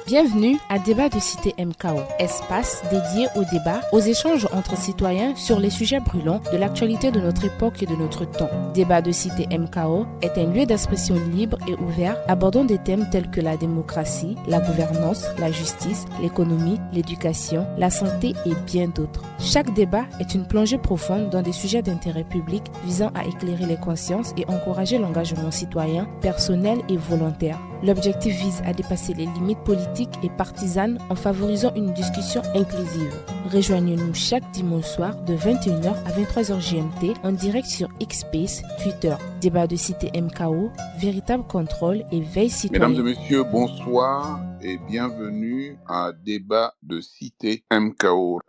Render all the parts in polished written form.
Bienvenue à Débat de Cité MKO, espace dédié au débat, aux échanges entre citoyens sur les sujets brûlants de l'actualité de notre époque et de notre temps. Débat de Cité MKO est un lieu d'expression libre et ouvert abordant des thèmes tels que la démocratie, la gouvernance, la justice, l'économie, l'éducation, la santé et bien d'autres. Chaque débat est une plongée profonde dans des sujets d'intérêt public visant à éclairer les consciences et encourager l'engagement citoyen, personnel et volontaire. L'objectif vise à dépasser les limites politiques et partisanes en favorisant une discussion inclusive. Rejoignez-nous chaque dimanche soir de 21h à 23h GMT en direct sur X-Space, Twitter. Débat de Cité MKO, véritable contrôle et veille citoyenne. Mesdames et messieurs, bonsoir et bienvenue à Débat de Cité MKO.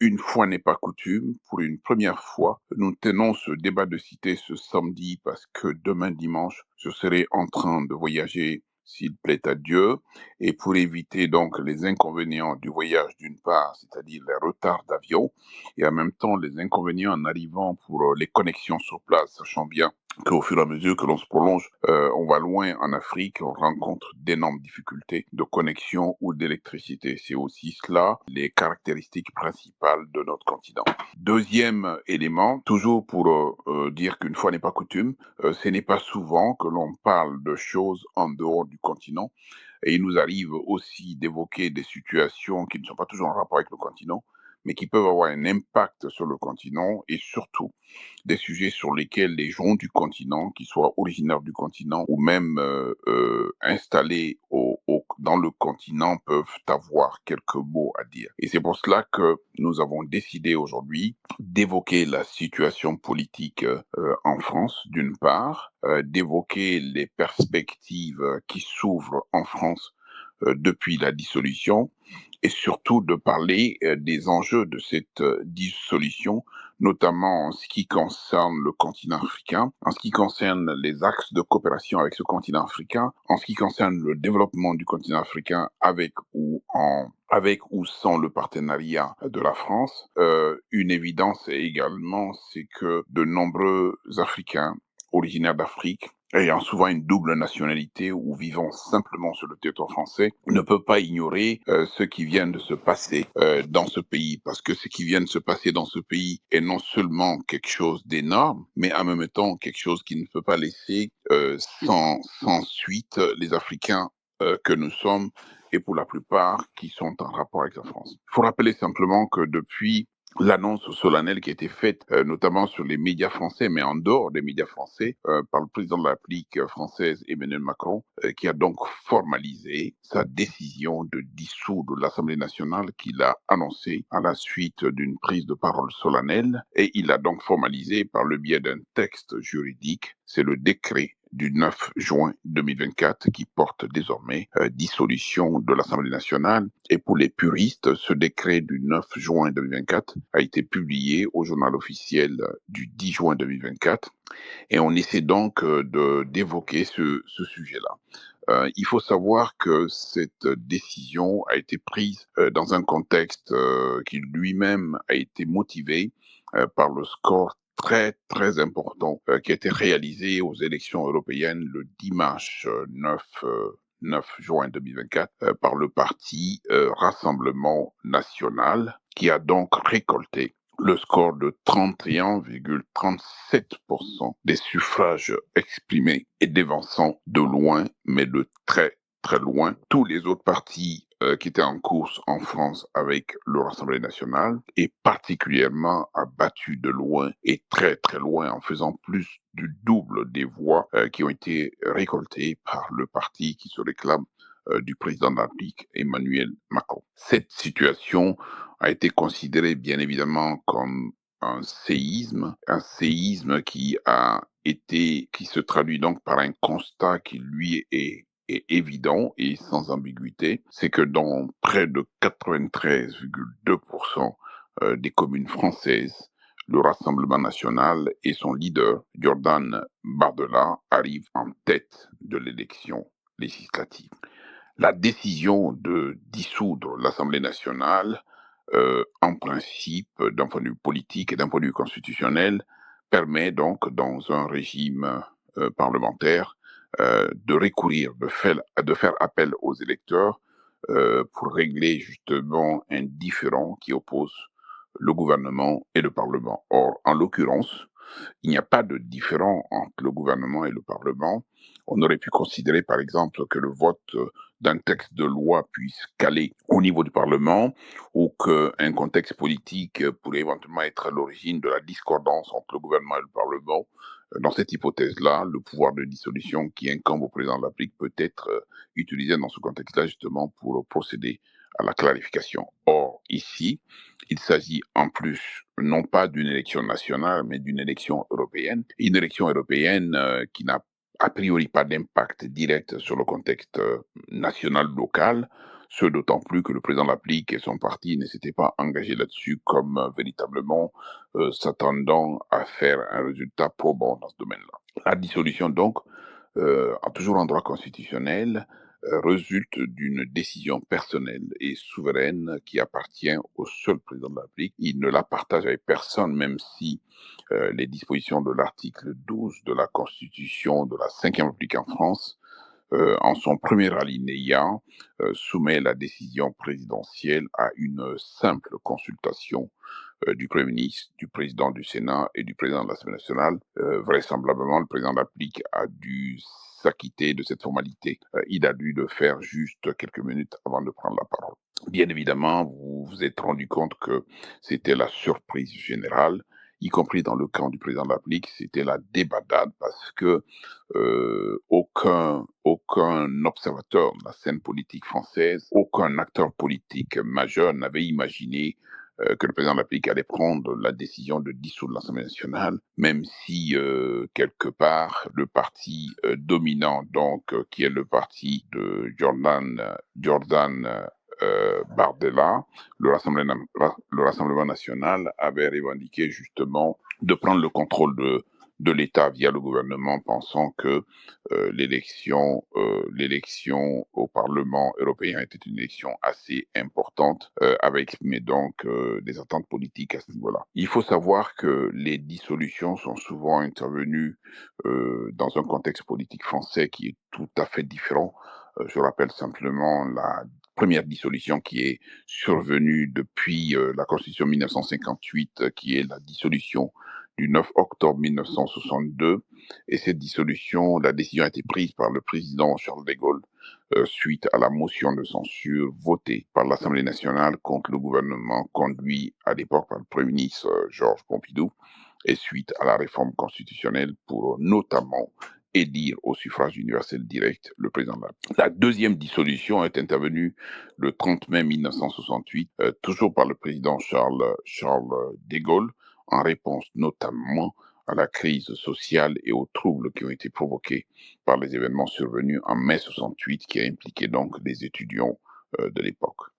Une fois n'est pas coutume, pour une première fois, nous tenons ce débat de cité ce samedi parce que demain dimanche, je serai en train de voyager s'il plaît à Dieu, et pour éviter donc les inconvénients du voyage d'une part, c'est-à-dire les retards d'avion, et en même temps les inconvénients en arrivant pour les connexions sur place, sachant bien qu'au fur et à mesure que l'on se prolonge, on va loin en Afrique, on rencontre d'énormes difficultés de connexion ou d'électricité. C'est aussi cela les caractéristiques principales de notre continent. Deuxième élément, toujours pour dire qu'une fois n'est pas coutume, ce n'est pas souvent que l'on parle de choses en dehors du continent. Et il nous arrive aussi d'évoquer des situations qui ne sont pas toujours en rapport avec le continent, mais qui peuvent avoir un impact sur le continent et surtout des sujets sur lesquels les gens du continent, qui soient originaires du continent ou même installés dans le continent, peuvent avoir quelques mots à dire. Et c'est pour cela que nous avons décidé aujourd'hui d'évoquer la situation politique en France, d'une part, d'évoquer les perspectives qui s'ouvrent en France depuis la dissolution, et surtout de parler des enjeux de cette dissolution, notamment en ce qui concerne le continent africain, en ce qui concerne les axes de coopération avec ce continent africain, en ce qui concerne le développement du continent africain avec ou sans le partenariat de la France. Une évidence également, c'est que de nombreux Africains originaires d'Afrique, ayant souvent une double nationalité ou vivant simplement sur le territoire français, ne peut pas ignorer ce qui vient de se passer dans ce pays. Parce que ce qui vient de se passer dans ce pays est non seulement quelque chose d'énorme, mais en même temps quelque chose qui ne peut pas laisser sans suite les Africains que nous sommes, et pour la plupart qui sont en rapport avec la France. Il faut rappeler simplement que depuis l'annonce solennelle qui a été faite, notamment sur les médias français, mais en dehors des médias français, par le président de la République française, Emmanuel Macron, qui a donc formalisé sa décision de dissoudre l'Assemblée nationale qu'il a annoncée à la suite d'une prise de parole solennelle, et il l'a donc formalisé par le biais d'un texte juridique. C'est le décret du 9 juin 2024 qui porte désormais dissolution de l'Assemblée nationale. Et pour les puristes, ce décret du 9 juin 2024 a été publié au journal officiel du 10 juin 2024. Et on essaie donc d'évoquer ce sujet-là. Il faut savoir que cette décision a été prise dans un contexte qui lui-même a été motivé par le score très très important qui a été réalisé aux élections européennes le dimanche 9 juin 2024 par le parti Rassemblement National, qui a donc récolté le score de 31,37% des suffrages exprimés et dévançant de loin, mais de très très loin, tous les autres partis qui étaient en course en France avec le Rassemblement national, et particulièrement a battu de loin et très très loin en faisant plus du double des voix qui ont été récoltées par le parti qui se réclame du président de la République, Emmanuel Macron. Cette situation a été considérée bien évidemment comme un séisme qui se traduit donc par un constat qui lui est évident et sans ambiguïté, c'est que dans près de 93,2% des communes françaises, le Rassemblement national et son leader, Jordan Bardella, arrivent en tête de l'élection législative. La décision de dissoudre l'Assemblée nationale, en principe, d'un point de vue politique et d'un point de vue constitutionnel, permet donc, dans un régime parlementaire, de recourir, de faire appel aux électeurs pour régler justement un différend qui oppose le gouvernement et le Parlement. Or, en l'occurrence, il n'y a pas de différend entre le gouvernement et le Parlement. On aurait pu considérer, par exemple, que le vote d'un texte de loi puisse caler au niveau du Parlement ou qu'un contexte politique pourrait éventuellement être à l'origine de la discordance entre le gouvernement et le Parlement. Dans cette hypothèse-là, le pouvoir de dissolution qui incombe au président de la République peut être utilisé dans ce contexte-là justement pour procéder à la clarification. Or, ici, il s'agit en plus non pas d'une élection nationale, mais d'une élection européenne. Une élection européenne qui n'a a priori pas d'impact direct sur le contexte national local, ce d'autant plus que le président de la République et son parti ne s'étaient pas engagés là-dessus comme véritablement s'attendant à faire un résultat probant dans ce domaine-là. La dissolution, donc, toujours en droit constitutionnel, résulte d'une décision personnelle et souveraine qui appartient au seul président de la République. Il ne la partage avec personne, même si les dispositions de l'article 12 de la Constitution de la Ve République en France, en son premier alinéa, soumet la décision présidentielle à une simple consultation du Premier ministre, du président du Sénat et du président de l'Assemblée nationale. Vraisemblablement, le président de la République a dû s'acquitter de cette formalité. Il a dû le faire juste quelques minutes avant de prendre la parole. Bien évidemment, vous vous êtes rendu compte que c'était la surprise générale, y compris dans le camp du président de la République, c'était la débandade parce que aucun observateur de la scène politique française, aucun acteur politique majeur n'avait imaginé que le président de la République allait prendre la décision de dissoudre l'Assemblée nationale, même si quelque part le parti dominant, donc qui est le parti de Jordan Bardella, le Rassemblement national avait revendiqué justement de prendre le contrôle de l'État via le gouvernement, pensant que l'élection au Parlement européen était une élection assez importante, avec mais donc des attentes politiques à ce niveau-là. Il faut savoir que les dissolutions sont souvent intervenues dans un contexte politique français qui est tout à fait différent. Je rappelle simplement la première dissolution qui est survenue depuis la Constitution 1958, qui est la dissolution du 9 octobre 1962. Et cette dissolution, la décision a été prise par le président Charles de Gaulle suite à la motion de censure votée par l'Assemblée nationale contre le gouvernement conduit à l'époque par le Premier ministre Georges Pompidou et suite à la réforme constitutionnelle pour notamment élire au suffrage universel direct le président de la République. La deuxième dissolution est intervenue le 30 mai 1968, toujours par le président Charles de Gaulle, en réponse notamment à la crise sociale et aux troubles qui ont été provoqués par les événements survenus en mai 68, qui a impliqué donc les étudiants de l'époque.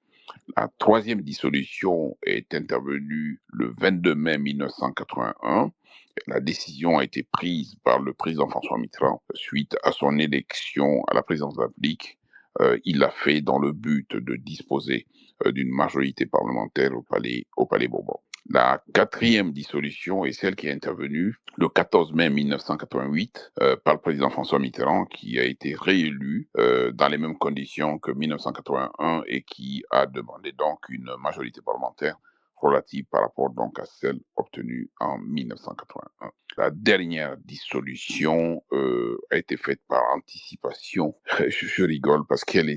La troisième dissolution est intervenue le 22 mai 1981. La décision a été prise par le président François Mitterrand suite à son élection à la présidence de la République. Il l'a fait dans le but de disposer d'une majorité parlementaire au Palais Bourbon. La quatrième dissolution est celle qui est intervenue le 14 mai 1988 par le président François Mitterrand, qui a été réélu dans les mêmes conditions que 1981 et qui a demandé donc une majorité parlementaire relative par rapport donc à celle obtenue en 1981. La dernière dissolution a été faite par anticipation. Je rigole parce elle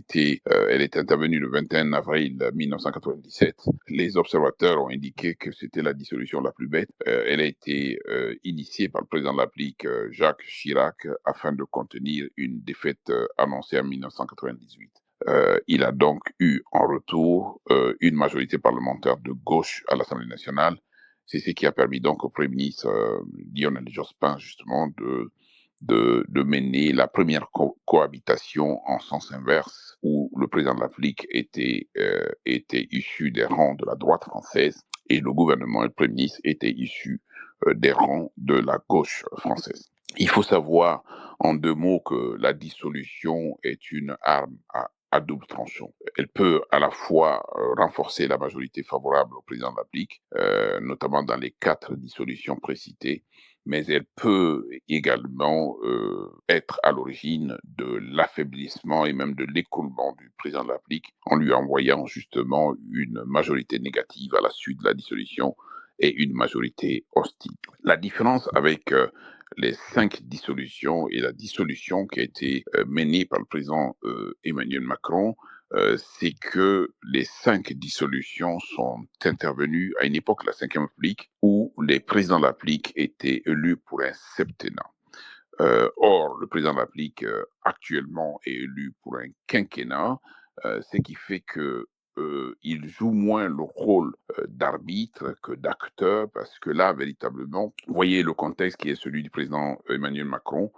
est intervenue le 21 avril 1997. Les observateurs ont indiqué que c'était la dissolution la plus bête. Elle a été initiée par le président de la République, Jacques Chirac, afin de contenir une défaite annoncée en 1998. Il a donc eu en retour une majorité parlementaire de gauche à l'Assemblée nationale. C'est ce qui a permis donc au Premier ministre Lionel Jospin justement de mener la première cohabitation en sens inverse, où le président de la République était issu des rangs de la droite française et le gouvernement et le Premier ministre étaient issus des rangs de la gauche française. Il faut savoir en deux mots que la dissolution est une arme à double tranchant. Elle peut à la fois renforcer la majorité favorable au président de la République, notamment dans les 4 dissolutions précitées, mais elle peut également être à l'origine de l'affaiblissement et même de l'écroulement du président de la République en lui envoyant justement une majorité négative à la suite de la dissolution et une majorité hostile. La différence avec les 5 dissolutions et la dissolution qui a été menée par le président Emmanuel Macron, c'est que les 5 dissolutions sont intervenues à une époque de la Ve République où les présidents de la République étaient élus pour un septennat. Or, le président de la République actuellement est élu pour un quinquennat, ce qui fait que il joue moins le rôle d'arbitre que d'acteur, parce que là, véritablement, vous voyez le contexte qui est celui du président Emmanuel Macron,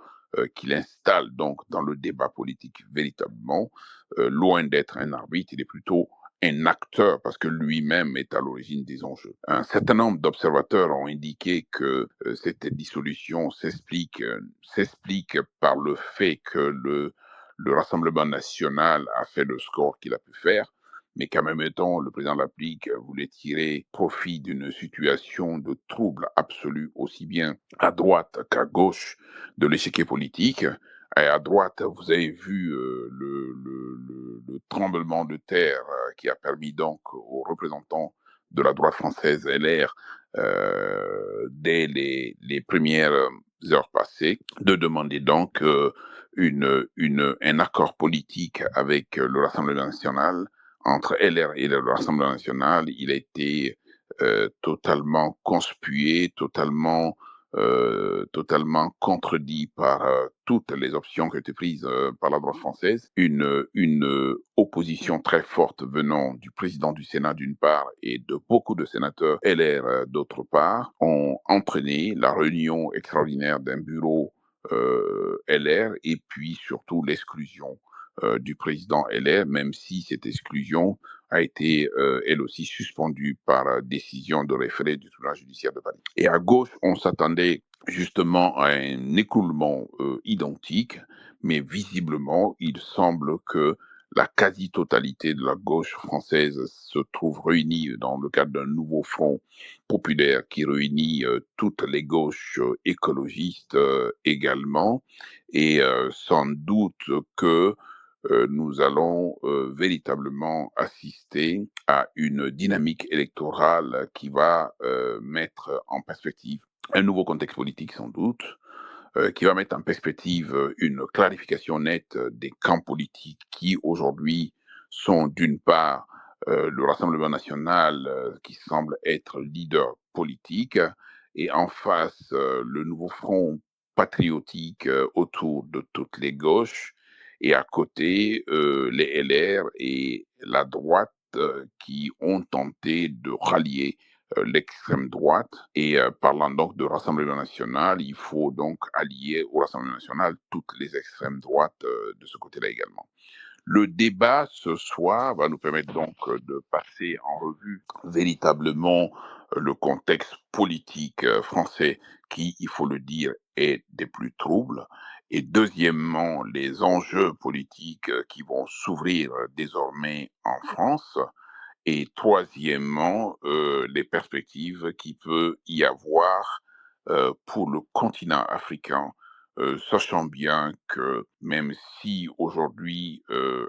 qu'il installe donc dans le débat politique véritablement, loin d'être un arbitre, il est plutôt un acteur parce que lui-même est à l'origine des enjeux. Un certain nombre d'observateurs ont indiqué que cette dissolution s'explique par le fait que le Rassemblement national a fait le score qu'il a pu faire, mais qu'en même temps, le président de la République voulait tirer profit d'une situation de trouble absolu, aussi bien à droite qu'à gauche de l'échiquier politique. Et à droite, vous avez vu le tremblement de terre qui a permis donc aux représentants de la droite française LR, dès les premières heures passées, de demander donc un accord politique avec le Rassemblement national. Entre LR et le Rassemblement national, il a été totalement conspué, totalement contredit par toutes les options qui ont été prises par la droite française. Une opposition très forte venant du président du Sénat d'une part et de beaucoup de sénateurs LR d'autre part ont entraîné la réunion extraordinaire d'un bureau LR et puis surtout l'exclusion du président LR, même si cette exclusion a été elle aussi suspendue par décision de référé du tribunal judiciaire de Paris. Et à gauche, on s'attendait justement à un écoulement identique, mais visiblement, il semble que la quasi-totalité de la gauche française se trouve réunie dans le cadre d'un nouveau front populaire qui réunit toutes les gauches écologistes également, et sans doute que nous allons véritablement assister à une dynamique électorale qui va mettre en perspective un nouveau contexte politique sans doute, qui va mettre en perspective une clarification nette des camps politiques qui aujourd'hui sont d'une part le Rassemblement national qui semble être leader politique et en face le nouveau front patriotique autour de toutes les gauches et à côté les LR et la droite qui ont tenté de rallier l'extrême droite. Et parlant donc de Rassemblement national, il faut donc allier au Rassemblement national toutes les extrêmes droites de ce côté-là également. Le débat ce soir va nous permettre donc de passer en revue véritablement le contexte politique français qui, il faut le dire, est des plus troubles. Et deuxièmement, les enjeux politiques qui vont s'ouvrir désormais en France. Et troisièmement, les perspectives qu'il peut y avoir pour le continent africain, sachant bien que même si aujourd'hui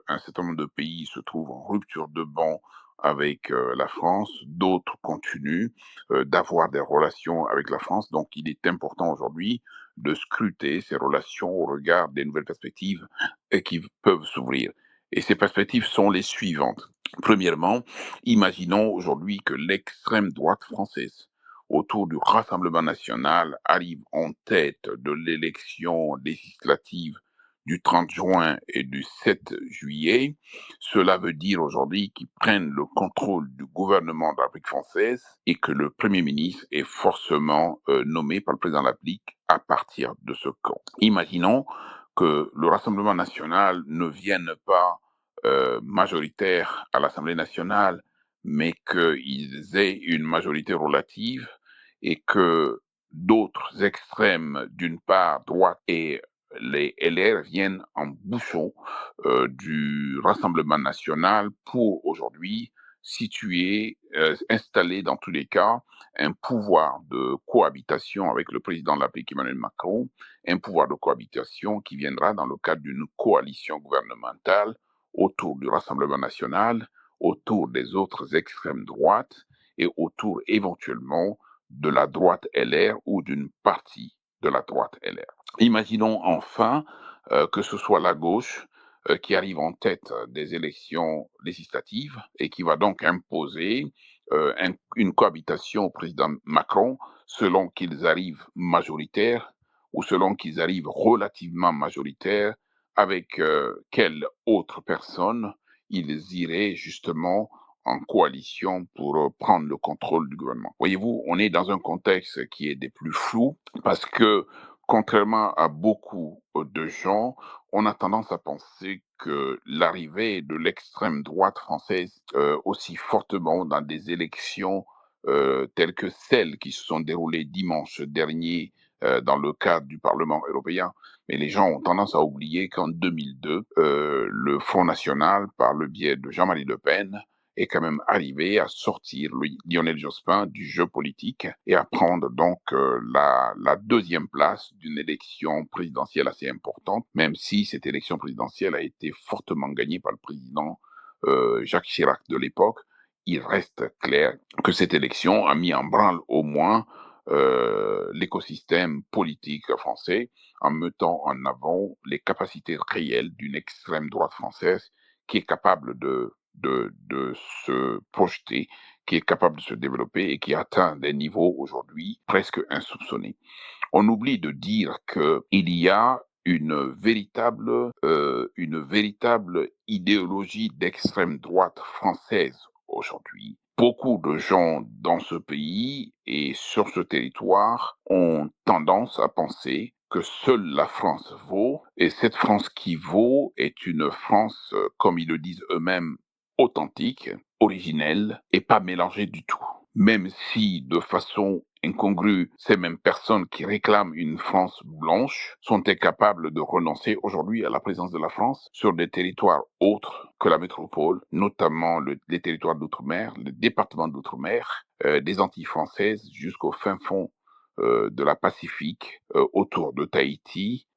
un certain nombre de pays se trouvent en rupture de banc avec la France, d'autres continuent d'avoir des relations avec la France. Donc il est important aujourd'hui de scruter ces relations au regard des nouvelles perspectives qui peuvent s'ouvrir. Et ces perspectives sont les suivantes. Premièrement, imaginons aujourd'hui que l'extrême droite française, autour du Rassemblement national, arrive en tête de l'élection législative du 30 juin et du 7 juillet. Cela veut dire aujourd'hui qu'ils prennent le contrôle du gouvernement de la République française et que le Premier ministre est forcément nommé par le président de la République à partir de ce camp. Imaginons que le Rassemblement national ne vienne pas majoritaire à l'Assemblée nationale, mais qu'ils aient une majorité relative et que d'autres extrêmes, d'une part droite et les LR viennent en bouchon du Rassemblement national pour aujourd'hui installer dans tous les cas un pouvoir de cohabitation avec le président de la République Emmanuel Macron, un pouvoir de cohabitation qui viendra dans le cadre d'une coalition gouvernementale autour du Rassemblement national, autour des autres extrêmes droites et autour éventuellement de la droite LR ou d'une partie de la droite LR. Imaginons enfin que ce soit la gauche qui arrive en tête des élections législatives et qui va donc imposer une cohabitation au président Macron selon qu'ils arrivent majoritaires ou selon qu'ils arrivent relativement majoritaires, avec quelle autre personne ils iraient justement en coalition pour prendre le contrôle du gouvernement. Voyez-vous, on est dans un contexte qui est des plus flous parce que, contrairement à beaucoup de gens, on a tendance à penser que l'arrivée de l'extrême droite française aussi fortement dans des élections telles que celles qui se sont déroulées dimanche dernier dans le cadre du Parlement européen. Mais les gens ont tendance à oublier qu'en 2002, le Front National, par le biais de Jean-Marie Le Pen, est quand même arrivé à sortir Lionel Jospin du jeu politique et à prendre donc la deuxième place d'une élection présidentielle assez importante, même si cette élection présidentielle a été fortement gagnée par le président Jacques Chirac de l'époque. Il reste clair que cette élection a mis en branle au moins l'écosystème politique français en mettant en avant les capacités réelles d'une extrême droite française qui est capable de se projeter, qui est capable de se développer et qui atteint des niveaux aujourd'hui presque insoupçonnés. On oublie de dire qu'il y a une véritable idéologie d'extrême droite française aujourd'hui. Beaucoup de gens dans ce pays et sur ce territoire ont tendance à penser que seule la France vaut, et cette France qui vaut est une France, comme ils le disent eux-mêmes, authentique, originelle et pas mélangée du tout. Même si, de façon incongrue, ces mêmes personnes qui réclament une France blanche sont incapables de renoncer aujourd'hui à la présence de la France sur des territoires autres que la métropole, notamment les territoires d'outre-mer, les départements d'outre-mer, des Antilles françaises jusqu'au fin fond de la Pacifique, autour de Tahiti,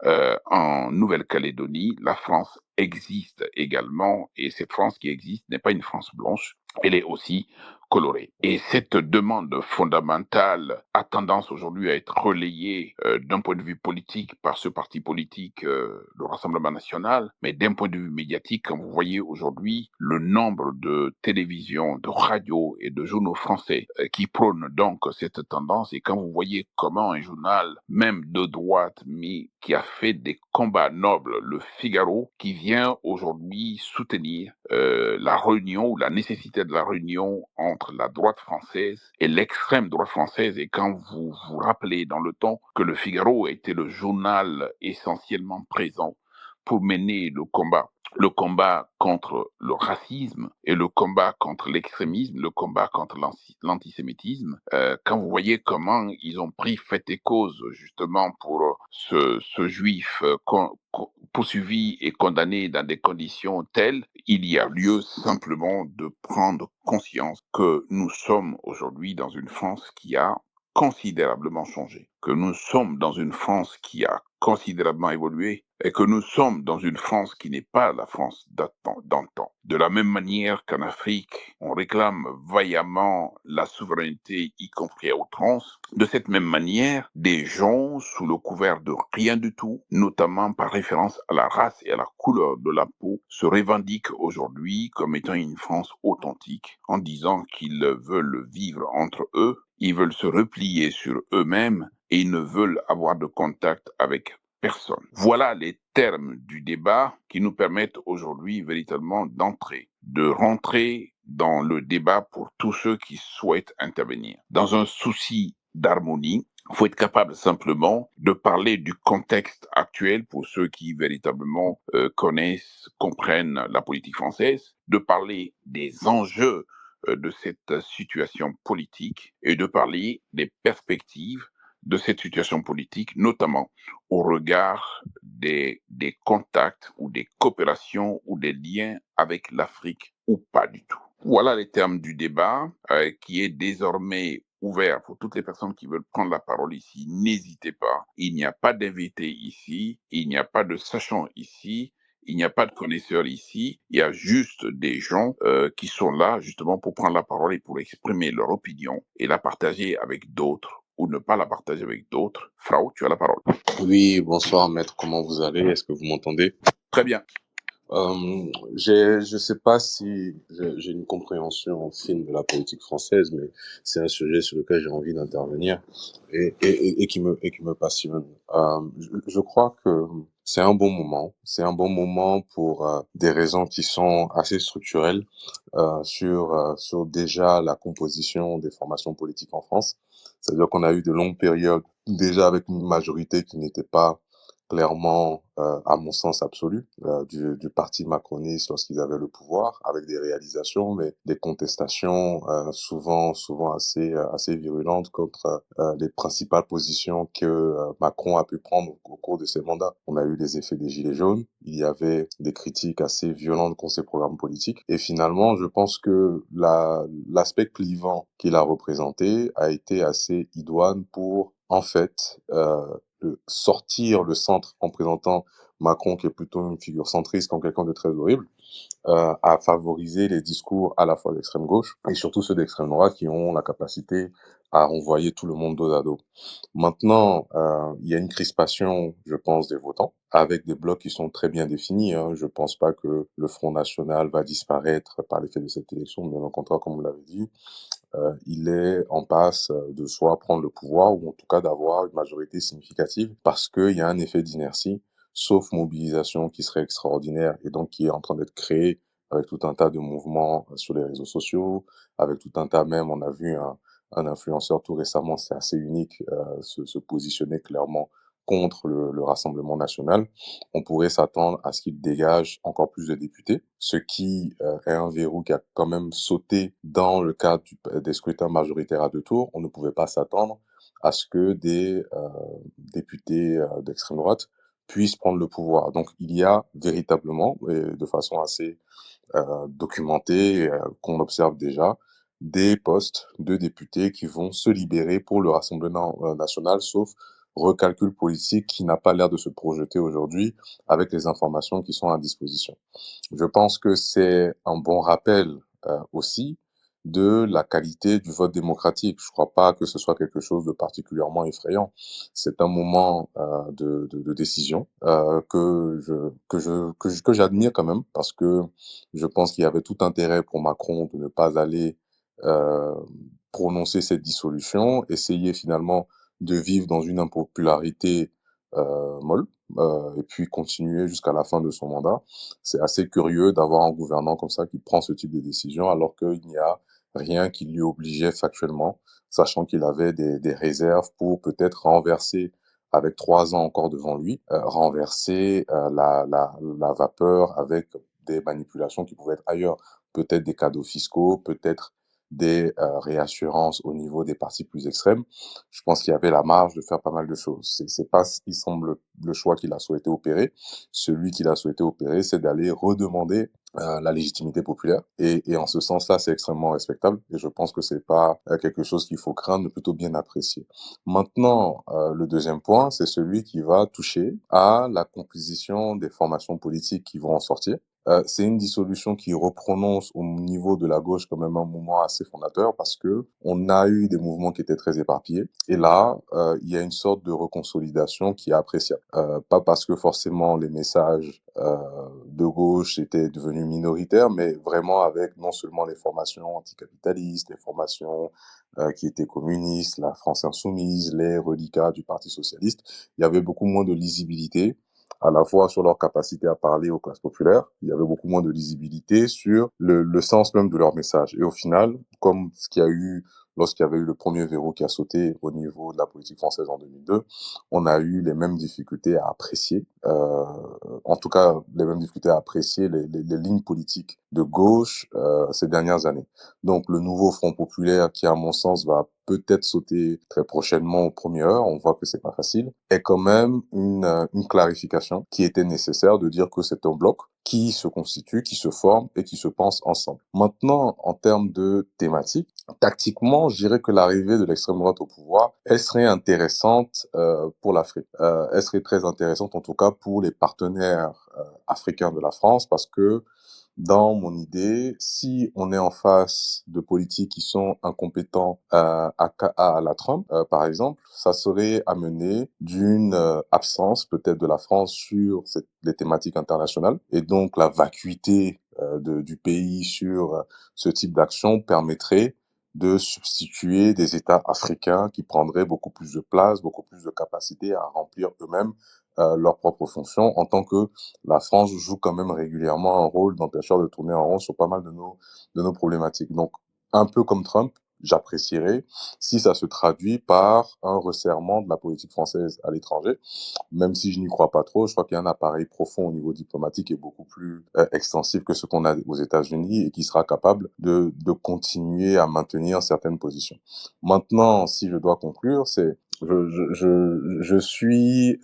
en Nouvelle-Calédonie. La France existe également, et cette France qui existe n'est pas une France blanche, elle est aussi colorée. Et cette demande fondamentale a tendance aujourd'hui à être relayée d'un point de vue politique par ce parti politique, le Rassemblement national, mais d'un point de vue médiatique, quand vous voyez aujourd'hui le nombre de télévisions, de radios et de journaux français qui prônent donc cette tendance, et quand vous voyez comment un journal, même de droite, mais qui a fait des combats nobles, le Figaro, qui vient aujourd'hui soutenir la réunion ou la nécessité de la réunion entre la droite française et l'extrême droite française. Et quand vous vous rappelez dans le temps que le Figaro était le journal essentiellement présent pour mener le combat contre le racisme et le combat contre l'extrémisme, le combat contre l'antisémitisme, quand vous voyez comment ils ont pris fait et cause justement pour ce juif poursuivi et condamné dans des conditions telles, il y a lieu simplement de prendre conscience que nous sommes aujourd'hui dans une France qui a considérablement changé, que nous sommes dans une France qui a considérablement évolué et que nous sommes dans une France qui n'est pas la France d'antan. De la même manière qu'en Afrique, on réclame vaillamment la souveraineté, y compris à outrance, de cette même manière, des gens, sous le couvert de rien du tout, notamment par référence à la race et à la couleur de la peau, se revendiquent aujourd'hui comme étant une France authentique, en disant qu'ils veulent vivre entre eux, ils veulent se replier sur eux-mêmes et ils ne veulent avoir de contact avec personne. Voilà les termes du débat qui nous permettent aujourd'hui véritablement de rentrer dans le débat pour tous ceux qui souhaitent intervenir. Dans un souci d'harmonie, il faut être capable simplement de parler du contexte actuel pour ceux qui véritablement connaissent, comprennent la politique française, de parler des enjeux de cette situation politique et de parler des perspectives de cette situation politique, notamment au regard des contacts ou des coopérations ou des liens avec l'Afrique ou pas du tout. Voilà les termes du débat qui est désormais ouvert pour toutes les personnes qui veulent prendre la parole ici. N'hésitez pas. Il n'y a pas d'invité ici. Il n'y a pas de sachant ici. Il n'y a pas de connaisseurs ici. Il y a juste des gens qui sont là justement pour prendre la parole et pour exprimer leur opinion et la partager avec d'autres ou ne pas la partager avec d'autres. Frau, tu as la parole. Oui, bonsoir maître, comment vous allez? Est-ce que vous m'entendez? Très bien. Je sais pas si j'ai une compréhension fine de la politique française, mais c'est un sujet sur lequel j'ai envie d'intervenir et qui me passionne. Je crois que c'est un bon moment. C'est un bon moment pour des raisons qui sont assez structurelles sur déjà la composition des formations politiques en France. C'est-à-dire qu'on a eu de longues périodes déjà avec une majorité qui n'était pas clairement, à mon sens absolu, du parti macroniste lorsqu'ils avaient le pouvoir, avec des réalisations, mais des contestations souvent assez virulentes contre les principales positions que Macron a pu prendre au cours de ses mandats. On a eu les effets des Gilets jaunes, il y avait des critiques assez violentes contre ses programmes politiques, et finalement, je pense que l'aspect clivant qu'il a représenté a été assez idoine pour, en fait, sortir le centre en présentant Macron, qui est plutôt une figure centriste, comme quelqu'un de très horrible, à favoriser les discours à la fois d'extrême gauche et surtout ceux d'extrême droite qui ont la capacité à renvoyer tout le monde dos à dos. Maintenant, il y a une crispation, je pense, des votants, avec des blocs qui sont très bien définis. Hein. Je pense pas que le Front National va disparaître par l'effet de cette élection, bien au contraire, comme vous l'avez dit. Il est en passe de soit prendre le pouvoir ou en tout cas d'avoir une majorité significative parce qu'il y a un effet d'inertie, sauf mobilisation qui serait extraordinaire et donc qui est en train d'être créée avec tout un tas de mouvements sur les réseaux sociaux, avec tout un tas même, on a vu un influenceur tout récemment, c'est assez unique, se positionner clairement contre le Rassemblement national. On pourrait s'attendre à ce qu'il dégage encore plus de députés, ce qui est un verrou qui a quand même sauté dans le cadre des scrutins majoritaires à deux tours. On ne pouvait pas s'attendre à ce que des députés d'extrême droite puissent prendre le pouvoir. Donc il y a véritablement, et de façon assez documentée, qu'on observe déjà, des postes de députés qui vont se libérer pour le Rassemblement national, sauf recalcul politique qui n'a pas l'air de se projeter aujourd'hui avec les informations qui sont à disposition. Je pense que c'est un bon rappel aussi de la qualité du vote démocratique. Je crois pas que ce soit quelque chose de particulièrement effrayant. C'est un moment de décision que j'admire quand même parce que je pense qu'il y avait tout intérêt pour Macron de ne pas aller euh, prononcer cette dissolution, essayer finalement de vivre dans une impopularité molle et puis continuer jusqu'à la fin de son mandat. C'est assez curieux d'avoir un gouvernant comme ça qui prend ce type de décision alors qu'il n'y a rien qui lui obligeait factuellement, sachant qu'il avait des réserves pour peut-être renverser, avec 3 ans encore devant lui, renverser la vapeur avec des manipulations qui pouvaient être ailleurs, peut-être des cadeaux fiscaux, peut-être des réassurances au niveau des partis plus extrêmes. Je pense qu'il y avait la marge de faire pas mal de choses. C'est pas, il semble, le choix qu'il a souhaité opérer. Celui qu'il a souhaité opérer, c'est d'aller redemander la légitimité populaire. Et en ce sens-là, c'est extrêmement respectable. Et je pense que c'est pas quelque chose qu'il faut craindre, mais plutôt bien apprécier. Maintenant, le deuxième point, c'est celui qui va toucher à la composition des formations politiques qui vont en sortir. C'est une dissolution qui reprononce au niveau de la gauche quand même un mouvement assez fondateur parce que on a eu des mouvements qui étaient très éparpillés et là il y a une sorte de reconsolidation qui est appréciable. Pas parce que forcément les messages de gauche étaient devenus minoritaires, mais vraiment avec non seulement les formations anticapitalistes, les formations qui étaient communistes, la France insoumise, les reliquats du Parti socialiste, il y avait beaucoup moins de lisibilité à la fois sur leur capacité à parler aux classes populaires, il y avait beaucoup moins de lisibilité sur le sens même de leur message. Et au final, comme ce qu'il y a eu lorsqu'il y avait eu le premier verrou qui a sauté au niveau de la politique française en 2002, on a eu les mêmes difficultés à apprécier, en tout cas les mêmes difficultés à apprécier les lignes politiques de gauche ces dernières années. Donc le nouveau Front populaire qui, à mon sens, va peut-être sauter très prochainement aux premières heures, on voit que c'est pas facile, est quand même une clarification qui était nécessaire de dire que c'est un bloc qui se constitue, qui se forme et qui se pense ensemble. Maintenant, en termes de thématique, tactiquement, je dirais que l'arrivée de l'extrême droite au pouvoir, elle serait intéressante pour l'Afrique. Elle serait très intéressante en tout cas pour les partenaires africains de la France parce que dans mon idée, si on est en face de politiques qui sont incompétents à la Trump, par exemple, ça serait amené d'une absence peut-être de la France sur les thématiques internationales. Et donc, la vacuité du pays sur ce type d'action permettrait de substituer des États africains qui prendraient beaucoup plus de place, beaucoup plus de capacité à remplir eux-mêmes leurs propres fonctions en tant que la France joue quand même régulièrement un rôle d'empêcheur de tourner en rond sur pas mal de nos problématiques. Donc, un peu comme Trump, j'apprécierais si ça se traduit par un resserrement de la politique française à l'étranger, même si je n'y crois pas trop. Je crois qu'il y a un appareil profond au niveau diplomatique et beaucoup plus extensif que ce qu'on a aux États-Unis et qui sera capable de continuer à maintenir certaines positions. Maintenant, si je dois conclure, c'est je suis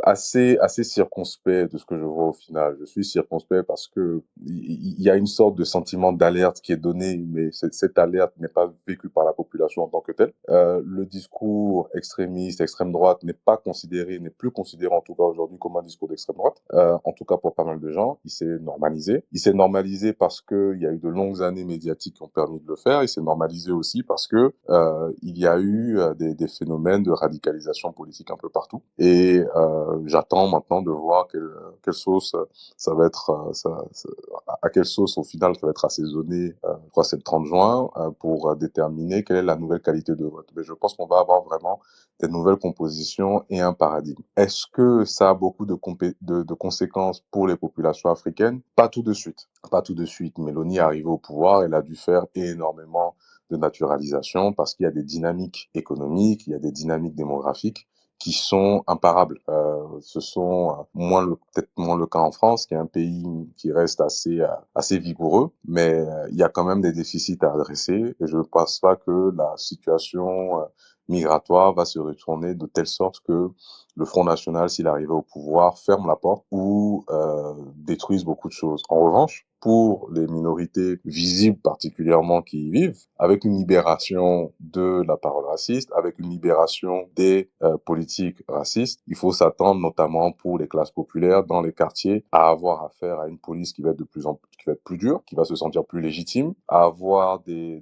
assez circonspect de ce que je vois au final. Je suis circonspect parce que il y a une sorte de sentiment d'alerte qui est donné, mais cette alerte n'est pas vécue par la population en tant que telle. Le discours extrémiste, extrême droite n'est plus considéré en tout cas aujourd'hui comme un discours d'extrême droite. En tout cas pour pas mal de gens, il s'est normalisé. Il s'est normalisé parce que il y a eu de longues années médiatiques qui ont permis de le faire. Il s'est normalisé aussi parce que il y a eu des phénomènes de radicalisation politique un peu partout. Et j'attends maintenant de voir quelle sauce ça va être, à quelle sauce au final ça va être assaisonné. Je crois que c'est le 30 juin pour déterminer quelle est la nouvelle qualité de vote. Mais je pense qu'on va avoir vraiment des nouvelles compositions et un paradigme. Est-ce que ça a beaucoup de conséquences pour les populations africaines? Pas tout de suite. Pas tout de suite. Mélanie est arrivée au pouvoir, elle a dû faire énormément de naturalisation parce qu'il y a des dynamiques économiques, il y a des dynamiques démographiques qui sont imparables. Ce sont peut-être moins le cas en France, qui est un pays qui reste assez vigoureux, mais il y a quand même des déficits à adresser et je ne pense pas que la situation migratoire va se retourner de telle sorte que le Front National, s'il arrivait au pouvoir, ferme la porte ou détruise beaucoup de choses. En revanche, pour les minorités visibles particulièrement qui y vivent, avec une libération de la parole raciste, avec une libération des politiques racistes, il faut s'attendre notamment pour les classes populaires dans les quartiers à avoir affaire à une police qui va être qui va être plus dure, qui va se sentir plus légitime, à avoir des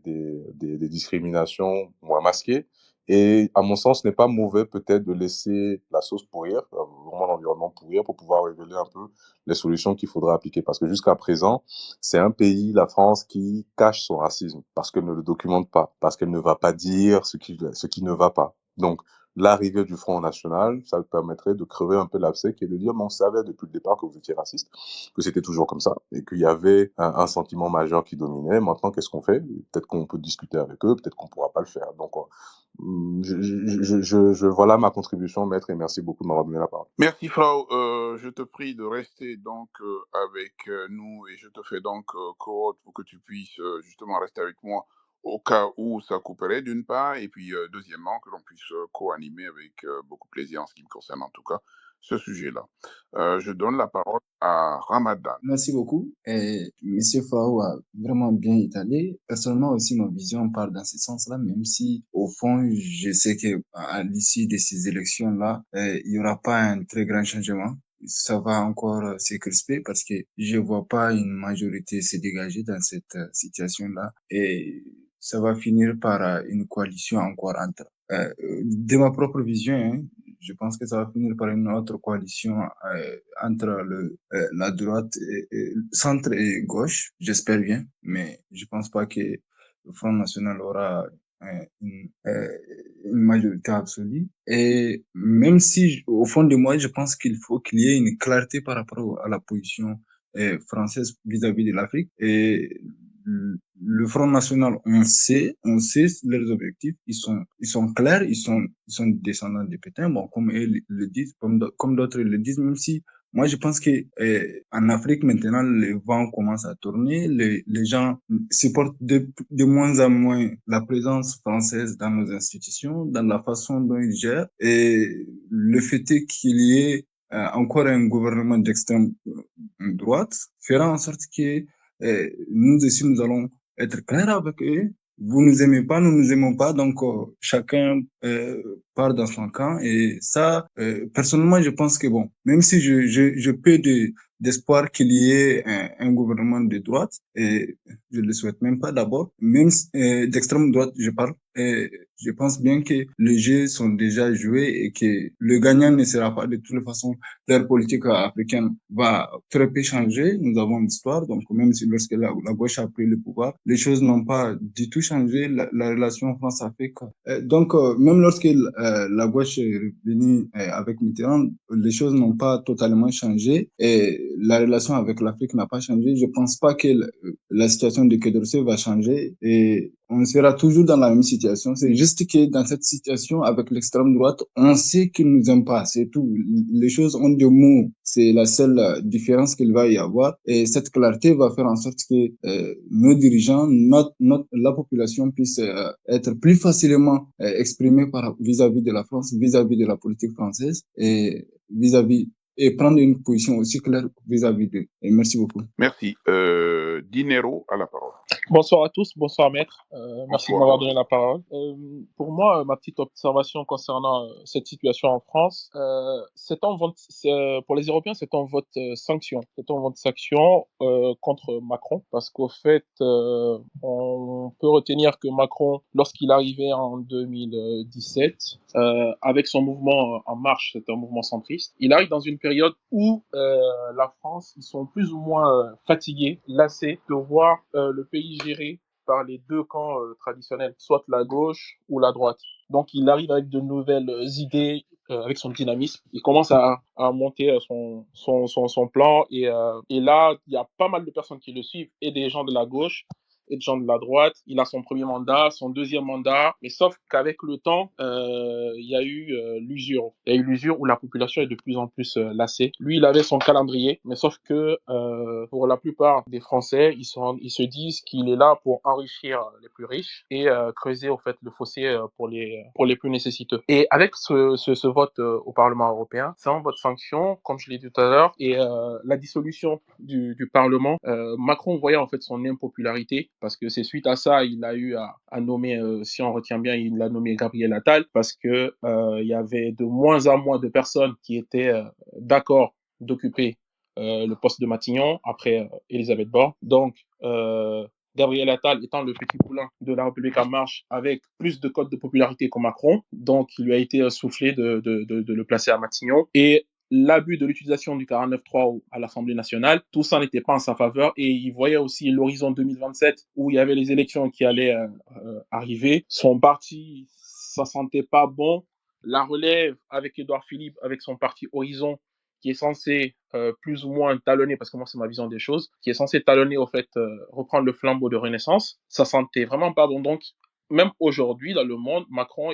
discriminations moins masquées. Et à mon sens, ce n'est pas mauvais peut-être de laisser la sauce pourrir, vraiment l'environnement pourrir pour pouvoir révéler un peu les solutions qu'il faudra appliquer. Parce que jusqu'à présent, c'est un pays, la France, qui cache son racisme parce qu'elle ne le documente pas, parce qu'elle ne va pas dire ce qui ne va pas. Donc, l'arrivée du Front National, ça permettrait de crever un peu l'abcès et de dire, mais on savait depuis le départ que vous étiez raciste, que c'était toujours comme ça, et qu'il y avait un sentiment majeur qui dominait. Maintenant, qu'est-ce qu'on fait? Peut-être qu'on peut discuter avec eux, peut-être qu'on pourra pas le faire. Donc, voilà ma contribution, maître, et merci beaucoup de m'avoir donné la parole. Merci, Frau. Je te prie de rester donc avec nous et je te fais donc co pour que tu puisses justement rester avec moi au cas où ça couperait d'une part et puis deuxièmement que l'on puisse co-animer avec beaucoup de plaisir en ce qui me concerne en tout cas ce sujet-là. Je donne la parole à Ramadan. Merci beaucoup. Et Monsieur Faou a vraiment bien étalé. Personnellement aussi, ma vision part dans ce sens-là, même si au fond, je sais que à l'issue de ces élections-là, il y aura pas un très grand changement. Ça va encore se crisper parce que je vois pas une majorité se dégager dans cette situation-là et ça va finir par une coalition encore entre. De ma propre vision, hein, je pense que ça va finir par une autre coalition entre la droite, centre et gauche, j'espère bien, mais je pense pas que le Front National aura une majorité absolue. Et même si, au fond de moi, je pense qu'il faut qu'il y ait une clarté par rapport à la position française vis-à-vis de l'Afrique. Et le Front National, on sait leurs objectifs, ils sont clairs, ils sont descendants de Pétain, bon, comme eux le disent, comme d'autres le disent, même si Moi, je pense que en Afrique, maintenant, les vents commencent à tourner. Les gens supportent de moins en moins la présence française dans nos institutions, dans la façon dont ils gèrent. Et le fait est qu'il y ait encore un gouvernement d'extrême droite fera en sorte que nous aussi, nous allons être clairs avec eux. Vous nous aimez pas, nous nous aimons pas, donc chacun part dans son camp. Et ça, personnellement, je pense que bon, même si je peux d'espoir qu'il y ait un gouvernement de droite, et je le souhaite même pas d'abord, même d'extrême droite, je parle. Et je pense bien que les jeux sont déjà joués et que le gagnant ne sera pas de toutes les façons. L'ère politique africaine va très peu changer. Nous avons une histoire, donc même si lorsque la gauche a pris le pouvoir, les choses n'ont pas du tout changé. La relation France-Afrique. Donc même lorsque la gauche est revenue avec Mitterrand, les choses n'ont pas totalement changé et la relation avec l'Afrique n'a pas changé. Je pense pas que la situation de Quai d'Orsay va changer et on sera toujours dans la même situation. C'est juste que dans cette situation, avec l'extrême droite, on sait qu'ils nous aiment pas. C'est tout. Les choses ont des mots. C'est la seule différence qu'il va y avoir. Et cette clarté va faire en sorte que nos dirigeants, la population puisse être plus facilement exprimée vis-à-vis de la France, vis-à-vis de la politique française et vis-à-vis et prendre une position aussi claire vis-à-vis d'eux. Et merci beaucoup. Merci. Dinero a la parole. Bonsoir à tous, bonsoir maître. Merci de Bonsoir. m'avoir donné la parole. Pour moi, ma petite observation concernant cette situation en France, pour les Européens, c'est un vote sanction. C'est un vote sanction contre Macron, parce qu'au fait, on peut retenir que Macron, lorsqu'il arrivait en 2017, avec son mouvement En Marche, c'est un mouvement centriste, il arrive dans une période où la France, ils sont plus ou moins fatigués, lassés de voir le pays géré par les deux camps traditionnels, soit la gauche ou la droite. Donc il arrive avec de nouvelles idées, avec son dynamisme. Il commence à monter son plan et là, il y a pas mal de personnes qui le suivent et des gens de la gauche et de gens de la droite. Il a son premier mandat, son deuxième mandat, mais sauf qu'avec le temps, il y a eu l'usure. Il y a eu l'usure où la population est de plus en plus lassée. Lui, il avait son calendrier, mais sauf que pour la plupart des Français, ils se disent qu'il est là pour enrichir les plus riches et creuser au fait le fossé pour les plus nécessiteux. Et avec ce vote au Parlement européen, c'est un vote sanction, comme je l'ai dit tout à l'heure, et la dissolution du Parlement, Macron voyait en fait son impopularité, parce que c'est suite à ça, il a eu à nommer, si on retient bien, il a nommé Gabriel Attal, parce que il y avait de moins en moins de personnes qui étaient d'accord d'occuper le poste de Matignon après Elisabeth Borne. Donc, Gabriel Attal étant le petit poulain de la République en marche avec plus de codes de popularité que Macron, donc il lui a été soufflé de le placer à Matignon. Et l'abus de l'utilisation du 49.3 à l'Assemblée nationale, tout ça n'était pas en sa faveur et il voyait aussi l'horizon 2027 où il y avait les élections qui allaient arriver. Son parti, ça sentait pas bon. La relève avec Édouard Philippe, avec son parti Horizon, qui est censé plus ou moins talonner, parce que moi c'est ma vision des choses, qui est censé talonner au fait, reprendre le flambeau de Renaissance, ça sentait vraiment pas bon. Donc même aujourd'hui dans le monde, Macron,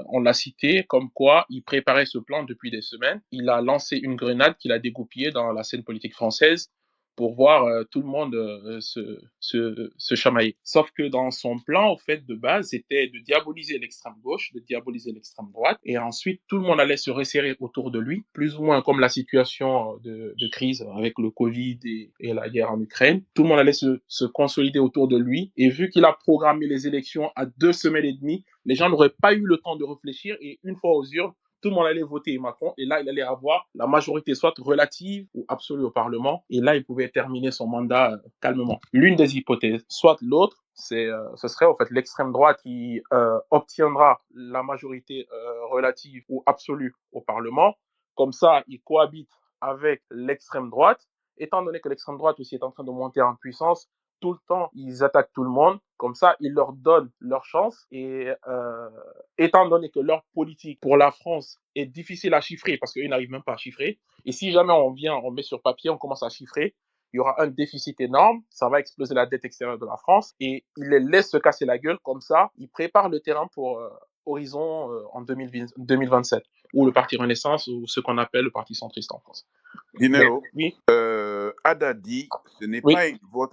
on l'a cité comme quoi il préparait ce plan depuis des semaines. Il a lancé une grenade qu'il a dégoupillée dans la scène politique française pour voir tout le monde se chamailler. Sauf que dans son plan, au fait, de base, c'était de diaboliser l'extrême gauche, de diaboliser l'extrême droite, et ensuite, tout le monde allait se resserrer autour de lui, plus ou moins comme la situation de crise avec le Covid et la guerre en Ukraine. Tout le monde allait se consolider autour de lui, et vu qu'il a programmé les élections à 2 semaines et demie, les gens n'auraient pas eu le temps de réfléchir, et une fois aux urnes, tout le monde allait voter Macron, et là, il allait avoir la majorité soit relative ou absolue au Parlement, et là, il pouvait terminer son mandat calmement. L'une des hypothèses, soit l'autre, ce serait en fait l'extrême droite qui obtiendra la majorité relative ou absolue au Parlement. Comme ça, il cohabite avec l'extrême droite. Étant donné que l'extrême droite aussi est en train de monter en puissance, tout le temps, ils attaquent tout le monde. Comme ça, ils leur donnent leur chance. Et étant donné que leur politique pour la France est difficile à chiffrer, parce qu'ils n'arrivent même pas à chiffrer, et si jamais on met sur papier, on commence à chiffrer, il y aura un déficit énorme, ça va exploser la dette extérieure de la France, et ils les laissent se casser la gueule, comme ça, ils préparent le terrain pour horizon en 2027, ou le Parti Renaissance, ou ce qu'on appelle le Parti centriste en France. Dinero, Oui, Ada dit ce n'est oui, pas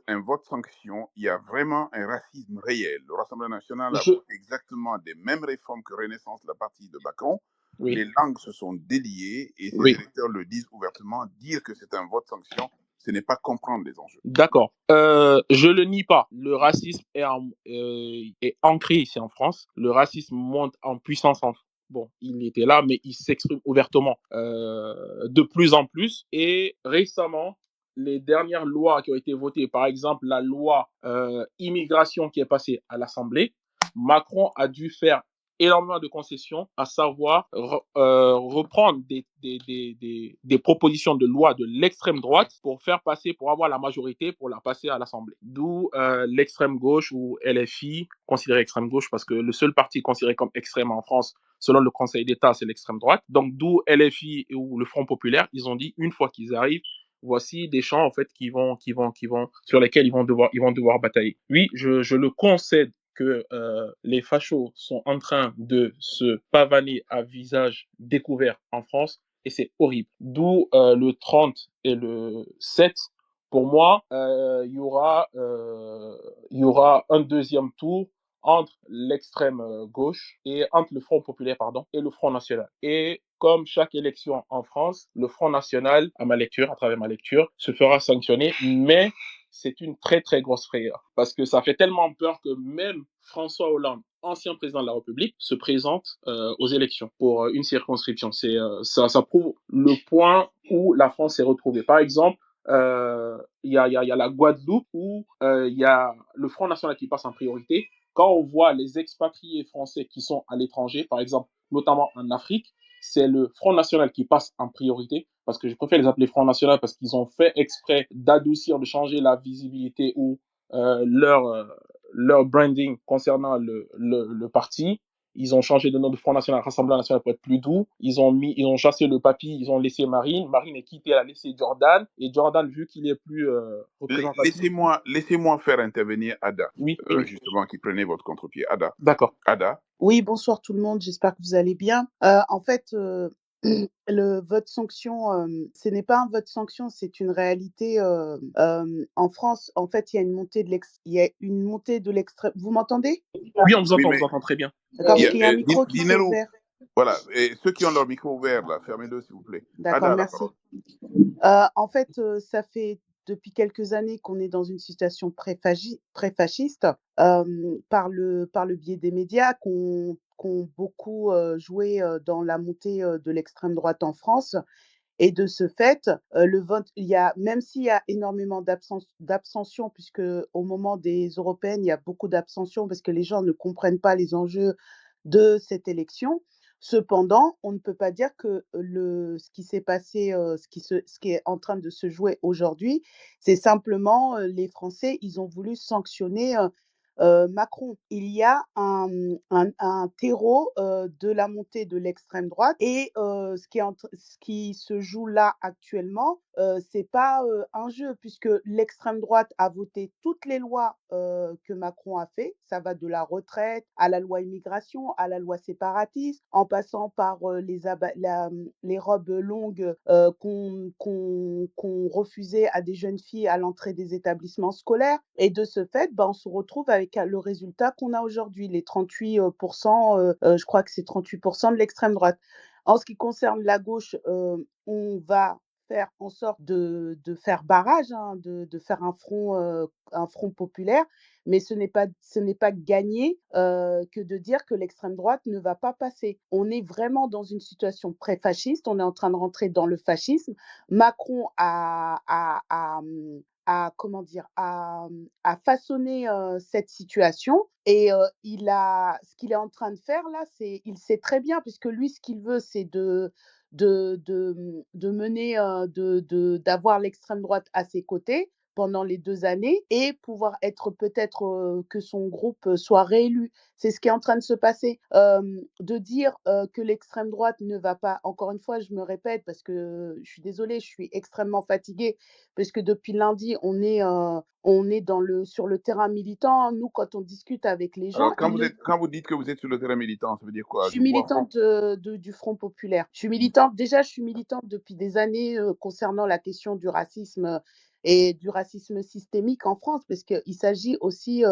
un vote sanction, il y a vraiment un racisme réel. Le Rassemblement national a je, voté exactement des mêmes réformes que Renaissance, la partie de Macron. Les oui, langues se sont déliées et ces oui. électeurs le disent ouvertement. Dire que c'est un vote sanction, ce n'est pas comprendre les enjeux. D'accord. Je le nie pas. Le racisme est ancré ici en France. Le racisme monte en puissance Bon, il était là, mais il s'exprime ouvertement de plus en plus. Et récemment, les dernières lois qui ont été votées, par exemple la loi immigration qui est passée à l'Assemblée, Macron a dû faire énormément de concessions, à savoir reprendre des propositions de loi de l'extrême droite pour faire passer, pour avoir la majorité, pour la passer à l'Assemblée. D'où l'extrême gauche ou LFI, considéré extrême gauche, parce que le seul parti considéré comme extrême en France, selon le Conseil d'État, c'est l'extrême droite. Donc d'où LFI ou le Front populaire, ils ont dit une fois qu'ils arrivent, voici des champs en fait sur lesquels ils vont devoir batailler. Oui, je le concède que les fachos sont en train de se pavaner à visage découvert en France et c'est horrible. D'où le 30 et le 7. Pour moi, il y aura un deuxième tour entre l'extrême gauche et entre le Front populaire et le Front national. Et comme chaque élection en France, le Front national, à travers ma lecture, se fera sanctionner, mais c'est une très très grosse frayeur parce que ça fait tellement peur que même François Hollande, ancien président de la République, se présente aux élections pour une circonscription. Ça prouve le point où la France s'est retrouvée. Par exemple, il y a la Guadeloupe où il y a le Front national qui passe en priorité. Quand on voit les expatriés français qui sont à l'étranger, par exemple, notamment en Afrique, c'est le Front national qui passe en priorité, parce que je préfère les appeler Front national parce qu'ils ont fait exprès d'adoucir, de changer la visibilité ou leur branding concernant le parti. Ils ont changé de nom de Front national à Rassemblement national pour être plus doux. Ils ont chassé le papy, ils ont laissé Marine. Marine est quittée, elle a laissé Jordan. Et Jordan, vu qu'il est plus représentatif. Laissez-moi faire intervenir Ada, Oui, oui, justement, qui prenait votre contre-pied. Ada, d'accord. Ada, Oui, bonsoir tout le monde, j'espère que vous allez bien. En fait, le vote sanction, ce n'est pas un vote sanction, c'est une réalité. En France, en fait, il y a une montée de l'extrême. Vous m'entendez? Oui, on oui, vous mais entend très bien. D'accord, il y parce a, qu'il y a un micro qui s'est Dinero, ouvert. voilà, et ceux qui ont leur micro ouvert, là, fermez-le, s'il vous plaît. D'accord, Ada a la merci. parole. En fait, ça fait depuis quelques années qu'on est dans une situation pré-fasciste, par le biais des médias qui ont beaucoup joué dans la montée de l'extrême droite en France. Et de ce fait, le vote, même s'il y a énormément d'abstention, puisque au moment des européennes, il y a beaucoup d'abstention parce que les gens ne comprennent pas les enjeux de cette élection. Cependant, on ne peut pas dire que ce qui s'est passé, ce qui est en train de se jouer aujourd'hui, c'est simplement les Français, ils ont voulu sanctionner Macron. Il y a un terreau de la montée de l'extrême droite et ce qui se joue là actuellement, c'est pas un jeu puisque l'extrême droite a voté toutes les lois que Macron a fait. Ça va de la retraite à la loi immigration, à la loi séparatiste, en passant par les robes longues qu'on refusait à des jeunes filles à l'entrée des établissements scolaires. Et de ce fait, ben, on se retrouve avec le résultat qu'on a aujourd'hui, les 38%, je crois que c'est 38% de l'extrême droite. En ce qui concerne la gauche, on va faire en sorte de faire barrage, hein, de faire un front populaire, mais ce n'est pas gagné que de dire que l'extrême droite ne va pas passer. On est vraiment dans une situation pré-fasciste, on est en train de rentrer dans le fascisme. Macron comment dire, a façonné cette situation et ce qu'il est en train de faire là, il sait très bien, puisque lui, ce qu'il veut, c'est de mener, d'avoir l'extrême droite à ses côtés pendant les 2 années et pouvoir être peut-être, que son groupe, soit réélu. C'est ce qui est en train de se passer. De dire, que l'extrême droite ne va pas encore une fois, je me répète parce que je suis désolée, je suis extrêmement fatiguée parce que depuis lundi, on est sur le terrain militant. Nous, quand on discute avec les gens, Alors, quand vous dites que vous êtes sur le terrain militant, ça veut dire je quoi? suis Je vois front. militante du Front populaire. Je suis militante depuis des années, concernant la question du racisme, et du racisme systémique en France, parce qu'il s'agit aussi,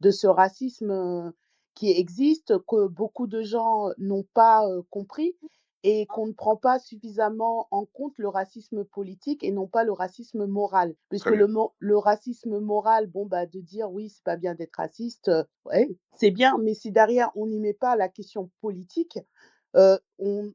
de ce racisme, qui existe, que beaucoup de gens n'ont pas, compris et qu'on ne prend pas suffisamment en compte le racisme politique et non pas le racisme moral. Puisque Très bien. le racisme moral, bon, bah, de dire: «Oui, c'est pas bien d'être raciste», ouais, c'est bien, mais si derrière on n'y met pas la question politique, on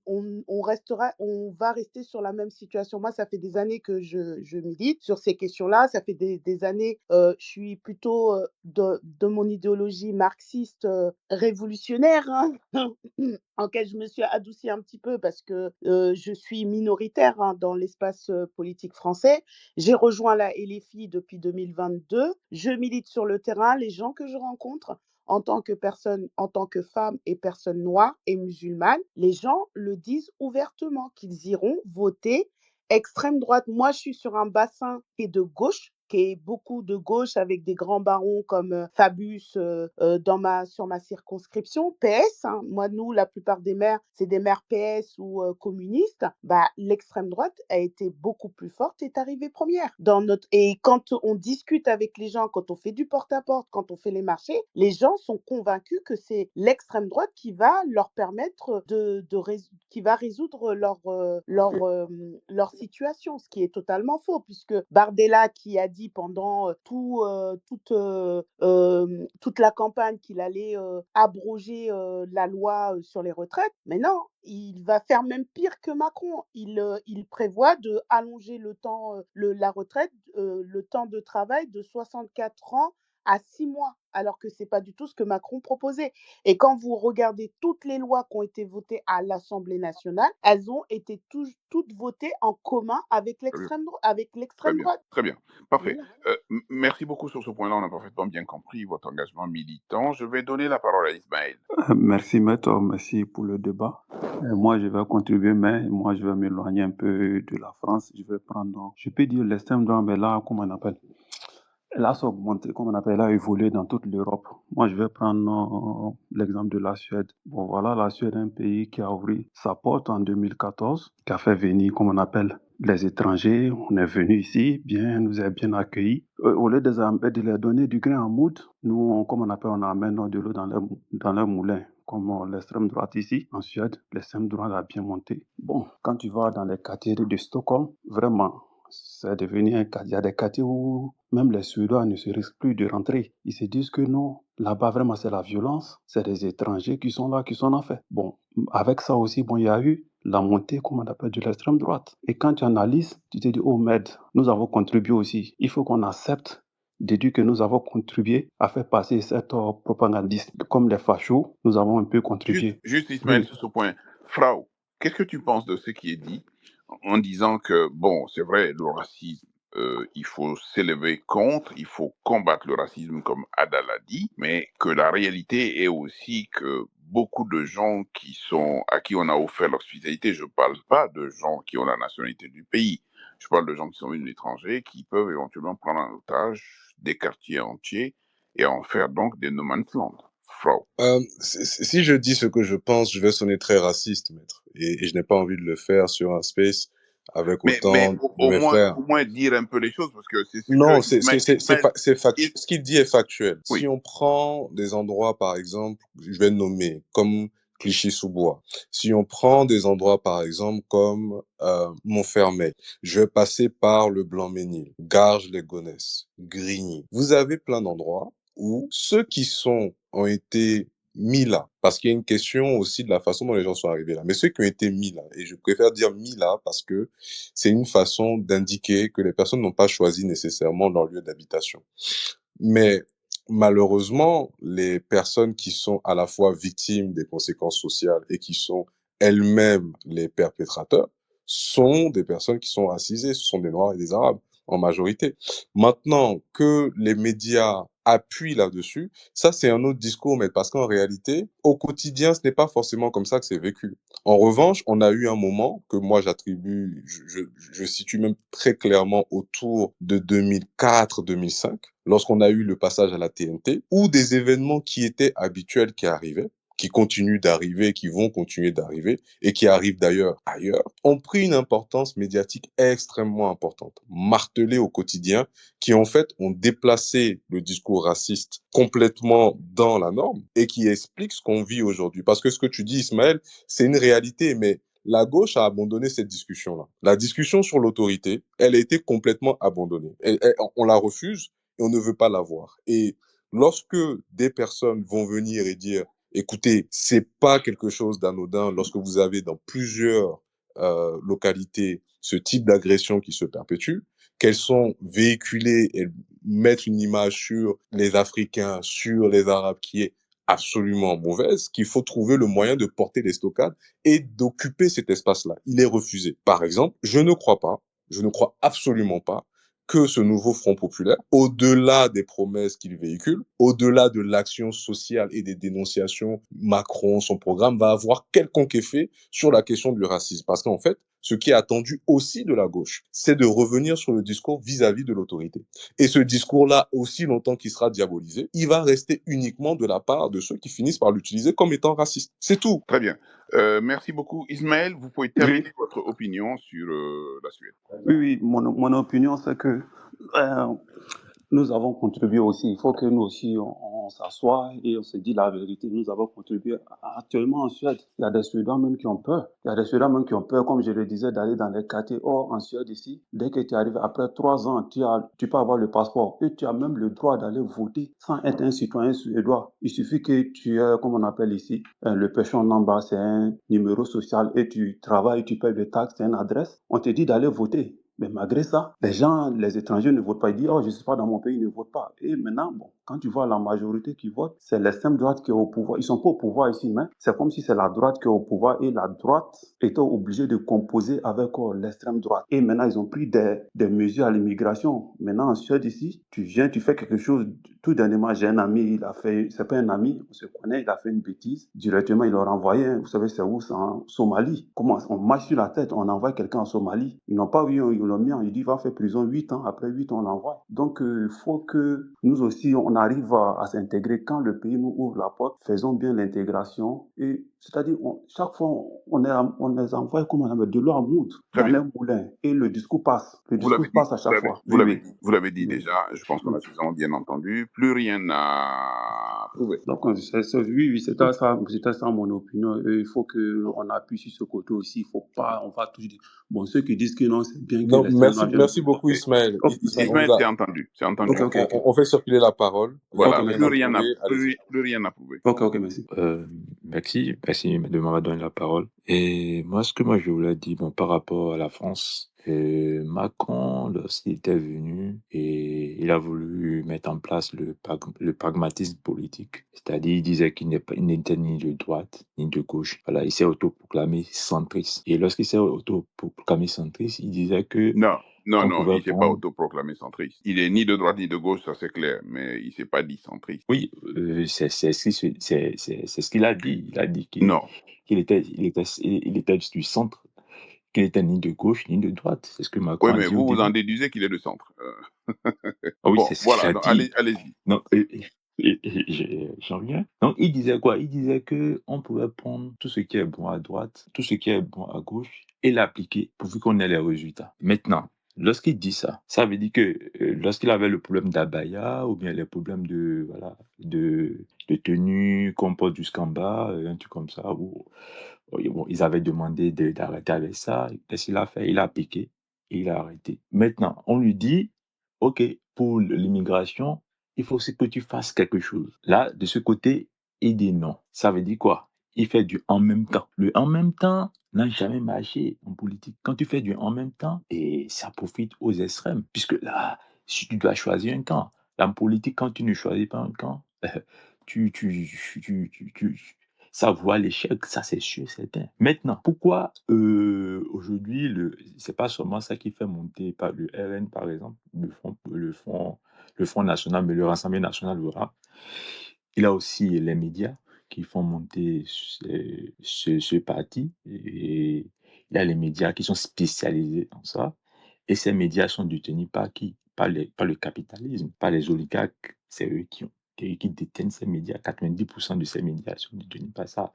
va rester sur la même situation. Moi, ça fait des années que je milite sur ces questions-là. Ça fait des années, je suis plutôt, de mon idéologie marxiste, révolutionnaire, hein, en laquelle je me suis adoucie un petit peu parce que, je suis minoritaire, hein, dans l'espace, politique français. J'ai rejoint la LFI depuis 2022. Je milite sur le terrain. Les gens que je rencontre en tant que personne, en tant que femme et personne noire et musulmane, les gens le disent ouvertement qu'ils iront voter extrême droite. Moi, je suis sur un bassin qui est de gauche, qui est beaucoup de gauche avec des grands barons comme Fabius sur ma circonscription, PS. Hein. Moi, nous, la plupart des maires, c'est des maires PS ou communistes. Bah, l'extrême droite a été beaucoup plus forte, est arrivée première. Et quand on discute avec les gens, quand on fait du porte-à-porte, quand on fait les marchés, les gens sont convaincus que c'est l'extrême droite qui va leur permettre qui va résoudre leur situation, ce qui est totalement faux, puisque Bardella qui a dit pendant toute la campagne qu'il allait abroger la loi sur les retraites, mais non, il va faire même pire que Macron. Il prévoit de allonger la retraite, le temps de travail de 64 ans à 6 mois, alors que c'est pas du tout ce que Macron proposait. Et quand vous regardez toutes les lois qui ont été votées à l'Assemblée nationale, elles ont été toutes votées en commun avec Très bien. avec Très l'extrême bien, droite. très bien. Parfait. Voilà. Merci beaucoup sur ce point-là. On a parfaitement bien compris votre engagement militant. Je vais donner la parole à Ismaël. Merci Maître, merci pour le débat. Moi, je vais contribuer, mais moi, je vais m'éloigner un peu de la France. Je vais prendre, je peux dire l'extrême droite, mais là, comment on appelle? Elle a augmenté, comme on appelle, elle a évolué dans toute l'Europe. Moi, je vais prendre l'exemple de la Suède. Bon, voilà, la Suède est un pays qui a ouvert sa porte en 2014, qui a fait venir, comme on appelle, les étrangers. On est venu ici, bien, nous a bien accueillis. Au lieu de leur donner du grain à moudre, nous, comme on appelle, on amène de l'eau dans leur moulin. Comme l'extrême droite ici, en Suède, l'extrême droite a bien monté. Bon, quand tu vas dans les quartiers de Stockholm, vraiment, c'est devenu un quartier. Il y a des quartiers où même les Suédois ne se risquent plus de rentrer. Ils se disent que non, là-bas vraiment c'est la violence, c'est des étrangers qui sont là, qui sont en fait. Bon, avec ça aussi, bon, il y a eu la montée, comme on appelle, de l'extrême droite. Et quand tu analyses, tu te dis, oh merde, nous avons contribué aussi. Il faut qu'on accepte de dire que nous avons contribué à faire passer cette propagandiste. Comme les fachos, nous avons un peu contribué. Juste Ismaël, Oui. sur ce point. Frau, qu'est-ce que tu penses de ce qui est dit en disant que, bon, c'est vrai, le racisme, il faut s'élever contre, il faut combattre le racisme comme Adal a dit, mais que la réalité est aussi que beaucoup de gens à qui on a offert l'hospitalité, je parle pas de gens qui ont la nationalité du pays, je parle de gens qui sont venus de l'étranger, qui peuvent éventuellement prendre en otage des quartiers entiers et en faire donc des no man's land. Frau. Si je dis ce que je pense, je vais sonner très raciste, maître. Et je n'ai pas envie de le faire sur un space avec Mais autant de mes frères. au moins dire un peu les choses, parce que c'est ce Non, que c'est factuel. Ce qu'il dit est factuel. Si oui, on prend des endroits, par exemple, je vais nommer, comme Clichy-sous-Bois. Si on prend des endroits, par exemple, comme Montfermeil, je vais passer par le Blanc-Ménil, Garges-les-Gonesse, Grigny. Vous avez plein d'endroits où ceux qui ont été mis là, parce qu'il y a une question aussi de la façon dont les gens sont arrivés là, mais ceux qui ont été mis là, et je préfère dire mis là parce que c'est une façon d'indiquer que les personnes n'ont pas choisi nécessairement leur lieu d'habitation. Mais malheureusement, les personnes qui sont à la fois victimes des conséquences sociales et qui sont elles-mêmes les perpétrateurs sont des personnes qui sont racisées, ce sont des Noirs et des Arabes. en majorité. Maintenant que les médias appuient là-dessus, ça c'est un autre discours, mais parce qu'en réalité, au quotidien, ce n'est pas forcément comme ça que c'est vécu. En revanche, on a eu un moment que moi j'attribue, je situe même très clairement autour de 2004-2005, lorsqu'on a eu le passage à la TNT, où des événements qui étaient habituels qui arrivaient, qui continuent d'arriver, qui vont continuer d'arriver, et qui arrivent d'ailleurs ailleurs, ont pris une importance médiatique extrêmement importante, martelée au quotidien, qui en fait ont déplacé le discours raciste complètement dans la norme et qui expliquent ce qu'on vit aujourd'hui. Parce que ce que tu dis, Ismaël, c'est une réalité, mais la gauche a abandonné cette discussion-là. La discussion sur l'autorité, elle a été complètement abandonnée. On la refuse et on ne veut pas la voir. Et lorsque des personnes vont venir et dire, écoutez, c'est pas quelque chose d'anodin lorsque vous avez dans plusieurs localités ce type d'agression qui se perpétue, qu'elles sont véhiculées et mettent une image sur les Africains, sur les Arabes qui est absolument mauvaise, qu'il faut trouver le moyen de porter les stockades et d'occuper cet espace-là. Il est refusé. Par exemple, je ne crois absolument pas que ce nouveau Front populaire, au-delà des promesses qu'il véhicule, au-delà de l'action sociale et des dénonciations, Macron, son programme, va avoir quelconque effet sur la question du racisme. Parce qu'en fait, ce qui est attendu aussi de la gauche, c'est de revenir sur le discours vis-à-vis de l'autorité. Et ce discours-là, aussi longtemps qu'il sera diabolisé, il va rester uniquement de la part de ceux qui finissent par l'utiliser comme étant raciste. C'est tout. Très bien. Merci beaucoup. Ismaël, vous pouvez Oui, terminer votre opinion sur la Suède. oui, mon opinion, c'est que euh, nous avons contribué aussi. Il faut que nous aussi, on s'assoie et on se dit la vérité. Nous avons contribué. Actuellement, en Suède, il y a des Suédois même qui ont peur. Il y a des Suédois même qui ont peur, comme je le disais, d'aller dans les quartiers. Or, en Suède, ici, dès que tu arrives après 3 ans, tu peux avoir le passeport et tu as même le droit d'aller voter sans être un citoyen suédois. Il suffit que tu aies, comme on appelle ici, le péchon number, c'est un numéro social et tu travailles, tu payes des taxes, c'est une adresse. On te dit d'aller voter. Mais malgré ça, les gens, les étrangers ne votent pas. Ils disent, oh, je ne suis pas dans mon pays, ils ne votent pas. Et maintenant, bon, quand tu vois la majorité qui vote, c'est l'extrême droite qui est au pouvoir. Ils ne sont pas au pouvoir ici, mais c'est comme si c'est la droite qui est au pouvoir et la droite était obligée de composer avec l'extrême droite. Et maintenant, ils ont pris des mesures à l'immigration. Maintenant, en Suède, ici, tu viens, tu fais quelque chose. Tout dernièrement, j'ai un ami, il a fait, c'est pas un ami, on se connaît, il a fait une bêtise. Directement, il l'a renvoyé. Vous savez, c'est où? C'est en Somalie. Comment on marche sur la tête, on envoie quelqu'un en Somalie. Ils n'ont pas vu, ils l'ont mis, il dit, il va faire prison 8 ans. Après 8 ans, on l'envoie. Donc, il faut que nous aussi, on arrive à s'intégrer. Quand le pays nous ouvre la porte, faisons bien l'intégration. Et c'est-à-dire, chaque fois, on les envoie comme on avait de l'eau à moudre Très dans bien. les moulins. Et le discours passe. Le Vous l'avez discours dit, passe à chaque fois. Oui, oui. vous l'avez dit Oui. déjà. Je pense qu'on a suffisamment bien entendu. Plus rien à prouver. Donc, oui, c'était ça mon opinion. Et il faut qu'on appuie sur ce côté aussi. Il faut pas, on va toujours dire, bon, ceux qui disent que non, c'est bien que Non, les merci, Sénats viennent. merci beaucoup, Ok, Ismaël. ok, Ismaël, Ismaël, c'est entendu. C'est entendu. ok, ok, ok. on fait circuler la parole. Il y a Voilà, Ok, plus merci. rien à prouver. Allez-y. plus rien à prouver. Ok, ok, merci. Merci de m'avoir donné la parole. Et moi, ce que moi je voulais dire, bon, par rapport à la France, Macron, lorsqu'il était venu, et il a voulu mettre en place le pragmatisme politique. C'est-à-dire, il disait il n'était ni de droite, ni de gauche. Voilà, il s'est autoproclamé centriste. Et lorsqu'il s'est autoproclamé centriste, il disait que Non, on il pouvait ne s'est pas prendre... autoproclamé centriste. Il est ni de droite ni de gauche, ça c'est clair, mais il ne s'est pas dit centriste. Oui, c'est ce qu'il a dit. Il a dit Non. qu'il était du centre, qu'il était ni de gauche ni de droite. C'est ce que Macron Oui, a mais dit au vous début. en déduisez qu'il est de centre. Ah oui, Bon, c'est ce qu'il voilà, a donc, dit. allez-y. Non, j'en viens. Donc, il disait que on pouvait prendre tout ce qui est bon à droite, tout ce qui est bon à gauche et l'appliquer pourvu qu'on ait les résultats. Maintenant, lorsqu'il dit ça, ça veut dire que lorsqu'il avait le problème d'abaya ou bien les problèmes de tenue, qu'on porte jusqu'en bas, un truc comme ça, où bon, ils avaient demandé d'arrêter avec ça. Qu'est-ce qu'il a fait? Il a appliqué et il a arrêté. Maintenant, on lui dit, OK, pour l'immigration, il faut aussi que tu fasses quelque chose. Là, de ce côté, il dit non. Ça veut dire quoi? Il fait du en même temps. Le en même temps n'a jamais marché en politique. Quand tu fais du en même temps, et ça profite aux extrêmes. Puisque là, si tu dois choisir un camp, en politique, quand tu ne choisis pas un camp, tu, tu, tu, tu- tu- ça voit l'échec, ça c'est sûr, certain. Maintenant, pourquoi aujourd'hui, c'est pas seulement ça qui fait monter par le RN, par exemple, le Front National, mais le Rassemblement National, voilà. Il y a aussi les médias qui font monter ce parti et il y a les médias qui sont spécialisés dans ça et ces médias sont détenus par qui? Par le capitalisme, par les oligarques. C'est eux qui détiennent ces médias. 90 de ces médias sont détenus par ça.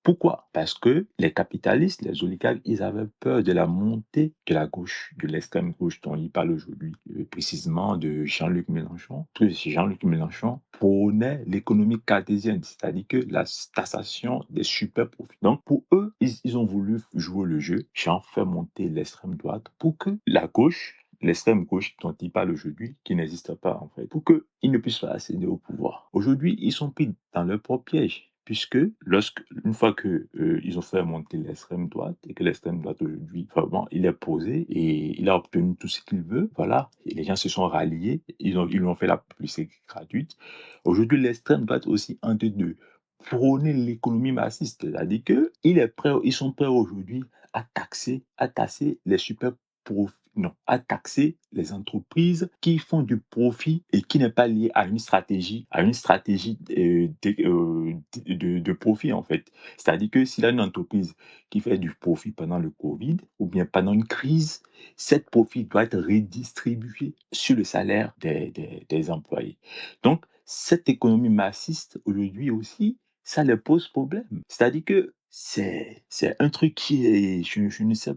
Pourquoi? Parce que les capitalistes, les oligarques, ils avaient peur de la montée de la gauche, de l'extrême gauche dont il parle aujourd'hui, précisément de Jean-Luc Mélenchon. Que Jean-Luc Mélenchon prônait l'économie cartésienne, c'est-à-dire que la taxation des super profits. Donc pour eux, ils ont voulu jouer le jeu, j'en fais monter l'extrême droite pour que la gauche, l'extrême gauche dont il parle aujourd'hui, qui n'existe pas en fait, pour qu'ils ne puissent pas accéder au pouvoir. Aujourd'hui, ils sont pris dans leur propre piège, puisque une fois que ils ont fait monter l'extrême droite et que l'extrême droite aujourd'hui, vraiment, il est posé et il a obtenu tout ce qu'il veut, voilà, et les gens se sont ralliés, ils lui ont fait la publicité gratuite. Aujourd'hui, l'extrême droite aussi en train de prôner l'économie marxiste, c'est-à-dire que ils sont prêts aujourd'hui à tasser les super profits, non, à taxer les entreprises qui font du profit et qui n'est pas lié à une stratégie de profit en fait. C'est-à-dire que s'il y a une entreprise qui fait du profit pendant le Covid ou bien pendant une crise, cette profit doit être redistribué sur le salaire des employés. Donc, cette économie marxiste aujourd'hui aussi, ça leur pose problème. C'est-à-dire que c'est un truc qui est, je ne sais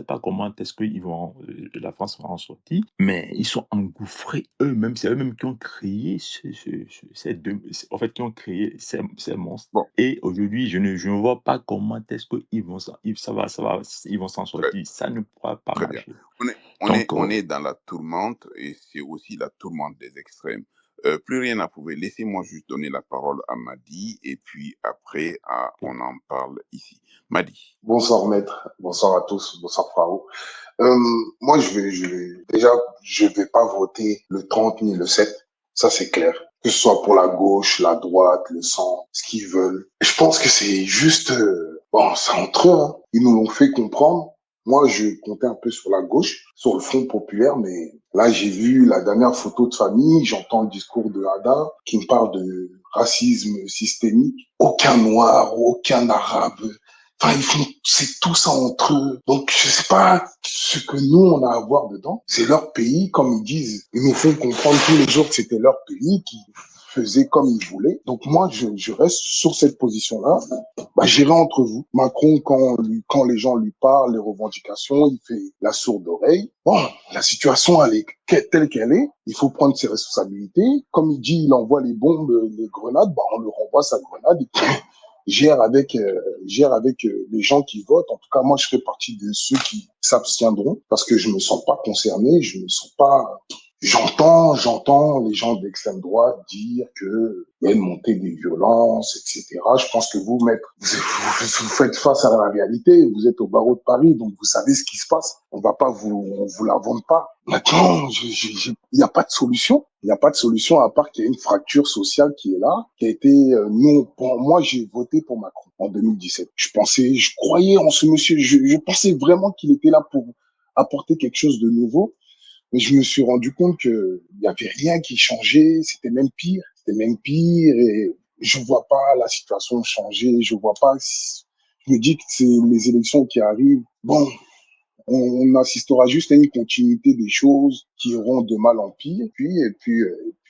pas comment est-ce que la France va en sortir, mais ils sont engouffrés eux-mêmes, c'est eux-mêmes qui ont créé en fait, qui ont créé ces monstres. Bon, Et aujourd'hui, je ne vois pas comment est-ce qu'ils vont ils vont s'en très, sortir. Ça ne pourra pas très bien. marcher. Donc, On est dans la tourmente et c'est aussi la tourmente des extrêmes. Plus rien à prouver. Laissez-moi juste donner la parole à Madi et puis après, on en parle ici. Madi. Bonsoir maître, bonsoir à tous, bonsoir Frao. Euh, Moi déjà, je vais pas voter le 30 ni le 7, ça c'est clair. Que ce soit pour la gauche, la droite, le centre, ce qu'ils veulent. Je pense que c'est juste, bon, c'est entre eux, hein. Ils nous l'ont fait comprendre. Moi, je comptais un peu sur la gauche, sur le Front populaire, mais là, j'ai vu la dernière photo de famille, j'entends le discours de Hada qui me parle de racisme systémique. Aucun noir, aucun arabe. Enfin, c'est tout ça entre eux. Donc, je sais pas ce que nous, on a à voir dedans. C'est leur pays, comme ils disent. Ils nous font comprendre tous les jours que c'était leur pays, qu'ils faisaient comme ils voulaient. Donc, moi, je reste sur cette position-là. Bah, j'irai entre vous. Macron, quand les gens lui parlent, les revendications, il fait la sourde oreille. Bon, la situation, elle est telle qu'elle est. Il faut prendre ses responsabilités. Comme il dit, il envoie les bombes, les grenades, bah, on le renvoie sa grenade et puis gère avec les gens qui votent. En tout cas, moi, je fais partie de ceux qui s'abstiendront parce que je me sens pas concerné, je me sens pas. J'entends les gens d'extrême droite dire que il y a une montée des violences, etc. Je pense que vous, maître, vous faites face à la réalité. Vous êtes au barreau de Paris, donc vous savez ce qui se passe. On vous la vend pas. Maintenant, il n'y a pas de solution. Il n'y a pas de solution à part qu'il y a une fracture sociale qui est là, qui a été, moi, j'ai voté pour Macron en 2017. Je croyais en ce monsieur. Je pensais vraiment qu'il était là pour apporter quelque chose de nouveau. Mais je me suis rendu compte que il y avait rien qui changeait, c'était même pire, et je vois pas la situation changer, je vois pas, je me dis que c'est les élections qui arrivent. Bon, on assistera juste à une continuité des choses qui iront de mal en pire, puis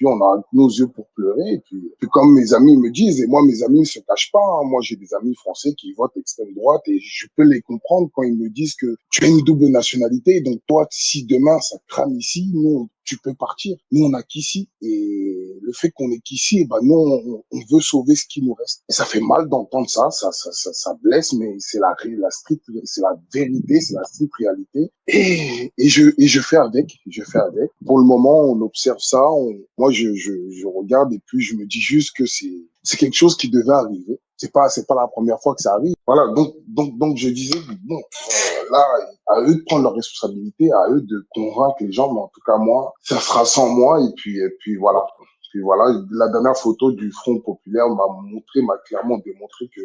on a nos yeux pour pleurer, puis comme mes amis me disent, et moi mes amis ne se cachent pas, hein, moi j'ai des amis français qui votent extrême droite et je peux les comprendre quand ils me disent que tu as une double nationalité, donc toi si demain ça crame ici, nous tu peux partir. Nous, on n'a qu'ici. Et le fait qu'on est qu'ici, ben, nous, on veut sauver ce qui nous reste. Et ça fait mal d'entendre ça. Ça blesse, mais c'est c'est la vérité, c'est la stricte réalité. Et je fais avec. Pour le moment, on observe ça. Moi, je regarde et puis je me dis juste que c'est quelque chose qui devait arriver. C'est pas la première fois que ça arrive. Voilà. Donc, je disais, bon, là, à eux de prendre leurs responsabilités, à eux de convaincre les gens, mais en tout cas, moi, ça sera sans moi, et puis voilà. puis voilà, la dernière photo du Front populaire m'a clairement démontré que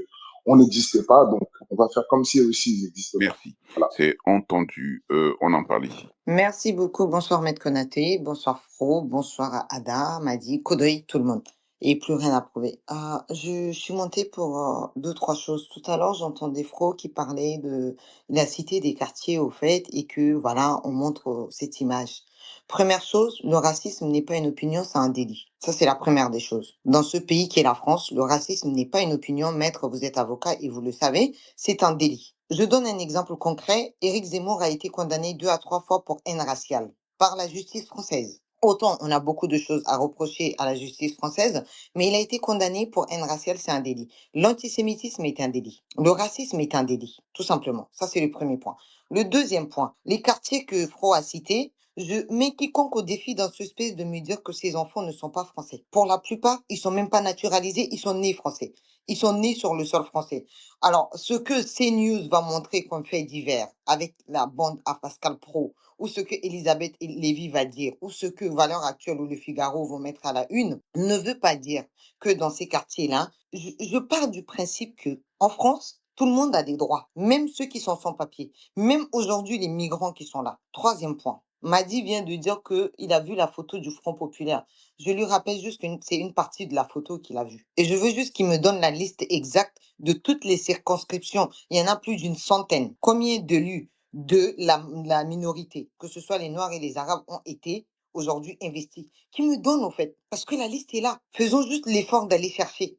on n'existait pas, donc on va faire comme si aussi ils n'existaient pas. Merci. Voilà. C'est entendu. On en parle ici. Merci beaucoup. Bonsoir, Maître Konaté. Bonsoir, Fro. Bonsoir à Ada, Madi, Kodoy, tout le monde. Et plus rien à prouver. Je suis montée pour deux, trois choses. Tout à l'heure, j'entendais Fro qui parlait de la cité des quartiers, au fait, et que, voilà, on montre cette image. Première chose, le racisme n'est pas une opinion, c'est un délit. Ça, c'est la première des choses. Dans ce pays qui est la France, le racisme n'est pas une opinion. Maître, vous êtes avocat et vous le savez, c'est un délit. Je donne un exemple concret. Éric Zemmour a été condamné 2 à 3 fois pour haine raciale par la justice française. Autant on a beaucoup de choses à reprocher à la justice française, mais il a été condamné pour haine raciale, c'est un délit. L'antisémitisme est un délit. Le racisme est un délit, tout simplement. Ça, c'est le premier point. Le deuxième point, les quartiers que Fro a cités, je mets quiconque au défi dans ce space de me dire que ces enfants ne sont pas français. Pour la plupart, ils sont même pas naturalisés, ils sont nés français. Ils sont nés sur le sol français. Alors, ce que CNews va montrer comme fait divers avec la bande à Pascal Pro, ou ce que Elisabeth Lévy va dire, ou ce que Valeurs Actuelles ou Le Figaro vont mettre à la une, ne veut pas dire que dans ces quartiers-là, je pars du principe que en France, tout le monde a des droits, même ceux qui sont sans papier, même aujourd'hui les migrants qui sont là. Troisième point. Madi vient de dire qu'il a vu la photo du Front populaire. Je lui rappelle juste que c'est une partie de la photo qu'il a vue. Et je veux juste qu'il me donne la liste exacte de toutes les circonscriptions. Il y en a plus d'une centaine. Combien d'élus de la minorité, que ce soit les Noirs et les Arabes, ont été aujourd'hui investis? Qui me donne, au fait? Parce que la liste est là. Faisons juste l'effort d'aller chercher.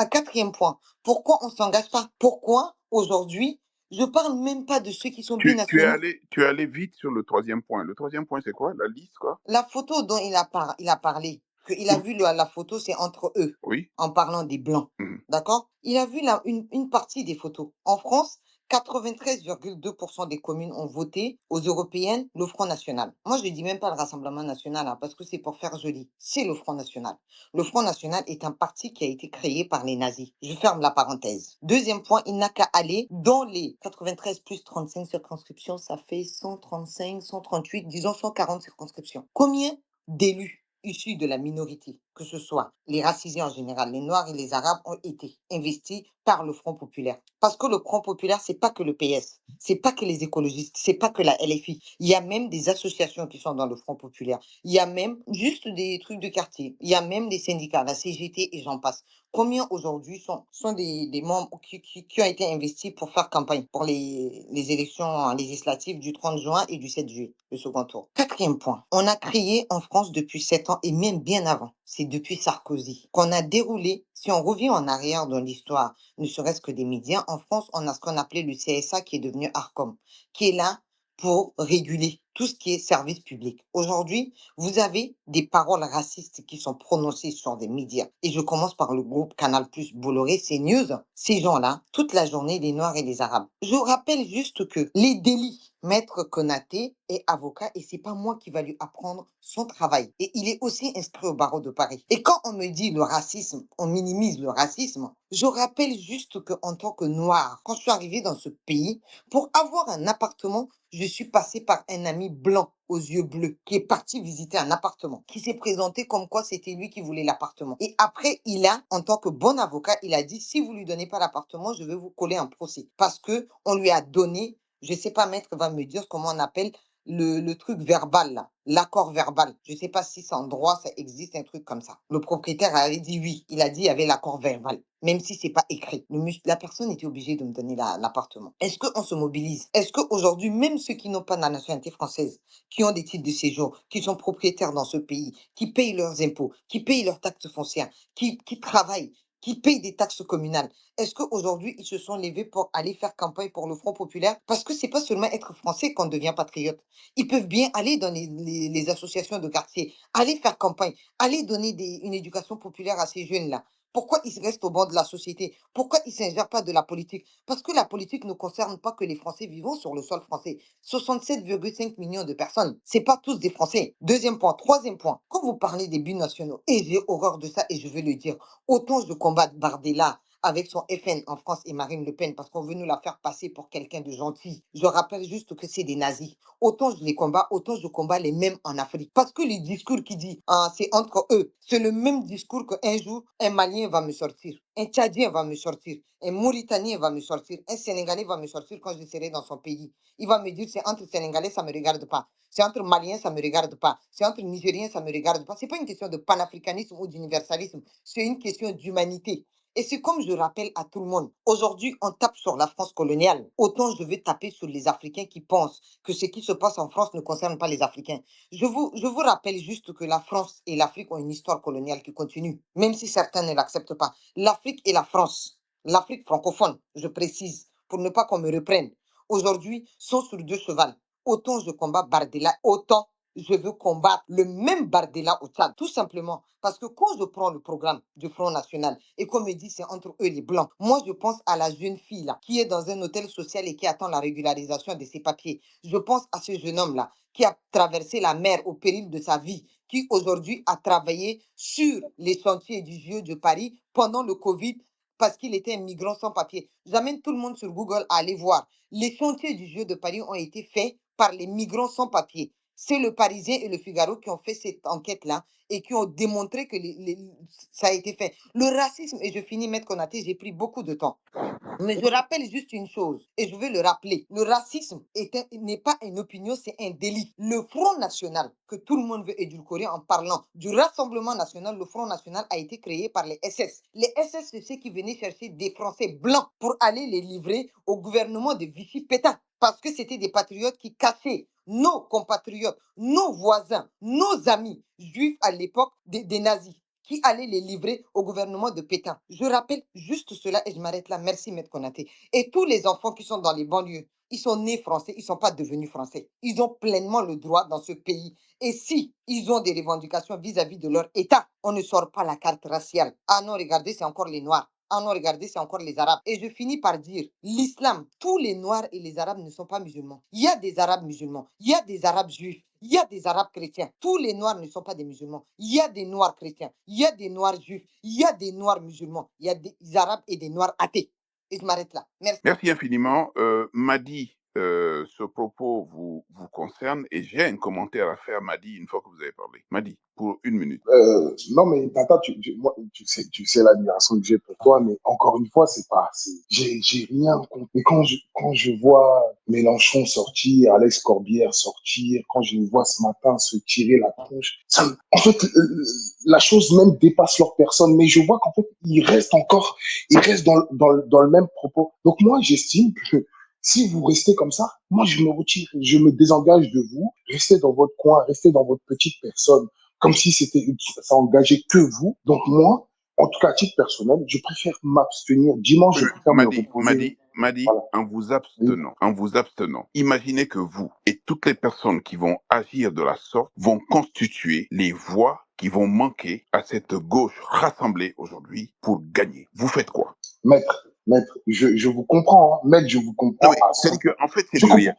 Quatrième point, pourquoi on ne s'engage pas? Pourquoi aujourd'hui, je parle même pas de ceux qui sont binationaux. Tu es allé vite sur le troisième point. Le troisième point, c'est quoi? La liste, quoi? La photo dont il a parlé, qu'il a vu la photo, c'est entre eux, Oui. en parlant des Blancs. Mhm. D'accord? Il a vu une partie des photos. En France, 93,2% des communes ont voté aux européennes le Front National. Moi, je ne dis même pas le Rassemblement National, hein, parce que c'est pour faire joli. C'est le Front National. Le Front National est un parti qui a été créé par les nazis. Je ferme la parenthèse. Deuxième point, il n'a qu'à aller dans les 93 plus 35 circonscriptions, ça fait 135, 138, disons 140 circonscriptions. Combien d'élus issus de la minorité, que ce soit les racisés en général, les Noirs et les Arabes, ont été investis par le Front populaire? Parce que le Front populaire, c'est pas que le PS, c'est pas que les écologistes, c'est pas que la LFI. Il y a même des associations qui sont dans le Front populaire. Il y a même juste des trucs de quartier. Il y a même des syndicats, la CGT et j'en passe. Combien aujourd'hui sont des membres qui ont été investis pour faire campagne pour les élections législatives du 30 juin et du 7 juillet, le second tour? Quatrième point, on a créé en France depuis 7 ans et même bien avant, c'est depuis Sarkozy, qu'on a déroulé, si on revient en arrière dans l'histoire, ne serait-ce que des médias, en France, on a ce qu'on appelait le CSA qui est devenu ARCOM, qui est là pour réguler tout ce qui est service public. Aujourd'hui, vous avez des paroles racistes qui sont prononcées sur des médias. Et je commence par le groupe Canal+, Bolloré, CNews. Ces gens-là, toute la journée, les Noirs et les Arabes. Je rappelle juste que les délits, Maître Konaté est avocat et c'est pas moi qui va lui apprendre son travail. Et il est aussi inscrit au barreau de Paris. Et quand on me dit le racisme, on minimise le racisme, je rappelle juste qu'en tant que Noir, quand je suis arrivée dans ce pays, pour avoir un appartement, je suis passée par un ami blanc aux yeux bleus qui est parti visiter un appartement, qui s'est présenté comme quoi c'était lui qui voulait l'appartement. Et après, en tant que bon avocat, il a dit, si vous lui donnez pas l'appartement, je vais vous coller un procès. Parce que on lui a donné, je sais pas, maître va me dire comment on appelle le truc verbal là, l'accord verbal. Je sais pas si c'est en droit, ça existe un truc comme ça. Le propriétaire avait dit oui, il a dit il y avait l'accord verbal, même si c'est pas écrit. La personne était obligée de me donner l'appartement. Est-ce qu'on se mobilise? Est-ce qu'aujourd'hui, même ceux qui n'ont pas la nationalité française, qui ont des titres de séjour, qui sont propriétaires dans ce pays, qui payent leurs impôts, qui payent leurs taxes foncières, qui travaillent, qui payent des taxes communales, est-ce qu'aujourd'hui, ils se sont levés pour aller faire campagne pour le Front populaire? Parce que c'est pas seulement être français qu'on devient patriote. Ils peuvent bien aller dans les associations de quartier, aller faire campagne, aller donner une éducation populaire à ces jeunes-là. Pourquoi ils restent au banc de la société? Pourquoi ils ne s'ingèrent pas de la politique? Parce que la politique ne concerne pas que les Français vivant sur le sol français. 67,5 millions de personnes, c'est pas tous des Français. Deuxième point. Troisième point. Quand vous parlez des binationaux, et j'ai horreur de ça et je vais le dire, autant je combatte Bardella avec son FN en France et Marine Le Pen parce qu'on veut nous la faire passer pour quelqu'un de gentil. Je rappelle juste que c'est des nazis. Autant je les combats, autant je combats les mêmes en Afrique. Parce que les discours qui disent, ah, c'est entre eux, c'est le même discours qu'un jour, un Malien va me sortir, un Tchadien va me sortir, un Mauritanien va me sortir, un Sénégalais va me sortir quand je serai dans son pays. Il va me dire, c'est entre Sénégalais, ça ne me regarde pas. C'est entre Maliens, ça ne me regarde pas. C'est entre Nigériens, ça ne me regarde pas. Ce n'est pas une question de panafricanisme ou d'universalisme. C'est une question d'humanité. Et c'est comme je rappelle à tout le monde, aujourd'hui, on tape sur la France coloniale. Autant je veux taper sur les Africains qui pensent que ce qui se passe en France ne concerne pas les Africains. Je vous rappelle juste que la France et l'Afrique ont une histoire coloniale qui continue, même si certains ne l'acceptent pas. L'Afrique et la France, l'Afrique francophone, je précise, pour ne pas qu'on me reprenne, aujourd'hui sont sur deux chevals. Autant je combats Bardella, autant je veux combattre le même Bardella au Tchad, tout simplement. Parce que quand je prends le programme du Front National et qu'on me dit c'est entre eux les Blancs, moi je pense à la jeune fille là, qui est dans un hôtel social et qui attend la régularisation de ses papiers. Je pense à ce jeune homme là, qui a traversé la mer au péril de sa vie, qui aujourd'hui a travaillé sur les chantiers du JO de Paris pendant le Covid parce qu'il était un migrant sans papier. J'amène tout le monde sur Google à aller voir. Les chantiers du JO de Paris ont été faits par les migrants sans papier. C'est le Parisien et le Figaro qui ont fait cette enquête-là et qui ont démontré que ça a été fait. Le racisme, et je finis, Maître Konaté, j'ai pris beaucoup de temps. Mais je rappelle juste une chose, et je veux le rappeler. Le racisme n'est pas une opinion, c'est un délit. Le Front National, que tout le monde veut édulcorer en parlant du Rassemblement National, le Front National a été créé par les SS. Les SS, c'est ceux qui venaient chercher des Français blancs pour aller les livrer au gouvernement de Vichy Pétain. Parce que c'était des patriotes qui cachaient nos compatriotes, nos voisins, nos amis juifs à l'époque des nazis, qui allaient les livrer au gouvernement de Pétain. Je rappelle juste cela et je m'arrête là. Merci, Maître Konaté. Et tous les enfants qui sont dans les banlieues, ils sont nés français, ils ne sont pas devenus français. Ils ont pleinement le droit dans ce pays. Et si ils ont des revendications vis-à-vis de leur État, on ne sort pas la carte raciale. Ah non, regardez, c'est encore les Noirs. Ah non, regardez, c'est encore les Arabes. Et je finis par dire, l'islam, tous les Noirs et les Arabes ne sont pas musulmans. Il y a des Arabes musulmans, il y a des Arabes juifs, il y a des Arabes chrétiens. Tous les Noirs ne sont pas des musulmans. Il y a des Noirs chrétiens, il y a des Noirs juifs, il y a des Noirs musulmans, il y a des Arabes et des Noirs athées. Et je m'arrête là. Merci. Merci infiniment. Madi, ce propos vous concerne et j'ai un commentaire à faire, Madi, une fois que vous avez parlé. Madi, pour 1 minute. Non, mais Tata, moi, tu sais l'admiration que j'ai pour toi, mais encore une fois, j'ai rien contre. Mais quand je vois Mélenchon sortir, Alex Corbière sortir, quand je les vois ce matin se tirer la tronche, en fait, la chose même dépasse leur personne, mais je vois qu'en fait, ils restent dans le même propos. Donc moi, j'estime que si vous restez comme ça, moi, je me retire, je me désengage de vous, restez dans votre coin, restez dans votre petite personne comme si ça engageait que vous. Donc moi, en tout cas à titre personnel, je préfère m'abstenir. Dimanche, je préfère me reposer. Madi, Voilà. en vous abstenant, imaginez que vous et toutes les personnes qui vont agir de la sorte vont constituer les voix qui vont manquer à cette gauche rassemblée aujourd'hui pour gagner. Vous faites quoi? Maître, je vous comprends, hein. Maître, je vous comprends. C'est que, en fait, c'est je du rien.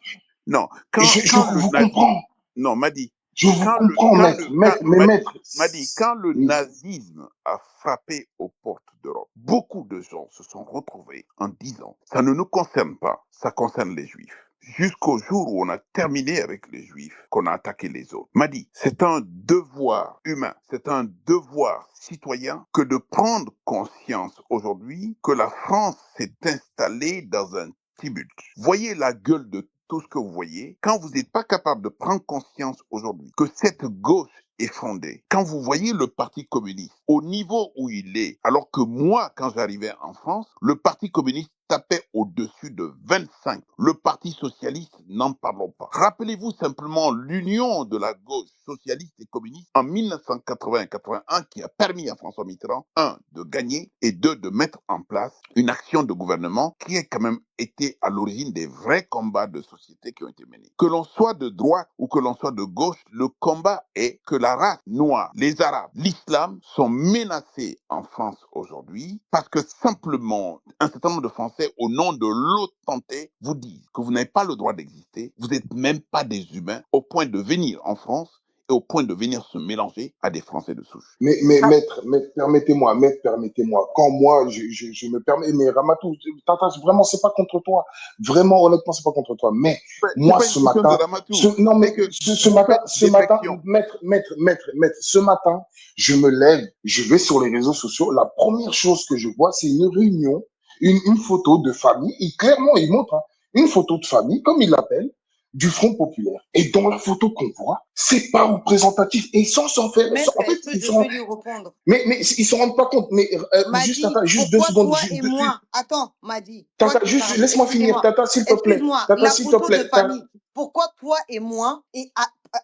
Non, je vous comprends. Non, Madi. Je vous comprends, maître. Madi, quand le nazisme a frappé aux portes d'Europe, beaucoup de gens se sont retrouvés en disant ça ne nous concerne pas, ça concerne les Juifs. Jusqu'au jour où on a terminé avec les Juifs, qu'on a attaqué les autres. Madi, c'est un devoir humain, c'est un devoir citoyen que de prendre conscience aujourd'hui que la France s'est installée dans un tumulte. Voyez la gueule de tout ce que vous voyez, quand vous n'êtes pas capable de prendre conscience aujourd'hui que cette gauche est fondée, quand vous voyez le Parti communiste au niveau où il est, alors que moi, quand j'arrivais en France, le Parti communiste tapait au-dessus de 25. Le Parti socialiste, n'en parlons pas. Rappelez-vous simplement l'union de la gauche socialiste et communiste en 1980-81 qui a permis à François Mitterrand, 1, de gagner et 2, de mettre en place une action de gouvernement qui a quand même été à l'origine des vrais combats de société qui ont été menés. Que l'on soit de droite ou que l'on soit de gauche, le combat est que la race noire, les Arabes, l'islam sont menacés en France aujourd'hui parce que simplement un certain nombre de Français, au nom de l'autorité, vous disent que vous n'avez pas le droit d'exister, vous n'êtes même pas des humains au point de venir en France au point de venir se mélanger à des Français de souche. Mais Ça, maître, permettez-moi. Quand moi, je me permets, mais Ramatou, Tata, vraiment, c'est pas contre toi. Vraiment, honnêtement, c'est pas contre toi. Mais c'est moi, pas une ce question de matin, Ramatou. non, mais C'est que ce vous faites matin, détection. maître, ce matin, je me lève, je vais sur les réseaux sociaux. La première chose que je vois, c'est une réunion, une photo de famille. Clairement, il montre, hein, une photo de famille, comme il l'appelle, du Front populaire. Et dans la photo qu'on voit, c'est pas représentatif. Et sans faire, Maître, en fait, est-ce que je peux lui répondre? mais ils se rendent pas compte. Mais juste, Madi, Tata, juste deux pourquoi secondes. toi et moi, attends, Madi, toi Tata, qui juste, parles, laisse-moi finir. excusez-moi, Tata, s'il te plaît. excuse-moi, Tata, la s'il te photo de plaît. famille, pourquoi toi et moi, et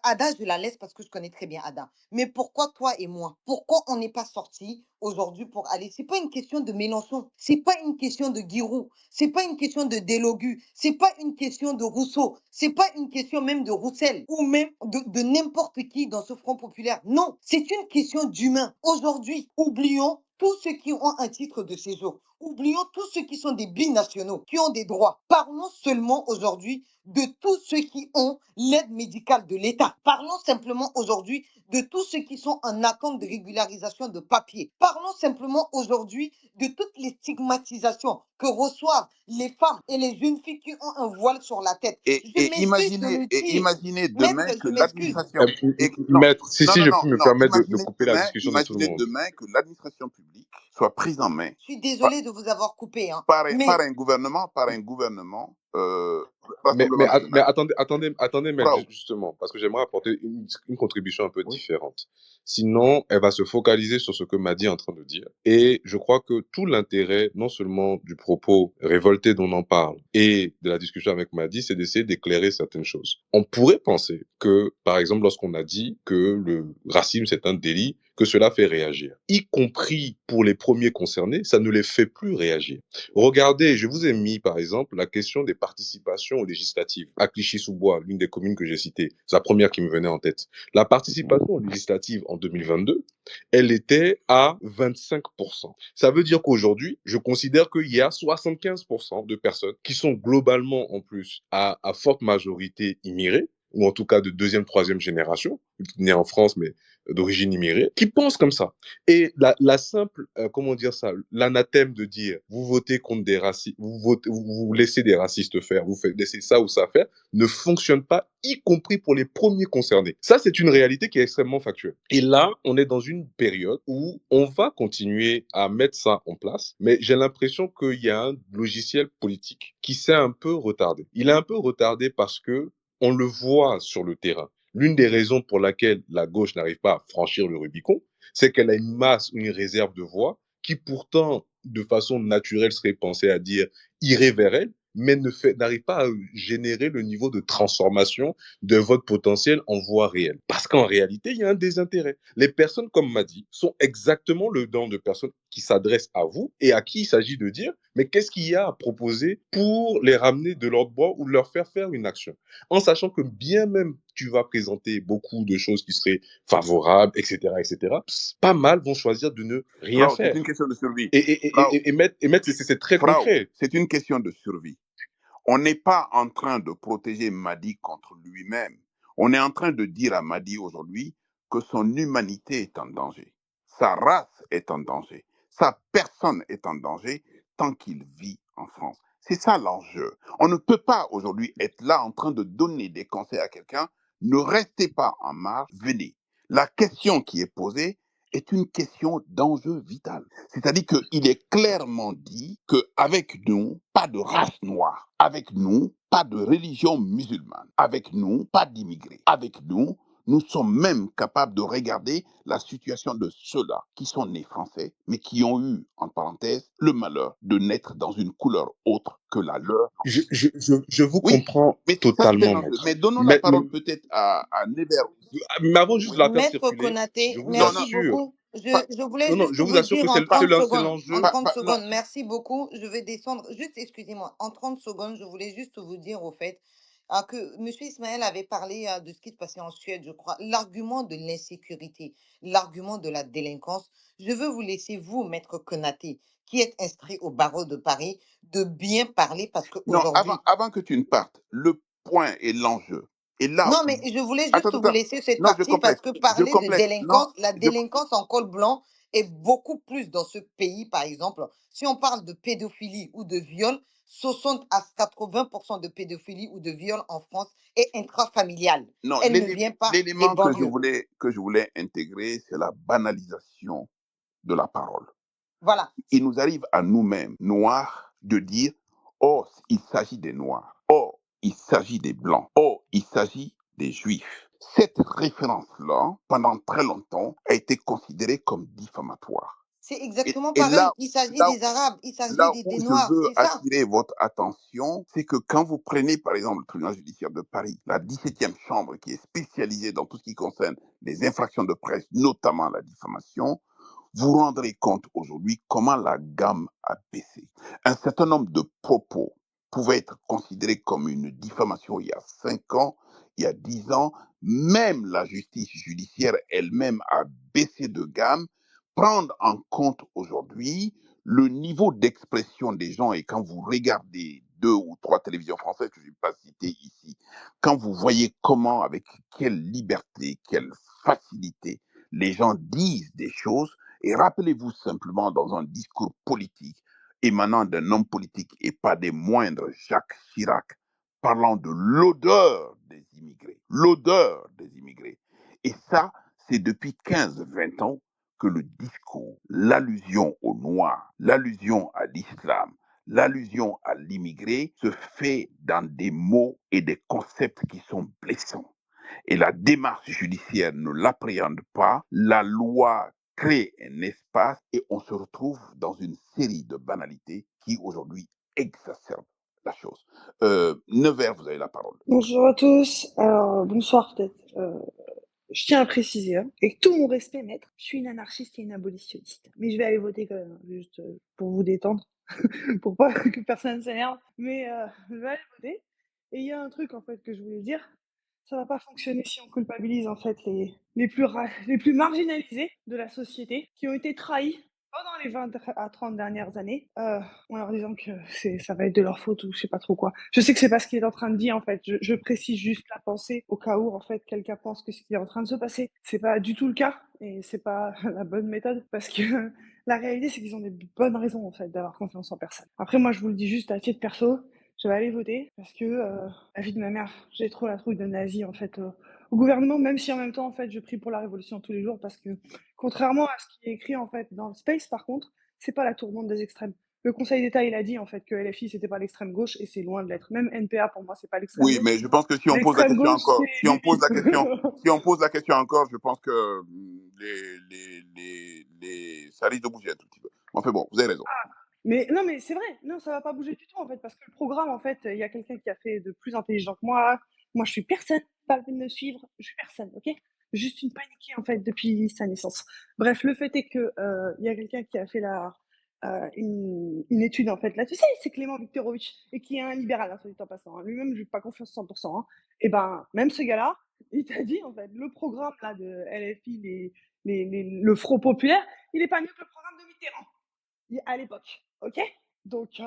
Ada, je la laisse parce que je connais très bien Ada, mais pourquoi toi et moi, pourquoi on n'est pas sortis aujourd'hui pour aller, c'est pas une question de Mélenchon, c'est pas une question de Giroud, c'est pas une question de Delogu, c'est pas une question de Rousseau, c'est pas une question même de Roussel, ou même de n'importe qui dans ce Front populaire, non, c'est une question d'humain. Aujourd'hui, oublions tous ceux qui ont un titre de séjour. Oublions tous ceux qui sont des binationaux, qui ont des droits. Parlons seulement aujourd'hui de tous ceux qui ont l'aide médicale de l'État. Parlons simplement aujourd'hui de tous ceux qui sont en attente de régularisation de papier. Parlons simplement aujourd'hui de toutes les stigmatisations que reçoivent les femmes et les jeunes filles qui ont un voile sur la tête. Je m'excuse de le dire. imaginez Maître, demain que je m'excuse. l'administration... Non, Maître, si je peux me permettre de imaginez couper la demain, discussion de tout le monde. que l'administration publique soit prise en main Je suis désolée de vous avoir coupé, hein, par mais un gouvernement, Mais, Rassemblement mais, mais national. attendez, maître, Frau, justement, parce que j'aimerais apporter une contribution un peu oui. différente. Sinon, elle va se focaliser sur ce que Madi est en train de dire. Et je crois que tout l'intérêt, non seulement du propos révolté dont on en parle et de la discussion avec Madi, c'est d'essayer d'éclairer certaines choses. On pourrait penser que, par exemple, lorsqu'on a dit que le racisme c'est un délit, que cela fait réagir. Y compris pour les premiers concernés, ça ne les fait plus réagir. Regardez, je vous ai mis par exemple la question des participations aux législatives. À Clichy-sous-Bois, l'une des communes que j'ai citées, c'est la première qui me venait en tête. La participation aux législatives en 2022, elle était à 25%. Ça veut dire qu'aujourd'hui, je considère qu'il y a 75% de personnes qui sont globalement en plus à forte majorité immigrées, ou en tout cas de deuxième, troisième génération, nées en France mais d'origine immigrée, qui pensent comme ça. Et la simple, comment dire ça, l'anathème de dire vous votez contre des racistes, vous laissez des racistes faire, vous faites laisser ça ou ça faire, ne fonctionne pas, y compris pour les premiers concernés. Ça, c'est une réalité qui est extrêmement factuelle. Et là, on est dans une période où on va continuer à mettre ça en place, mais j'ai l'impression qu'il y a un logiciel politique qui s'est un peu retardé. Il est un peu retardé parce que on le voit sur le terrain. L'une des raisons pour laquelle la gauche n'arrive pas à franchir le Rubicon, c'est qu'elle a une masse, une réserve de voix qui pourtant, de façon naturelle, serait pensée à dire irait vers elle, mais n'arrive pas à générer le niveau de transformation de vote potentiel en voix réelle. Parce qu'en réalité, il y a un désintérêt. Les personnes, comme m'a dit, sont exactement le genre de personnes qui s'adressent à vous et à qui il s'agit de dire, mais qu'est-ce qu'il y a à proposer pour les ramener de leur droit ou leur faire faire une action? En sachant que bien même tu vas présenter beaucoup de choses qui seraient favorables, etc., pas mal vont choisir de ne rien Frau, c'est faire. une question de survie. Et mettre, c'est très Frau, concret. c'est une question de survie. On n'est pas en train de protéger Madi contre lui-même. On est en train de dire à Madi aujourd'hui que son humanité est en danger. Sa race est en danger. Sa personne est en danger tant qu'il vit en France. C'est ça l'enjeu. On ne peut pas aujourd'hui être là en train de donner des conseils à quelqu'un. Ne restez pas en marge, venez. La question qui est posée est une question d'enjeu vital. C'est-à-dire qu'il est clairement dit qu'avec nous, pas de race noire. Avec nous, pas de religion musulmane. Avec nous, pas d'immigrés. Avec nous, nous sommes même capables de regarder la situation de ceux-là qui sont nés français, mais qui ont eu, en parenthèse, le malheur de naître dans une couleur autre que la leur. Je vous Oui, comprends mais ça c'est totalement, l'enjeu. maître. Mais donnons la parole peut-être à Never. Mais avant juste Oui. de la faire Maître circuler, je Konaté, vous Non, non, merci assure, beaucoup. pas, Je voulais non, juste je vous vous assure que dire en 30 c'est secondes. En l'enjeu. 30 non. secondes, merci beaucoup. Je vais descendre. Juste, excusez-moi, en 30 secondes, je voulais juste vous dire au fait que M. Ismaël avait parlé de ce qui se passait en Suède, je crois. L'argument de l'insécurité, l'argument de la délinquance. Je veux vous laisser, vous, Maître Konaté, qui êtes inscrit au barreau de Paris, de bien parler parce Non, qu'aujourd'hui, avant que tu ne partes, le point et l'enjeu, Et là Non, où... mais je voulais Attends, juste vous attends. laisser cette Non, je partie parce complète. que Je parler de complète. Non, délinquance, la je... délinquance en col blanc est beaucoup plus dans ce pays, par exemple. Si on parle de pédophilie ou de viol, 60 à 80% de pédophilie ou de viol en France est intrafamiliale. Non, Elle ne vient pas des l'élément banlieues. que je voulais intégrer, c'est la banalisation de la parole. Voilà. Il nous arrive à nous-mêmes, noirs, de dire oh, il s'agit des noirs, oh, il s'agit des blancs, oh, il s'agit des juifs. Cette référence-là, pendant très longtemps, a été considérée comme diffamatoire. C'est exactement Et pareil. Il s'agit là, des Arabes, il s'agit là des où je Noirs, veux c'est ça. attirer votre attention, c'est que quand vous prenez par exemple le tribunal judiciaire de Paris, la 17e chambre qui est spécialisée dans tout ce qui concerne les infractions de presse, notamment la diffamation, vous rendrez compte aujourd'hui comment la gamme a baissé. Un certain nombre de propos pouvaient être considérés comme une diffamation il y a 5 ans, il y a 10 ans. Même la justice judiciaire elle-même a baissé de gamme. Prendre en compte aujourd'hui le niveau d'expression des gens, et quand vous regardez 2 ou 3 télévisions françaises que je ne vais pas citer ici, quand vous voyez comment, avec quelle liberté, quelle facilité les gens disent des choses, et rappelez-vous simplement dans un discours politique émanant d'un homme politique et pas des moindres, Jacques Chirac, parlant de l'odeur des immigrés. Et ça, c'est depuis 15-20 ans que le discours, l'allusion aux Noirs, l'allusion à l'islam, l'allusion à l'immigré se fait dans des mots et des concepts qui sont blessants. Et la démarche judiciaire ne l'appréhende pas, la loi crée un espace et on se retrouve dans une série de banalités qui aujourd'hui exacerbent la chose. Nevers, vous avez la parole. Bonjour à tous. Alors, bonsoir peut-être. Je tiens à préciser, hein, avec tout mon respect, maître, je suis une anarchiste et une abolitionniste. Mais je vais aller voter quand même, hein, juste pour vous détendre, pour pas que personne s'énerve. Mais je vais aller voter. Et il y a un truc en fait que je voulais dire. Ça va pas fonctionner si on culpabilise en fait les plus marginalisés de la société qui ont été trahis pendant les 20 à 30 dernières années, en leur disant que ça va être de leur faute ou je sais pas trop quoi. Je sais que c'est pas ce qu'il est en train de dire en fait. Je précise juste la pensée au cas où en fait quelqu'un pense que ce qui est en train de se passer, c'est pas du tout le cas et c'est pas la bonne méthode parce que la réalité c'est qu'ils ont des bonnes raisons en fait d'avoir confiance en personne. Après moi je vous le dis juste à titre perso, je vais aller voter parce que la vie de ma mère, j'ai trop la trouille de nazi en fait au gouvernement, même si en même temps en fait je prie pour la révolution tous les jours parce que contrairement à ce qui est écrit en fait dans le Space par contre, c'est pas la tourmente des extrêmes. Le Conseil d'État il a dit en fait que LFI c'était pas l'extrême gauche et c'est loin de l'être. Même NPA pour moi c'est pas l'extrême Oui, gauche. mais je pense que si on pose la L'extrême question gauche encore, c'est si on pose lui. la question, si on pose la question encore, je pense que ça risque de bouger un tout petit peu. Enfin bon, vous avez raison. Mais non, mais c'est vrai, non, ça va pas bouger du tout en fait, parce que le programme, en fait, il y a quelqu'un qui a fait de plus intelligent que moi. Moi, je suis personne, pas la peine de me suivre, je suis personne, ok? Juste une paniquée en fait depuis sa naissance. Bref, le fait est que il y a quelqu'un qui a fait une étude en fait là, tu sais, c'est Clément Viktorovitch et qui est un libéral, hein, soit dit en passant. Hein. Lui-même, je lui fais pas confiance 100%. Hein. Et ben, même ce gars-là, il t'a dit en fait, le programme là de LFI, le Front populaire, il est pas mieux que le programme de Mitterrand à l'époque, ok? Donc,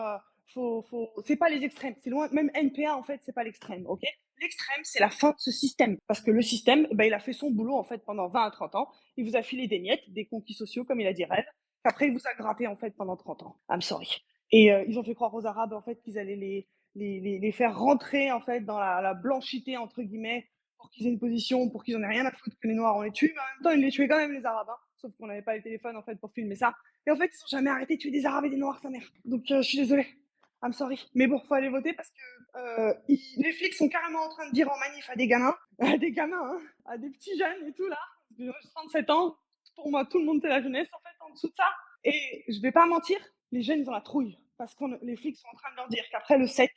c'est pas les extrêmes, c'est loin, même NPA en fait, c'est pas l'extrême, ok? L'extrême, c'est la fin de ce système, parce que le système, ben, il a fait son boulot en fait pendant 20 à 30 ans, il vous a filé des miettes, des conquis sociaux, comme il a dit Rêve, qu'après il vous a gratté en fait pendant 30 ans. I'm sorry. Et ils ont fait croire aux Arabes en fait qu'ils allaient les faire rentrer en fait dans la blanchité entre guillemets, pour qu'ils aient une position, pour qu'ils en aient rien à foutre que les Noirs on les tue, mais en même temps ils les tuaient quand même les Arabes, hein, sauf qu'on n'avait pas les téléphones en fait pour filmer ça. Et en fait, ils ont jamais arrêté de tuer des Arabes et des Noirs, sa mère. Donc, je suis désolée. I'm sorry. Mais bon, faut aller voter parce que les flics sont carrément en train de dire en manif à des gamins, hein, à des petits jeunes et tout là, de 37 ans. Pour moi, tout le monde c'est la jeunesse en fait en dessous de ça. Et je vais pas mentir, les jeunes ils ont la trouille parce que les flics sont en train de leur dire qu'après le 7,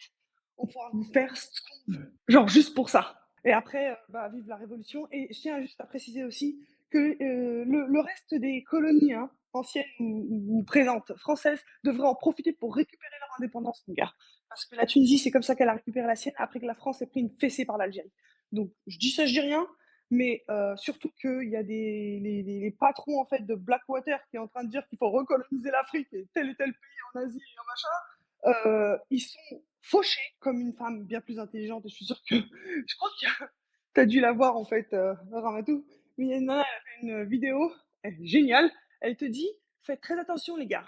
on pourra vous faire ce qu'on veut. Genre juste pour ça. Et après, vive la révolution. Et je tiens juste à préciser aussi que le reste des colonies, hein, anciennes ou présentes françaises, devraient en profiter pour récupérer leur indépendance, mon gars. Parce que la Tunisie, c'est comme ça qu'elle a récupéré la sienne, après que la France ait pris une fessée par l'Algérie. Donc, je dis ça, je dis rien, mais surtout qu'il y a les patrons en fait de Blackwater qui est en train de dire qu'il faut recoloniser l'Afrique et tel pays en Asie et en machin, ils sont fauchés comme une femme bien plus intelligente. Et je suis sûre que je crois qu'il y a Tu as dû la voir en fait, Ramatou. Mais il y a une nana, elle a fait une vidéo, géniale. Elle te dit: «Faites très attention les gars.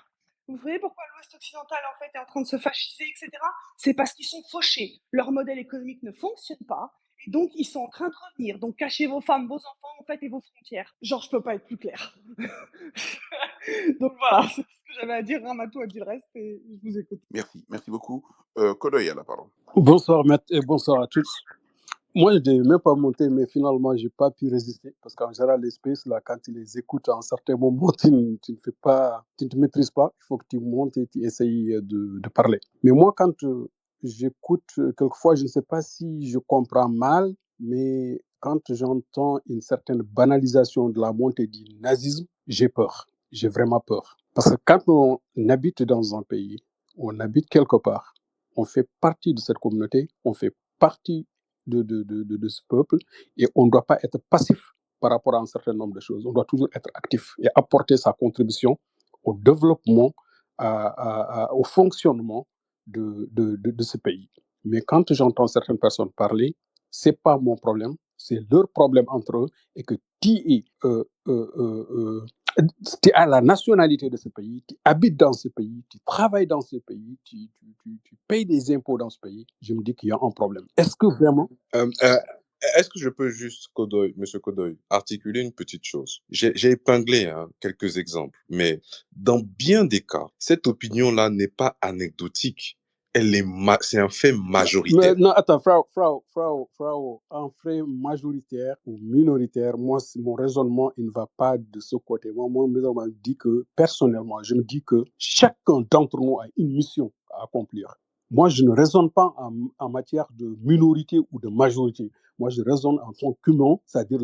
Vous voyez pourquoi l'Ouest occidental en fait est en train de se fasciser et cetera? C'est parce qu'ils sont fauchés. Leur modèle économique ne fonctionne pas et donc ils sont en train de revenir. Donc cachez vos femmes, vos enfants en fait et vos frontières». Genre je peux pas être plus clair. Donc voilà, c'est ce que j'avais à dire. Ramatou a dit le reste et je vous écoute. Merci beaucoup. Kodoy a la parole. Bonsoir, maître, et bonsoir à tous. Moi, je ne devais même pas monter, mais finalement, je n'ai pas pu résister. Parce qu'en général, les spaces, là, quand tu les écoutes, à un certain moment, tu ne te maîtrises pas. Il faut que tu montes et tu essayes de parler. Mais moi, quand j'écoute, quelquefois, je ne sais pas si je comprends mal, mais quand j'entends une certaine banalisation de la montée du nazisme, j'ai peur. J'ai vraiment peur. Parce que quand on habite dans un pays, on habite quelque part, on fait partie de cette communauté, on fait partie de ce peuple et on ne doit pas être passif par rapport à un certain nombre de choses. On doit toujours être actif et apporter sa contribution au développement, au fonctionnement de ce pays. Mais quand j'entends certaines personnes parler, ce n'est pas mon problème, c'est leur problème entre eux et que tu as la nationalité de ce pays, tu habites dans ce pays, tu travailles dans ce pays, tu payes des impôts dans ce pays, je me dis qu'il y a un problème. Est-ce que vraiment... Est-ce que je peux juste, Monsieur Kodoy, articuler une petite chose? J'ai épinglé quelques exemples, mais dans bien des cas, cette opinion-là n'est pas anecdotique. C'est un fait majoritaire. Non, attends, frère, un fait majoritaire ou minoritaire, moi, mon raisonnement, il ne va pas de ce côté. Moi, mon raisonnement dit que, personnellement, je me dis que chacun d'entre nous a une mission à accomplir. Moi, je ne raisonne pas en matière de minorité ou de majorité. Moi, je raisonne en tant qu'humain, c'est-à-dire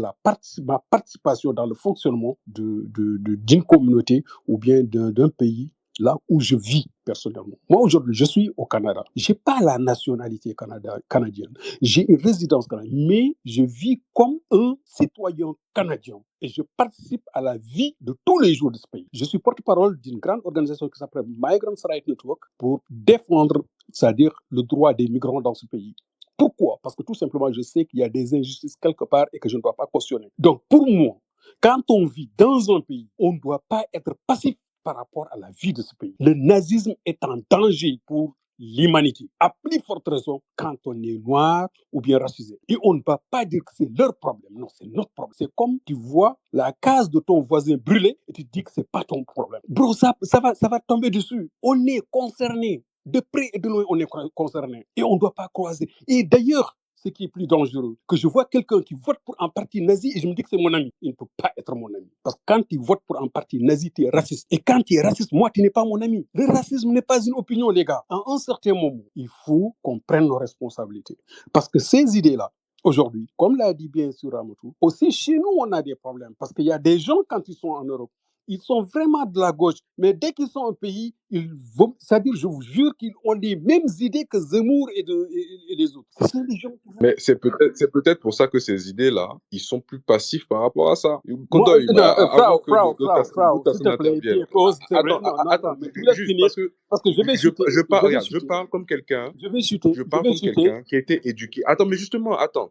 ma participation dans le fonctionnement d'une communauté ou bien d'un pays là où je vis personnellement. Moi, aujourd'hui, je suis au Canada. Je n'ai pas la nationalité canadienne. J'ai une résidence canadienne, mais je vis comme un citoyen canadien et je participe à la vie de tous les jours de ce pays. Je suis porte-parole d'une grande organisation qui s'appelle Migrants Rights Network pour défendre, c'est-à-dire le droit des migrants dans ce pays. Pourquoi? Parce que tout simplement, je sais qu'il y a des injustices quelque part et que je ne dois pas cautionner. Donc, pour moi, quand on vit dans un pays, on ne doit pas être passif par rapport à la vie de ce pays. Le nazisme est en danger pour l'humanité. À plus forte raison quand on est noir ou bien racisé. Et on ne va pas dire que c'est leur problème. Non, c'est notre problème. C'est comme tu vois la case de ton voisin brûler et tu dis que c'est pas ton problème. Bro, ça va tomber dessus. On est concerné. De près et de loin, on est concerné. Et on ne doit pas croiser. Et d'ailleurs, ce qui est plus dangereux, que je vois quelqu'un qui vote pour un parti nazi et je me dis que c'est mon ami. Il ne peut pas être mon ami. Parce que quand tu votes pour un parti nazi, tu es raciste. Et quand tu es raciste, moi, tu n'es pas mon ami. Le racisme n'est pas une opinion, les gars. À un certain moment, il faut qu'on prenne nos responsabilités. Parce que ces idées-là, aujourd'hui, comme l'a dit bien sûr Ramotou, aussi chez nous, on a des problèmes. Parce qu'il y a des gens, quand ils sont en Europe, ils sont vraiment de la gauche. Mais dès qu'ils sont au pays, c'est-à-dire, je vous jure qu'ils ont les mêmes idées que Zemmour et les autres. Ce sont des gens qui Mais c'est peut-être pour ça que ces idées-là, ils sont plus passifs par rapport à ça. Kodoy, avant que d'autres s'il personnes te plaît, interviennent. attends, mais tu me laisses Juste finir, parce que je vais chuter. je parle comme quelqu'un. Je vais chuter. Je parle comme quelqu'un qui a été éduqué.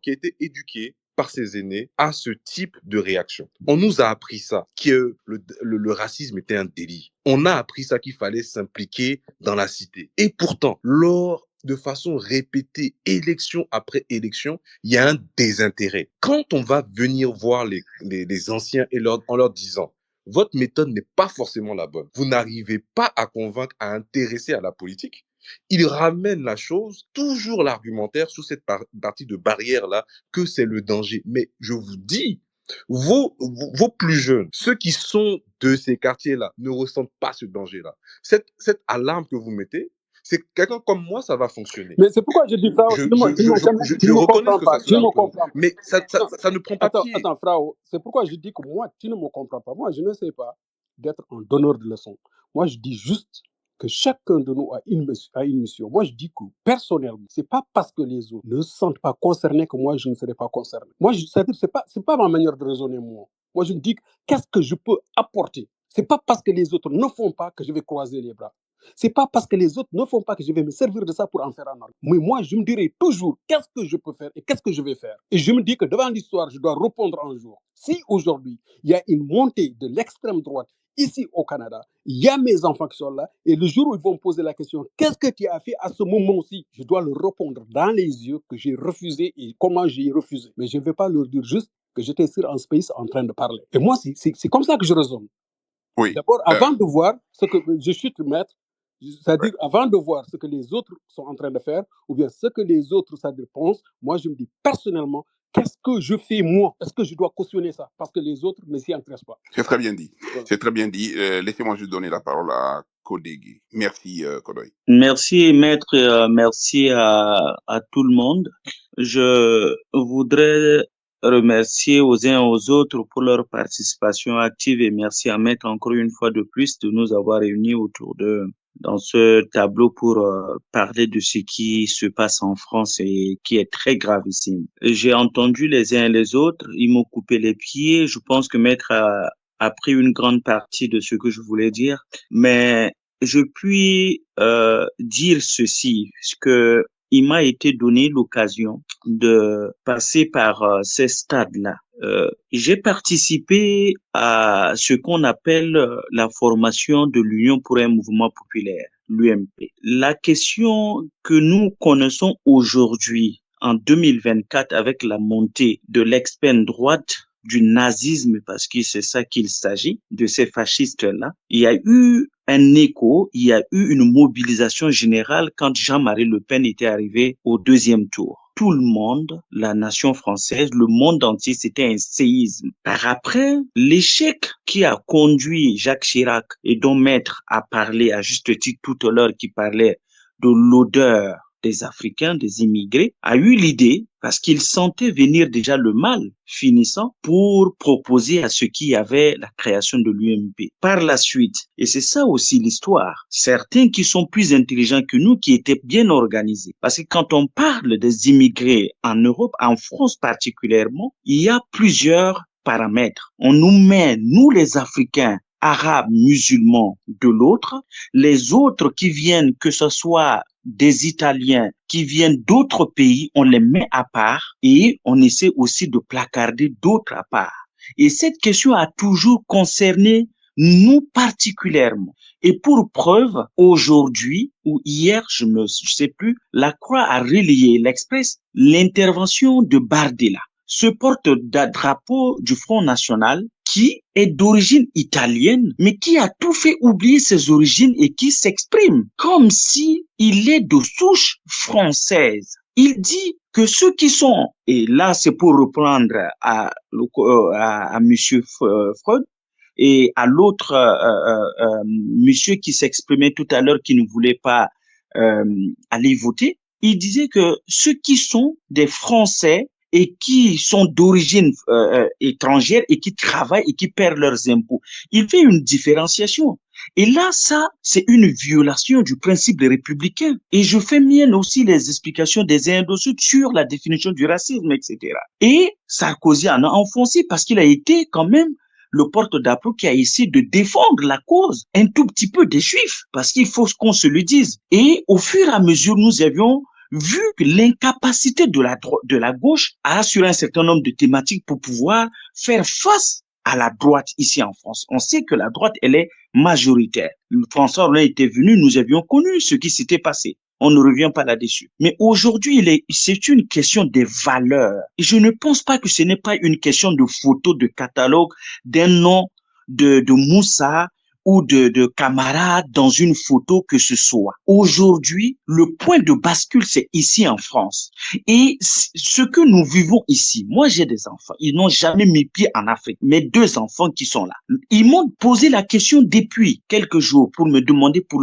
Qui a été éduqué par ses aînés à ce type de réaction. On nous a appris ça, que le racisme était un délit. On a appris ça, qu'il fallait s'impliquer dans la cité. Et pourtant, de façon répétée, élection après élection, il y a un désintérêt. Quand on va venir voir les anciens en leur disant votre méthode n'est pas forcément la bonne, vous n'arrivez pas à convaincre, à intéresser à la politique, il ramène la chose, toujours l'argumentaire sur cette partie de barrière-là, que c'est le danger. Mais je vous dis, vos plus jeunes, ceux qui sont de ces quartiers-là, ne ressentent pas ce danger-là. Cette alarme que vous mettez, c'est quelqu'un comme moi, ça va fonctionner. Mais c'est pourquoi je dis, Frao, tu ne me comprends pas. Tu ne me comprends pas. Mais ça ne prend pas pied. Attends, Frao, c'est pourquoi je dis que moi, tu ne me comprends pas. Moi, je ne sais pas d'être un donneur de leçons. Moi, je dis juste que chacun de nous a une mission. Moi, je dis que personnellement, c'est pas parce que les autres ne se sentent pas concernés que moi, je ne serai pas concerné. Moi, c'est-à-dire, c'est pas ma manière de raisonner, moi. Moi, je me dis, qu'est-ce que je peux apporter? C'est pas parce que les autres ne font pas que je vais croiser les bras. C'est pas parce que les autres ne font pas que je vais me servir de ça pour en faire un argument. Mais moi, je me dirai toujours qu'est-ce que je peux faire et qu'est-ce que je vais faire. Et je me dis que devant l'histoire, je dois répondre un jour. Si aujourd'hui, il y a une montée de l'extrême droite ici au Canada, il y a mes enfants qui sont là, et le jour où ils vont me poser la question, qu'est-ce que tu as fait à ce moment-ci, je dois leur répondre dans les yeux que j'ai refusé et comment j'ai refusé. Mais je ne vais pas leur dire juste que j'étais sur un space en train de parler. Et moi, c'est comme ça que je raisonne. Oui. D'abord, avant de voir ce que je suis le maître, Ouais. c'est-à-dire avant de voir ce que les autres sont en train de faire, ou bien ce que les autres pensent, moi je me dis personnellement, qu'est-ce que je fais moi? Est-ce que je dois cautionner ça? Parce que les autres ne s'y intéressent pas. C'est très bien dit. Voilà. C'est très bien dit. Laissez-moi juste donner la parole à Kodegi. Merci, Kodoy. Merci, maître, merci à tout le monde. Je voudrais remercier aux uns et aux autres pour leur participation active et merci à maître encore une fois de plus de nous avoir réunis autour de dans ce tableau pour parler de ce qui se passe en France et qui est très gravissime. J'ai entendu les uns et les autres, ils m'ont coupé les pieds. Je pense que maître a pris une grande partie de ce que je voulais dire, mais je puis dire ceci, que il m'a été donné l'occasion de passer par ces stades-là. J'ai participé à ce qu'on appelle la formation de l'Union pour un mouvement populaire, l'UMP. La question que nous connaissons aujourd'hui, en 2024, avec la montée de l'extrême droite, du nazisme, parce que c'est ça qu'il s'agit, de ces fascistes-là, il y a eu un écho, il y a eu une mobilisation générale quand Jean-Marie Le Pen était arrivé au deuxième tour. Tout le monde, la nation française, le monde entier, c'était un séisme. Par après, l'échec qui a conduit Jacques Chirac et dont Maître a parlé à juste titre tout à l'heure, qui parlait de l'odeur des Africains, des immigrés, a eu l'idée, parce qu'il sentait venir déjà le mal finissant, pour proposer à ceux qui avaient la création de l'UMP. Par la suite, et c'est ça aussi l'histoire, certains qui sont plus intelligents que nous, qui étaient bien organisés. Parce que quand on parle des immigrés en Europe, en France particulièrement, il y a plusieurs paramètres. On nous met, nous les Africains, arabes, musulmans de l'autre, les autres qui viennent, que ce soit des Italiens qui viennent d'autres pays, on les met à part et on essaie aussi de placarder d'autres à part. Et cette question a toujours concerné nous particulièrement. Et pour preuve, aujourd'hui ou hier, je sais plus, la Croix a relayé l'Express, l'intervention de Bardella, ce porte-drapeau du Front National qui est d'origine italienne, mais qui a tout fait oublier ses origines et qui s'exprime comme si il est de souche française. Il dit que ceux qui sont, et là c'est pour reprendre à monsieur Freud, et à l'autre monsieur qui s'exprimait tout à l'heure qui ne voulait pas aller voter, il disait que ceux qui sont des Français et qui sont d'origine étrangère et qui travaillent et qui perdent leurs impôts. Il fait une différenciation. Et là, ça, c'est une violation du principe républicain. Et je fais mienne aussi les explications des uns et des autres sur la définition du racisme, etc. Et Sarkozy en a enfoncé parce qu'il a été quand même le porte-drapeau qui a essayé de défendre la cause un tout petit peu des Juifs, parce qu'il faut qu'on se le dise. Et au fur et à mesure, nous avions vu que l'incapacité de la gauche à assurer un certain nombre de thématiques pour pouvoir faire face à la droite ici en France. On sait que la droite, elle est majoritaire. François Hollande était venu, nous avions connu ce qui s'était passé. On ne revient pas là-dessus. Mais aujourd'hui, c'est une question des valeurs. Et je ne pense pas que ce n'est pas une question de photo, de catalogue, d'un nom de Moussa ou de camarades dans une photo que ce soit. Aujourd'hui, le point de bascule, c'est ici en France. Et ce que nous vivons ici, moi j'ai des enfants, ils n'ont jamais mis pied en Afrique. Mes 2 enfants qui sont là, ils m'ont posé la question depuis quelques jours pour me demander pour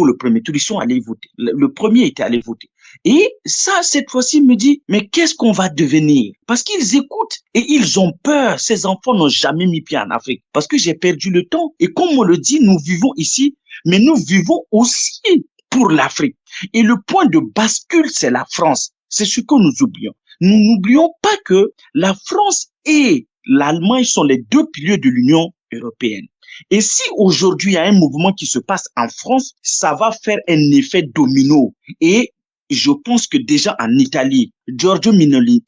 le premier tour, ils sont allés voter. Le premier était allé voter. Et ça, cette fois-ci, me dit, mais qu'est-ce qu'on va devenir? Parce qu'ils écoutent et ils ont peur. Ces enfants n'ont jamais mis pied en Afrique. Parce que j'ai perdu le temps. Et comme on le dit, nous vivons ici, mais nous vivons aussi pour l'Afrique. Et le point de bascule, c'est la France. C'est ce que nous oublions. Nous n'oublions pas que la France et l'Allemagne sont les 2 piliers de l'Union européenne. Et si aujourd'hui il y a un mouvement qui se passe en France, ça va faire un effet domino. Et je pense que déjà en Italie, Giorgio Minoli,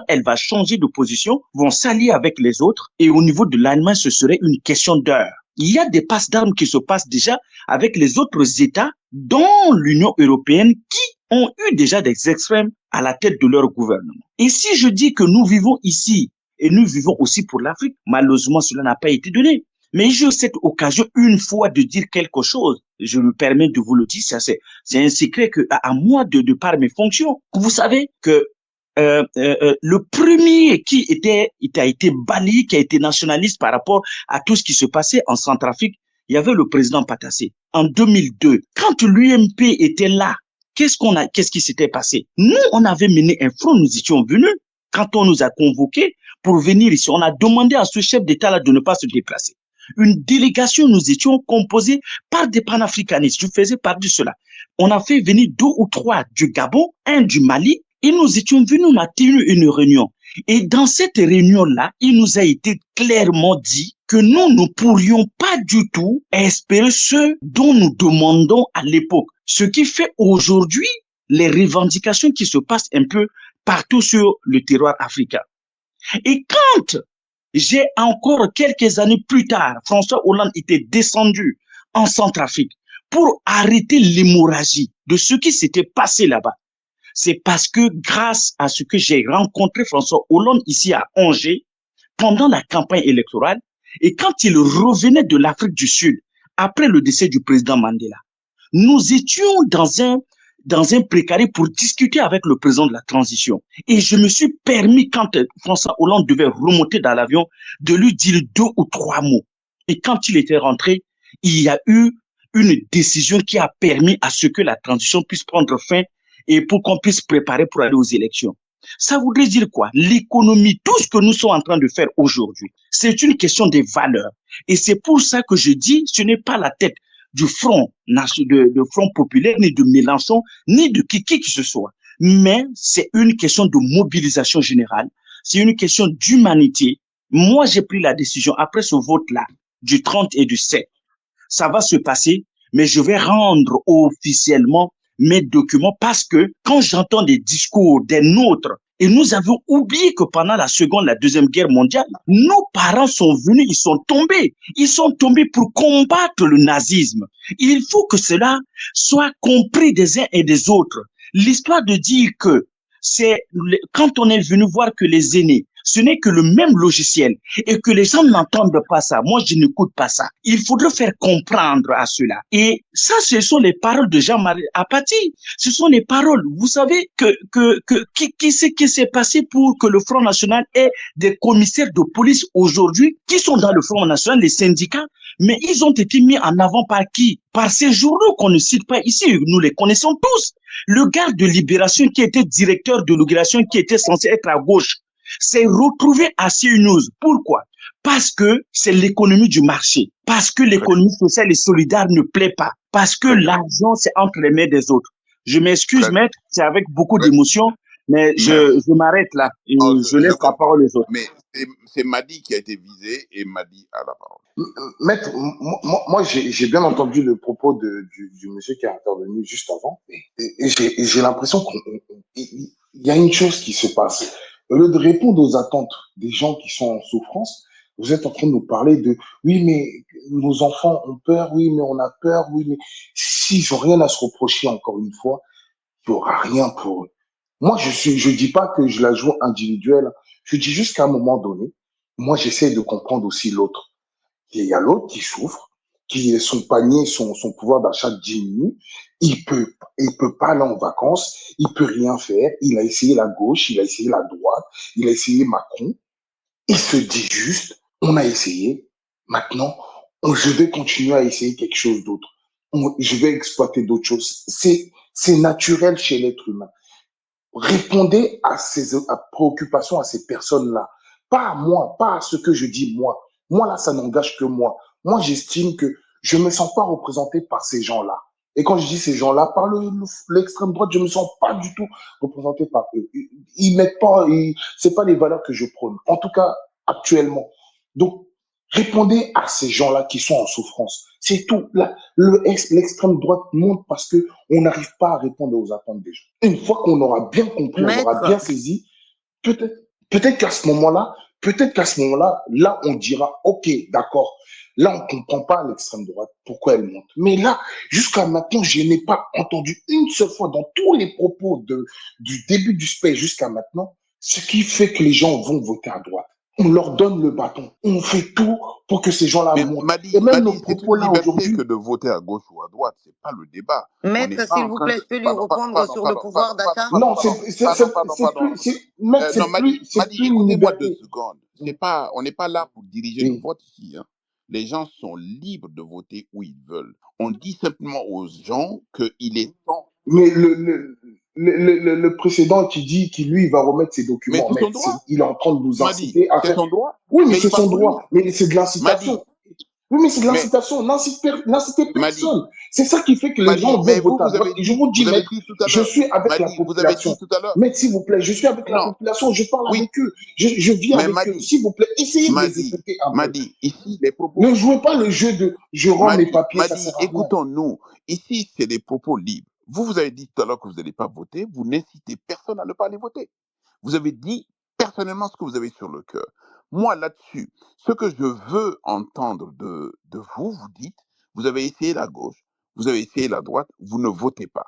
elle va changer de position, vont s'allier avec les autres. Et au niveau de l'Allemagne, ce serait une question d'heure. Il y a des passes d'armes qui se passent déjà avec les autres États, dont l'Union européenne, qui ont eu déjà des extrêmes à la tête de leur gouvernement. Et si je dis que nous vivons ici, et nous vivons aussi pour l'Afrique, malheureusement, cela n'a pas été donné. Mais j'ai cette occasion une fois de dire quelque chose. Je me permets de vous le dire, c'est un secret que à moi de par mes fonctions. Vous savez que le premier qui a été banni, qui a été nationaliste par rapport à tout ce qui se passait en Centrafrique, il y avait le président Patassé. En 2002, quand l'UMP était là, qu'est-ce qui s'était passé? Nous, on avait mené un front, nous étions venus. Quand on nous a convoqués pour venir ici, on a demandé à ce chef d'État-là de ne pas se déplacer. Une délégation, nous étions composés par des panafricanistes. Je faisais partie de cela. On a fait venir 2 ou 3 du Gabon, un du Mali, et nous étions venus, on a tenu une réunion. Et dans cette réunion-là, il nous a été clairement dit que nous ne pourrions pas du tout espérer ce dont nous demandons à l'époque. Ce qui fait aujourd'hui les revendications qui se passent un peu partout sur le terroir africain. Et quand j'ai encore quelques années plus tard, François Hollande était descendu en Centrafrique pour arrêter l'hémorragie de ce qui s'était passé là-bas. C'est parce que grâce à ce que j'ai rencontré François Hollande ici à Angers pendant la campagne électorale et quand il revenait de l'Afrique du Sud après le décès du président Mandela, nous étions dans un précaré pour discuter avec le président de la transition. Et je me suis permis, quand François Hollande devait remonter dans l'avion, de lui dire 2 ou 3 mots. Et quand il était rentré, il y a eu une décision qui a permis à ce que la transition puisse prendre fin et pour qu'on puisse préparer pour aller aux élections. Ça voudrait dire quoi? L'économie, tout ce que nous sommes en train de faire aujourd'hui, c'est une question des valeurs. Et c'est pour ça que je dis, ce n'est pas la tête du Front, de Front populaire, ni de Mélenchon, ni de qui que ce soit. Mais c'est une question de mobilisation générale. C'est une question d'humanité. Moi, j'ai pris la décision, après ce vote-là, du 30 et du 7, ça va se passer, mais je vais rendre officiellement mes documents parce que quand j'entends des discours des nôtres, et nous avons oublié que pendant la Seconde, la Deuxième Guerre mondiale, nos parents sont venus, ils sont tombés pour combattre le nazisme. Il faut que cela soit compris des uns et des autres. L'histoire de dire que quand on est venu voir que les aînés, ce n'est que le même logiciel et que les gens n'entendent pas ça. Moi, je n'écoute pas ça. Il faudrait faire comprendre à cela. Et ça, ce sont les paroles de Jean-Marie Apathy. Ce sont les paroles. Vous savez qu'est-ce qui s'est passé pour que le Front National ait des commissaires de police aujourd'hui qui sont dans le Front National, les syndicats, mais ils ont été mis en avant par qui? Par ces journaux qu'on ne cite pas ici. Nous les connaissons tous. Le garde de Libération qui était directeur de Libération, qui était censé être à gauche, s'est retrouvé à CNews. Pourquoi? Parce que c'est l'économie du marché. Parce que l'économie sociale et solidaire ne plaît pas. Parce que l'argent, c'est entre les mains des autres. Je m'excuse, maître, c'est avec beaucoup d'émotion, mais je m'arrête là et je laisse la parole aux autres. Mais c'est Madi qui a été visé et Madi a la parole. Maître, moi j'ai bien entendu le propos du monsieur qui a intervenu juste avant et j'ai l'impression qu'il y a une chose qui se passe. Au lieu de répondre aux attentes des gens qui sont en souffrance, vous êtes en train de nous parler de oui, mais nos enfants ont peur, oui, mais on a peur, oui, mais s'ils n'ont rien à se reprocher encore une fois, il n'y aura rien pour eux. Moi, je dis pas que je la joue individuelle. Je dis juste qu'à un moment donné, moi, j'essaie de comprendre aussi l'autre. Il y a l'autre qui souffre, qui son panier, son pouvoir d'achat diminue. Il peut pas aller en vacances. Il peut rien faire. Il a essayé la gauche, il a essayé la droite, il a essayé Macron. Il se dit juste, on a essayé. Maintenant, je vais continuer à essayer quelque chose d'autre. Je vais exploiter d'autres choses. C'est naturel chez l'être humain. Répondez à préoccupations à ces personnes-là. Pas à moi, pas à ce que je dis moi. Moi, là, ça n'engage que moi. Moi, j'estime que je me sens pas représenté par ces gens-là. Et quand je dis ces gens-là, par l'extrême droite, je me sens pas du tout représenté par eux. Ils mettent pas, c'est pas les valeurs que je prône. En tout cas, actuellement. Donc, Répondez à ces gens-là qui sont en souffrance. C'est tout. Là, l'extrême droite monte parce que on n'arrive pas à répondre aux attentes des gens. Une fois qu'on aura bien compris, on aura bien Maître, saisi, peut-être, peut-être qu'à ce moment-là, là, on dira, OK, d'accord. Là, on ne comprend pas l'extrême droite, pourquoi elle monte. Mais là, jusqu'à maintenant, je n'ai pas entendu une seule fois dans tous les propos du début du space jusqu'à maintenant, ce qui fait que les gens vont voter à droite. On leur donne le bâton. On fait tout pour que ces gens-là Mais montent. Et Madi, même nos Madi, c'est propos une là liberté que aujourd'hui, de voter à gauche ou à droite. C'est pas le débat. On n'est maître, pas s'il en vous train plaît, de. je peux lui Pardon, répondre pardon, sur le pardon, pardon, pouvoir pardon, d'achat? pardon, non, pardon, pardon, pardon, pardon. mec, Non, Madi, c'est Madi, plus une écoutez-moi 2 liberté. secondes. C'est pas, on n'est pas là pour diriger le Oui. vote ici, hein. Les gens sont libres de voter où ils veulent. On dit simplement aux gens qu'il est temps. Mais le précédent qui dit qu'il lui il va remettre ses Mais documents, c'est mais son droit, il est en train de nous Madi. inciter à C'est faire. son droit. Oui, mais Mais il c'est parle son pour lui. droit. Mais c'est de Madi, l'incitation. Oui, mais c'est de mais l'incitation. N'incitez Madi, personne. C'est ça qui fait que les gens Mais vont vous, voter à droite. Et je vous dis, vous avez maître, dit tout à je l'heure, suis avec la Madi, vous avez dit population. tout à l'heure. Maître, s'il vous plaît, je suis avec la Non, population. Je parle oui, avec eux. Je vis mais avec eux. S'il vous plaît, essayez de les écouter un peu. Madi, ici, les propos, Ne jouez pas le jeu de je rends mes papiers, ça Madi, sert à rien. écoutons-nous. Ici, c'est des propos libres. Vous avez dit tout à l'heure que vous n'allez pas voter. Vous n'incitez personne à ne pas aller voter. Vous avez dit personnellement ce que vous avez sur le cœur. Moi, là-dessus, ce que je veux entendre de vous, vous dites, vous avez essayé la gauche, vous avez essayé la droite, vous ne votez pas.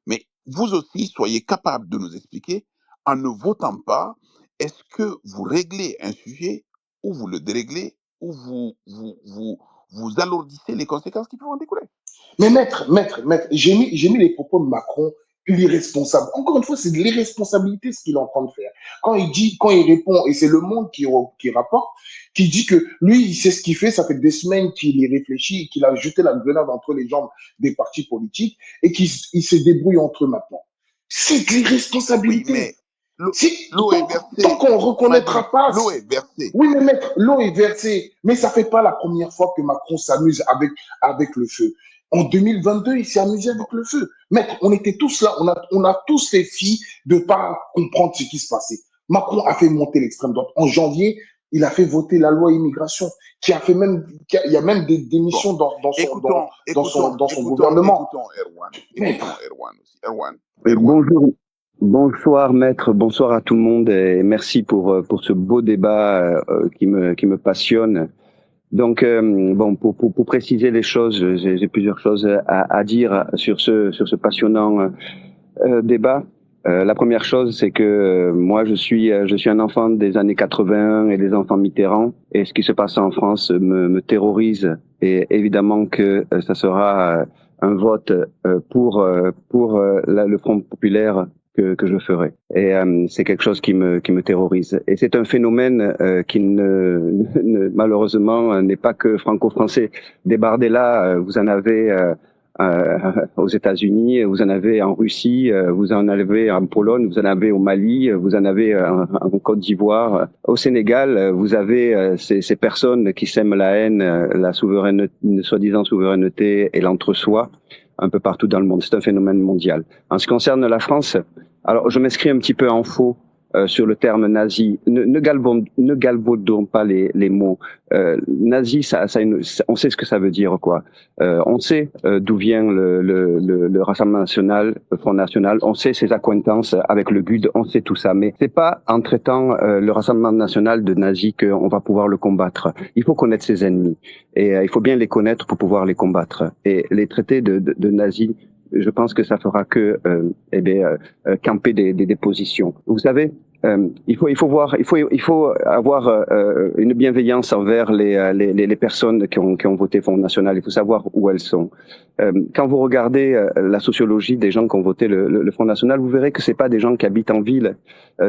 Mais vous aussi, soyez capable de nous expliquer, en ne votant pas, est-ce que vous réglez un sujet ou vous le déréglez ou vous alourdissez les conséquences qui peuvent en découler. Mais maître, j'ai mis les propos de Macron l'irresponsable. Encore une fois, c'est de l'irresponsabilité ce qu'il est en train de faire. Quand il répond, et c'est Le Monde qui rapporte, qui dit que lui, il sait ce qu'il fait, ça fait des semaines qu'il y réfléchit, qu'il a jeté la grenade entre les jambes des partis politiques et qu'il se débrouille entre eux maintenant. C'est de Oui, l'irresponsabilité. mais l'eau est Tant versée. qu'on ne reconnaîtra pas. L'eau est versée. Oui, mais maître, l'eau est versée. Mais ça ne fait pas la première fois que Macron s'amuse avec le feu. En 2022, il s'est amusé avec le feu. Maître, on était tous là, on a tous fait fi de ne pas comprendre ce qui se passait. Macron a fait monter l'extrême droite. En janvier, il a fait voter la loi immigration, il y a même des démissions dans son gouvernement. Écoutons Erwan. Maître. Écoutons Erwan aussi. Erwan. Bonjour. Bonsoir maître, bonsoir à tout le monde et merci pour ce beau débat qui me passionne. Donc bon, pour préciser les choses, j'ai plusieurs choses à dire sur ce passionnant débat. La première chose, c'est que moi je suis un enfant des années 80 et des enfants Mitterrand, et ce qui se passe en France me terrorise, et évidemment que ça sera un vote pour le Front populaire que je ferai. Et c'est quelque chose qui me terrorise. Et c'est un phénomène qui malheureusement n'est pas que franco-français. Des Bardella, vous en avez aux États-Unis, vous en avez en Russie, vous en avez en Pologne, vous en avez au Mali, vous en avez en Côte d'Ivoire. Au Sénégal, vous avez ces personnes qui sèment la haine, la souveraineté, une soi-disant souveraineté et l'entre-soi un peu partout dans le monde. C'est un phénomène mondial. En ce qui concerne la France, alors je m'inscris un petit peu en faux sur le terme nazi. Ne galvaudons pas les mots. Nazi, on sait ce que ça veut dire, quoi. On sait d'où vient le Rassemblement national, le Front national. On sait ses accointances avec le GUD. On sait tout ça. Mais c'est pas en traitant le Rassemblement national de nazi qu'on va pouvoir le combattre. Il faut connaître ses ennemis. Et il faut bien les connaître pour pouvoir les combattre. Et les traités de nazis, je pense que ça fera que camper des positions. Vous savez, il faut avoir une bienveillance envers les personnes qui ont voté Front national. Il faut savoir où elles sont. Quand vous regardez la sociologie des gens qui ont voté le Front national, vous verrez que c'est pas des gens qui habitent en ville.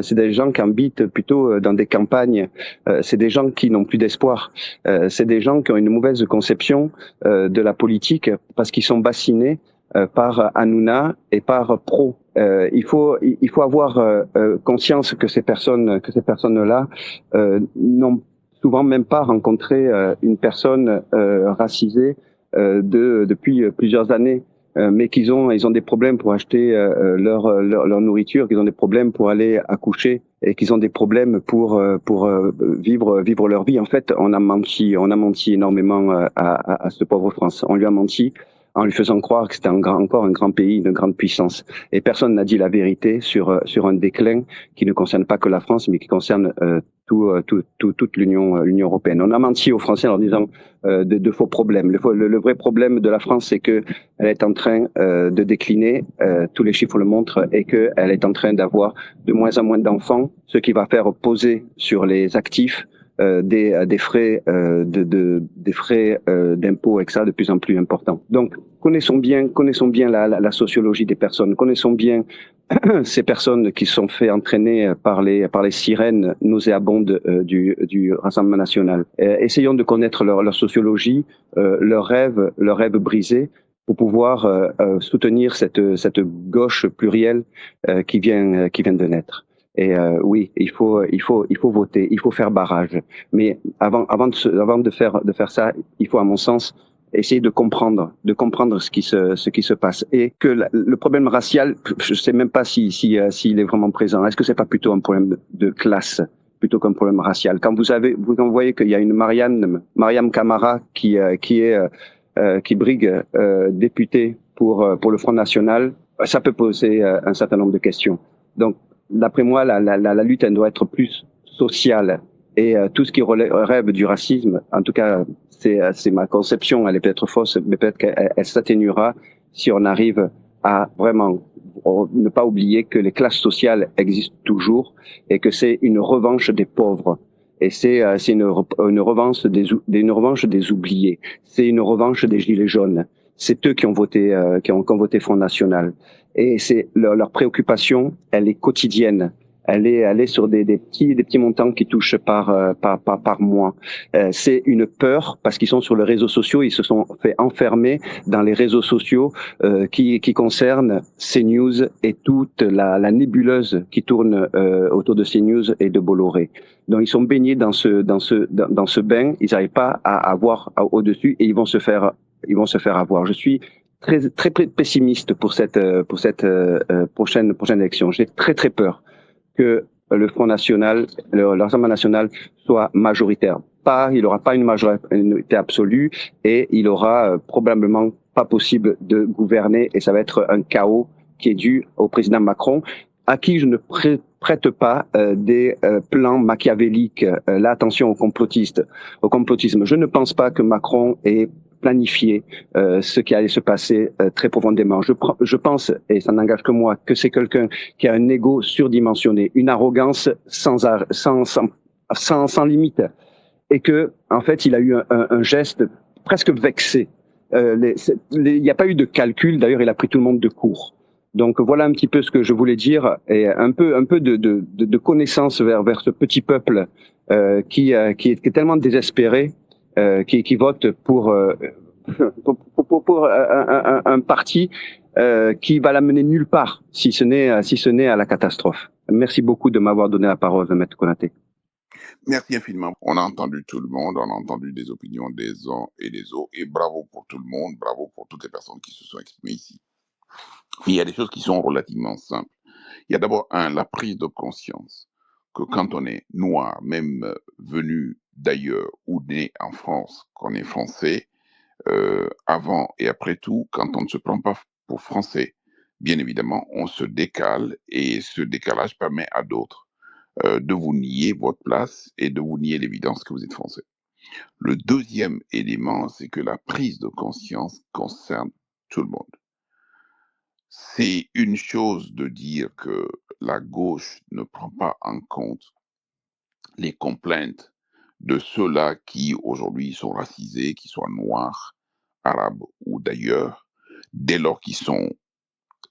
C'est des gens qui habitent plutôt dans des campagnes. C'est des gens qui n'ont plus d'espoir. C'est des gens qui ont une mauvaise conception de la politique parce qu'ils sont bassinés par Hanouna et par Pro. Il faut avoir conscience que ces personnes-là n'ont souvent même pas rencontré une personne racisée depuis plusieurs années, mais ils ont des problèmes pour acheter leur nourriture, qu'ils ont des problèmes pour aller accoucher. et qu'ils ont des problèmes pour vivre leur vie. En fait, on a menti énormément à ce pauvre France. On lui a menti en lui faisant croire que c'était encore un grand pays, une grande puissance. Et personne n'a dit la vérité sur un déclin qui ne concerne pas que la France, mais qui concerne toute l'Union européenne. On a menti aux Français en leur disant de faux problèmes. Le vrai problème de la France, c'est que elle est en train de décliner. Tous les chiffres le montrent, et qu'elle est en train d'avoir de moins en moins d'enfants, ce qui va faire poser sur les actifs des frais d'impôts, etc., de plus en plus importants. Donc, connaissons bien la sociologie des personnes, connaissons bien ces personnes qui sont fait entraîner par les sirènes nauséabondes du Rassemblement national. Essayons de connaître leur sociologie, leurs rêves brisés, pour pouvoir soutenir cette gauche plurielle qui vient de naître. Et oui, il faut voter, il faut faire barrage. Mais avant de faire ça, il faut, à mon sens, essayer de comprendre ce qui se passe. Et que le problème racial, je sais même pas s'il est vraiment présent. Est-ce que c'est pas plutôt un problème de classe plutôt qu'un problème racial? Quand vous voyez qu'il y a une Mariam Camara qui brigue députée pour le Front National, ça peut poser un certain nombre de questions. Donc, d'après moi, la lutte, elle doit être plus sociale. Et tout ce qui rêve du racisme, en tout cas, c'est ma conception, elle est peut-être fausse, mais peut-être qu'elle s'atténuera si on arrive à vraiment ne pas oublier que les classes sociales existent toujours, et que c'est une revanche des pauvres. Et c'est une revanche des oubliés. C'est une revanche des gilets jaunes. C'est eux qui ont voté Front National. Et c'est leur préoccupation, elle est quotidienne. Elle est sur des petits montants qui touchent par mois. C'est une peur, parce qu'ils sont sur les réseaux sociaux, ils se sont fait enfermer dans les réseaux sociaux qui concernent CNews et toute la nébuleuse qui tourne autour de CNews et de Bolloré. Donc ils sont baignés dans ce bain, ils n'arrivent pas à voir au-dessus, et ils vont se faire avoir. Je suis très très pessimiste pour cette prochaine élection. J'ai très très peur que le Front National, le Rassemblement national soit majoritaire. Il n'aura pas une majorité absolue, et il aura probablement pas possible de gouverner, et ça va être un chaos qui est dû au président Macron, à qui je ne prête pas des plans machiavéliques. Là, attention au complotisme. Je ne pense pas que Macron ait planifier ce qui allait se passer très profondément. Je pense, et ça n'engage que moi, que c'est quelqu'un qui a un ego surdimensionné, une arrogance sans limite, et que en fait il a eu un geste presque vexé. Il n'y a pas eu de calcul, d'ailleurs il a pris tout le monde de court. Donc voilà un petit peu ce que je voulais dire, et un peu de connaissance vers ce petit peuple qui est tellement désespéré, qui vote pour un parti qui va l'amener nulle part, si ce n'est à la catastrophe. Merci beaucoup de m'avoir donné la parole, Maître Konaté. Merci infiniment. On a entendu tout le monde, on a entendu des opinions des uns et des autres, et bravo pour tout le monde, bravo pour toutes les personnes qui se sont exprimées ici. Il y a des choses qui sont relativement simples. Il y a d'abord la prise de conscience que quand on est noir, même venu d'ailleurs ou né en France, qu'on est français, avant et après tout, quand on ne se prend pas pour français, bien évidemment, on se décale, et ce décalage permet à d'autres de vous nier votre place et de vous nier l'évidence que vous êtes français. Le deuxième élément, c'est que la prise de conscience concerne tout le monde. C'est une chose de dire que la gauche ne prend pas en compte les complaintes de ceux-là qui aujourd'hui sont racisés, qui soient noirs, arabes ou d'ailleurs, dès lors qu'ils sont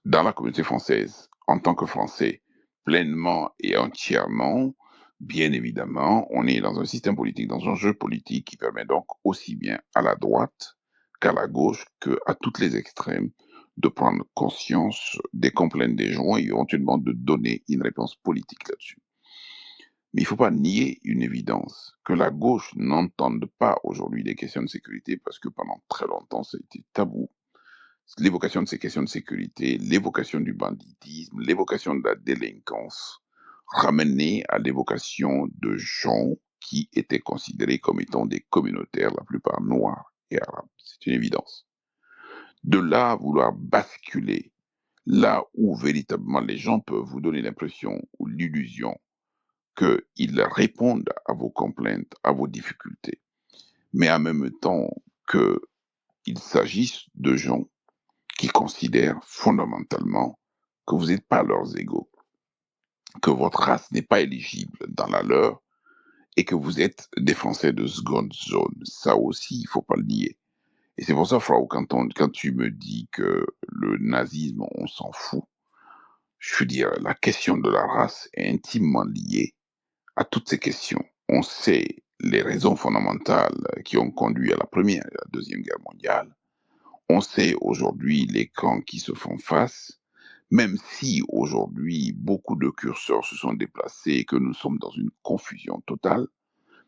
dans la communauté française, en tant que Français, pleinement et entièrement. Bien évidemment, on est dans un système politique, dans un jeu politique qui permet donc aussi bien à la droite qu'à la gauche, qu'à toutes les extrêmes, de prendre conscience des complaintes des gens et éventuellement de donner une réponse politique là-dessus. Mais il ne faut pas nier une évidence, que la gauche n'entende pas aujourd'hui les questions de sécurité, parce que pendant très longtemps, ça a été tabou. L'évocation de ces questions de sécurité, l'évocation du banditisme, l'évocation de la délinquance ramené à l'évocation de gens qui étaient considérés comme étant des communautaires, la plupart noirs et arabes. C'est une évidence. De là à vouloir basculer là où véritablement les gens peuvent vous donner l'impression ou l'illusion qu'ils répondent à vos complaintes, à vos difficultés, mais en même temps qu'il s'agisse de gens qui considèrent fondamentalement que vous n'êtes pas leurs égaux, que votre race n'est pas éligible dans la leur et que vous êtes des Français de seconde zone. Ça aussi, il ne faut pas le nier. Et c'est pour ça, Frau, quand tu me dis que le nazisme, on s'en fout, je veux dire, la question de la race est intimement liée à toutes ces questions. On sait les raisons fondamentales qui ont conduit à la Première et à la Deuxième Guerre mondiale. On sait aujourd'hui les camps qui se font face, même si aujourd'hui beaucoup de curseurs se sont déplacés et que nous sommes dans une confusion totale,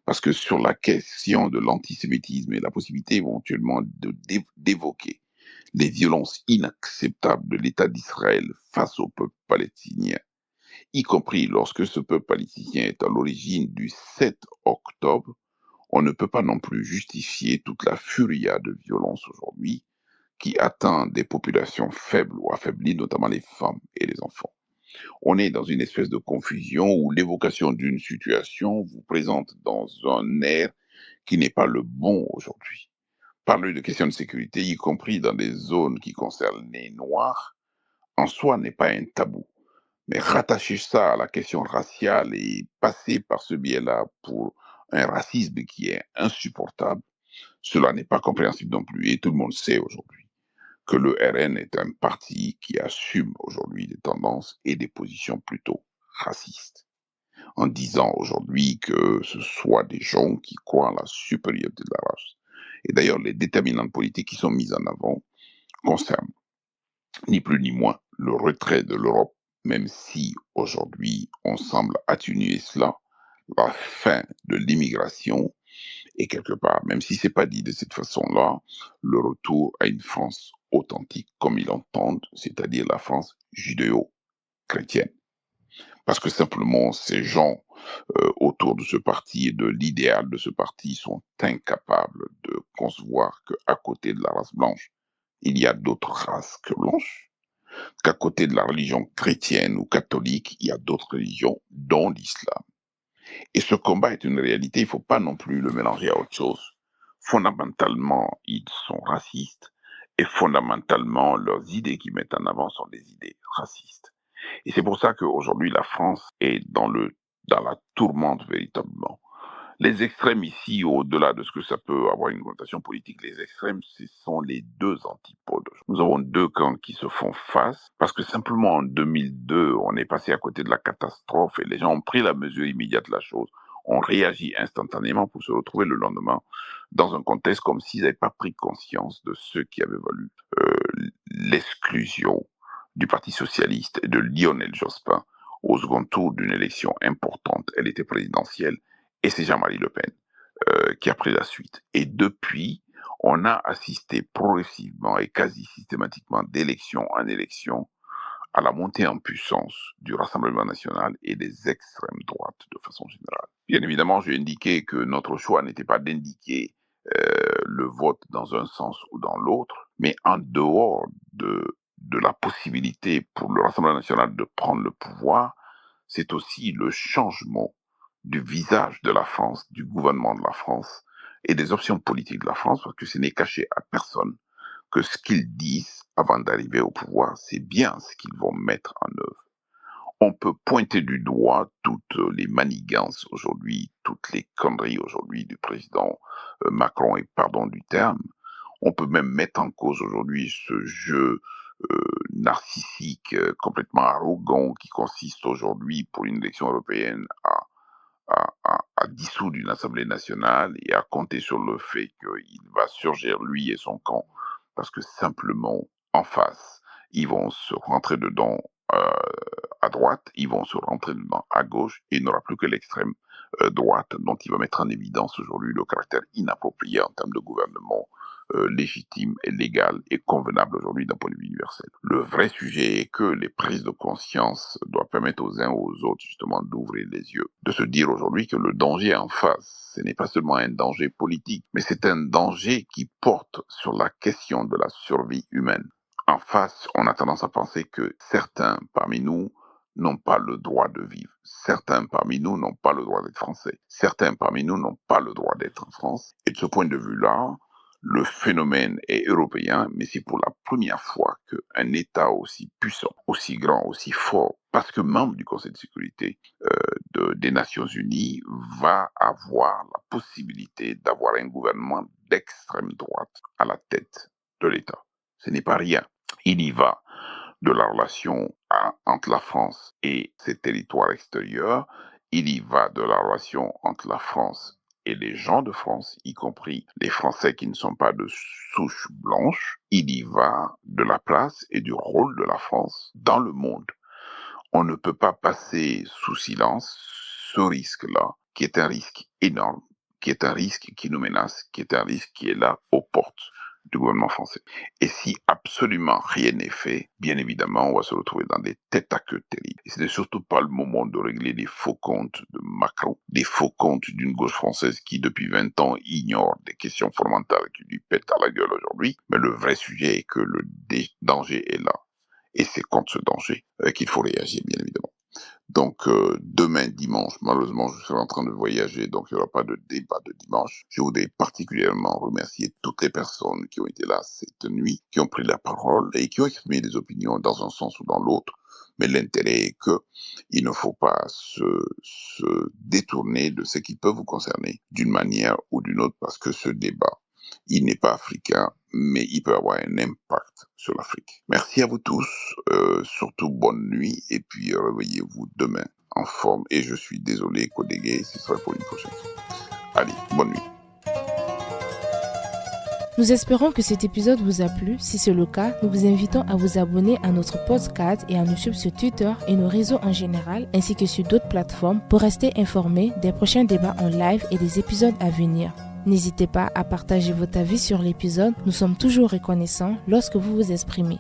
parce que sur la question de l'antisémitisme et la possibilité éventuellement d'évoquer les violences inacceptables de l'État d'Israël face au peuple palestinien, y compris lorsque ce peuple palestinien est à l'origine du 7 octobre, on ne peut pas non plus justifier toute la furia de violence aujourd'hui qui atteint des populations faibles ou affaiblies, notamment les femmes et les enfants. On est dans une espèce de confusion où l'évocation d'une situation vous présente dans un air qui n'est pas le bon aujourd'hui. Parler de questions de sécurité, y compris dans des zones qui concernent les Noirs, en soi n'est pas un tabou. Mais rattacher ça à la question raciale et passer par ce biais-là pour un racisme qui est insupportable, cela n'est pas compréhensible non plus. Et tout le monde sait aujourd'hui que le RN est un parti qui assume aujourd'hui des tendances et des positions plutôt racistes, en disant aujourd'hui que ce soit des gens qui croient en la supériorité de la race. Et d'ailleurs, les déterminantes politiques qui sont mises en avant concernent ni plus ni moins le retrait de l'Europe, même si aujourd'hui on semble atténuer cela, la fin de l'immigration et quelque part, même si c'est pas dit de cette façon-là, le retour à une France authentique comme ils l'entendent, c'est-à-dire la France judéo-chrétienne. Parce que simplement ces gens autour de ce parti et de l'idéal de ce parti sont incapables de concevoir qu'à côté de la race blanche, il y a d'autres races que blanches, qu'à côté de la religion chrétienne ou catholique, il y a d'autres religions, dont l'islam. Et ce combat est une réalité, il ne faut pas non plus le mélanger à autre chose. Fondamentalement, ils sont racistes et fondamentalement, leurs idées qu'ils mettent en avant sont des idées racistes. Et c'est pour ça qu'aujourd'hui, la France est dans la tourmente véritablement. Les extrêmes ici, au-delà de ce que ça peut avoir une connotation politique, les extrêmes, ce sont les deux antipodes. Nous avons deux camps qui se font face parce que simplement en 2002, on est passé à côté de la catastrophe et les gens ont pris la mesure immédiate de la chose, ont réagi instantanément pour se retrouver le lendemain dans un contexte comme s'ils n'avaient pas pris conscience de ce qui avait valu l'exclusion du Parti socialiste et de Lionel Jospin au second tour d'une élection importante. Elle était présidentielle. Et c'est Jean-Marie Le Pen qui a pris la suite. Et depuis, on a assisté progressivement et quasi systématiquement d'élection en élection à la montée en puissance du Rassemblement national et des extrêmes droites de façon générale. Bien évidemment, j'ai indiqué que notre choix n'était pas d'indiquer le vote dans un sens ou dans l'autre, mais en dehors de la possibilité pour le Rassemblement national de prendre le pouvoir, c'est aussi le changement du visage de la France, du gouvernement de la France et des options politiques de la France, parce que ce n'est caché à personne que ce qu'ils disent avant d'arriver au pouvoir, c'est bien ce qu'ils vont mettre en œuvre. On peut pointer du doigt toutes les manigances aujourd'hui, toutes les conneries aujourd'hui du président Macron, et pardon du terme. On peut même mettre en cause aujourd'hui ce jeu narcissique, complètement arrogant, qui consiste aujourd'hui pour une élection européenne à dissoudre une Assemblée nationale et à compter sur le fait qu'il va surgir lui et son camp, parce que simplement, en face, ils vont se rentrer dedans à droite, ils vont se rentrer dedans à gauche, et il n'y aura plus que l'extrême droite dont il va mettre en évidence aujourd'hui le caractère inapproprié en termes de gouvernement légitime et légal et convenable aujourd'hui d'un point de vue universel. Le vrai sujet est que les prises de conscience doivent permettre aux uns ou aux autres justement d'ouvrir les yeux, de se dire aujourd'hui que le danger en face, ce n'est pas seulement un danger politique, mais c'est un danger qui porte sur la question de la survie humaine. En face, on a tendance à penser que certains parmi nous n'ont pas le droit de vivre. Certains parmi nous n'ont pas le droit d'être français. Certains parmi nous n'ont pas le droit d'être en France. Et de ce point de vue-là, le phénomène est européen, mais c'est pour la première fois qu'un État aussi puissant, aussi grand, aussi fort, parce que membre du Conseil de sécurité des Nations Unies, va avoir la possibilité d'avoir un gouvernement d'extrême droite à la tête de l'État. Ce n'est pas rien. Il y va de la relation entre la France et ses territoires extérieurs. Il y va de la relation entre la France et les gens de France, y compris les Français qui ne sont pas de souche blanche. Il y va de la place et du rôle de la France dans le monde. On ne peut pas passer sous silence ce risque-là, qui est un risque énorme, qui est un risque qui nous menace, qui est un risque qui est là aux portes du gouvernement français. Et si absolument rien n'est fait, bien évidemment, on va se retrouver dans des tête-à-queue terribles. Et ce n'est surtout pas le moment de régler des faux comptes de Macron, des faux comptes d'une gauche française qui, depuis 20 ans, ignore des questions fondamentales qui lui pètent à la gueule aujourd'hui. Mais le vrai sujet est que le danger est là. Et c'est contre ce danger qu'il faut réagir, bien évidemment. Donc, demain, dimanche, malheureusement, je serai en train de voyager, donc il n'y aura pas de débat de dimanche. Je voudrais particulièrement remercier toutes les personnes qui ont été là cette nuit, qui ont pris la parole et qui ont exprimé des opinions dans un sens ou dans l'autre. Mais l'intérêt est que il ne faut pas se détourner de ce qui peut vous concerner d'une manière ou d'une autre, parce que ce débat, il n'est pas africain, mais il peut avoir un impact sur l'Afrique. Merci à vous tous, surtout bonne nuit, et puis réveillez-vous demain en forme, et je suis désolé, Kodégué, ce sera pour une prochaine fois. Allez, bonne nuit. Nous espérons que cet épisode vous a plu. Si c'est le cas, nous vous invitons à vous abonner à notre podcast et à nous suivre sur Twitter et nos réseaux en général, ainsi que sur d'autres plateformes pour rester informés des prochains débats en live et des épisodes à venir. N'hésitez pas à partager votre avis sur l'épisode, nous sommes toujours reconnaissants lorsque vous vous exprimez.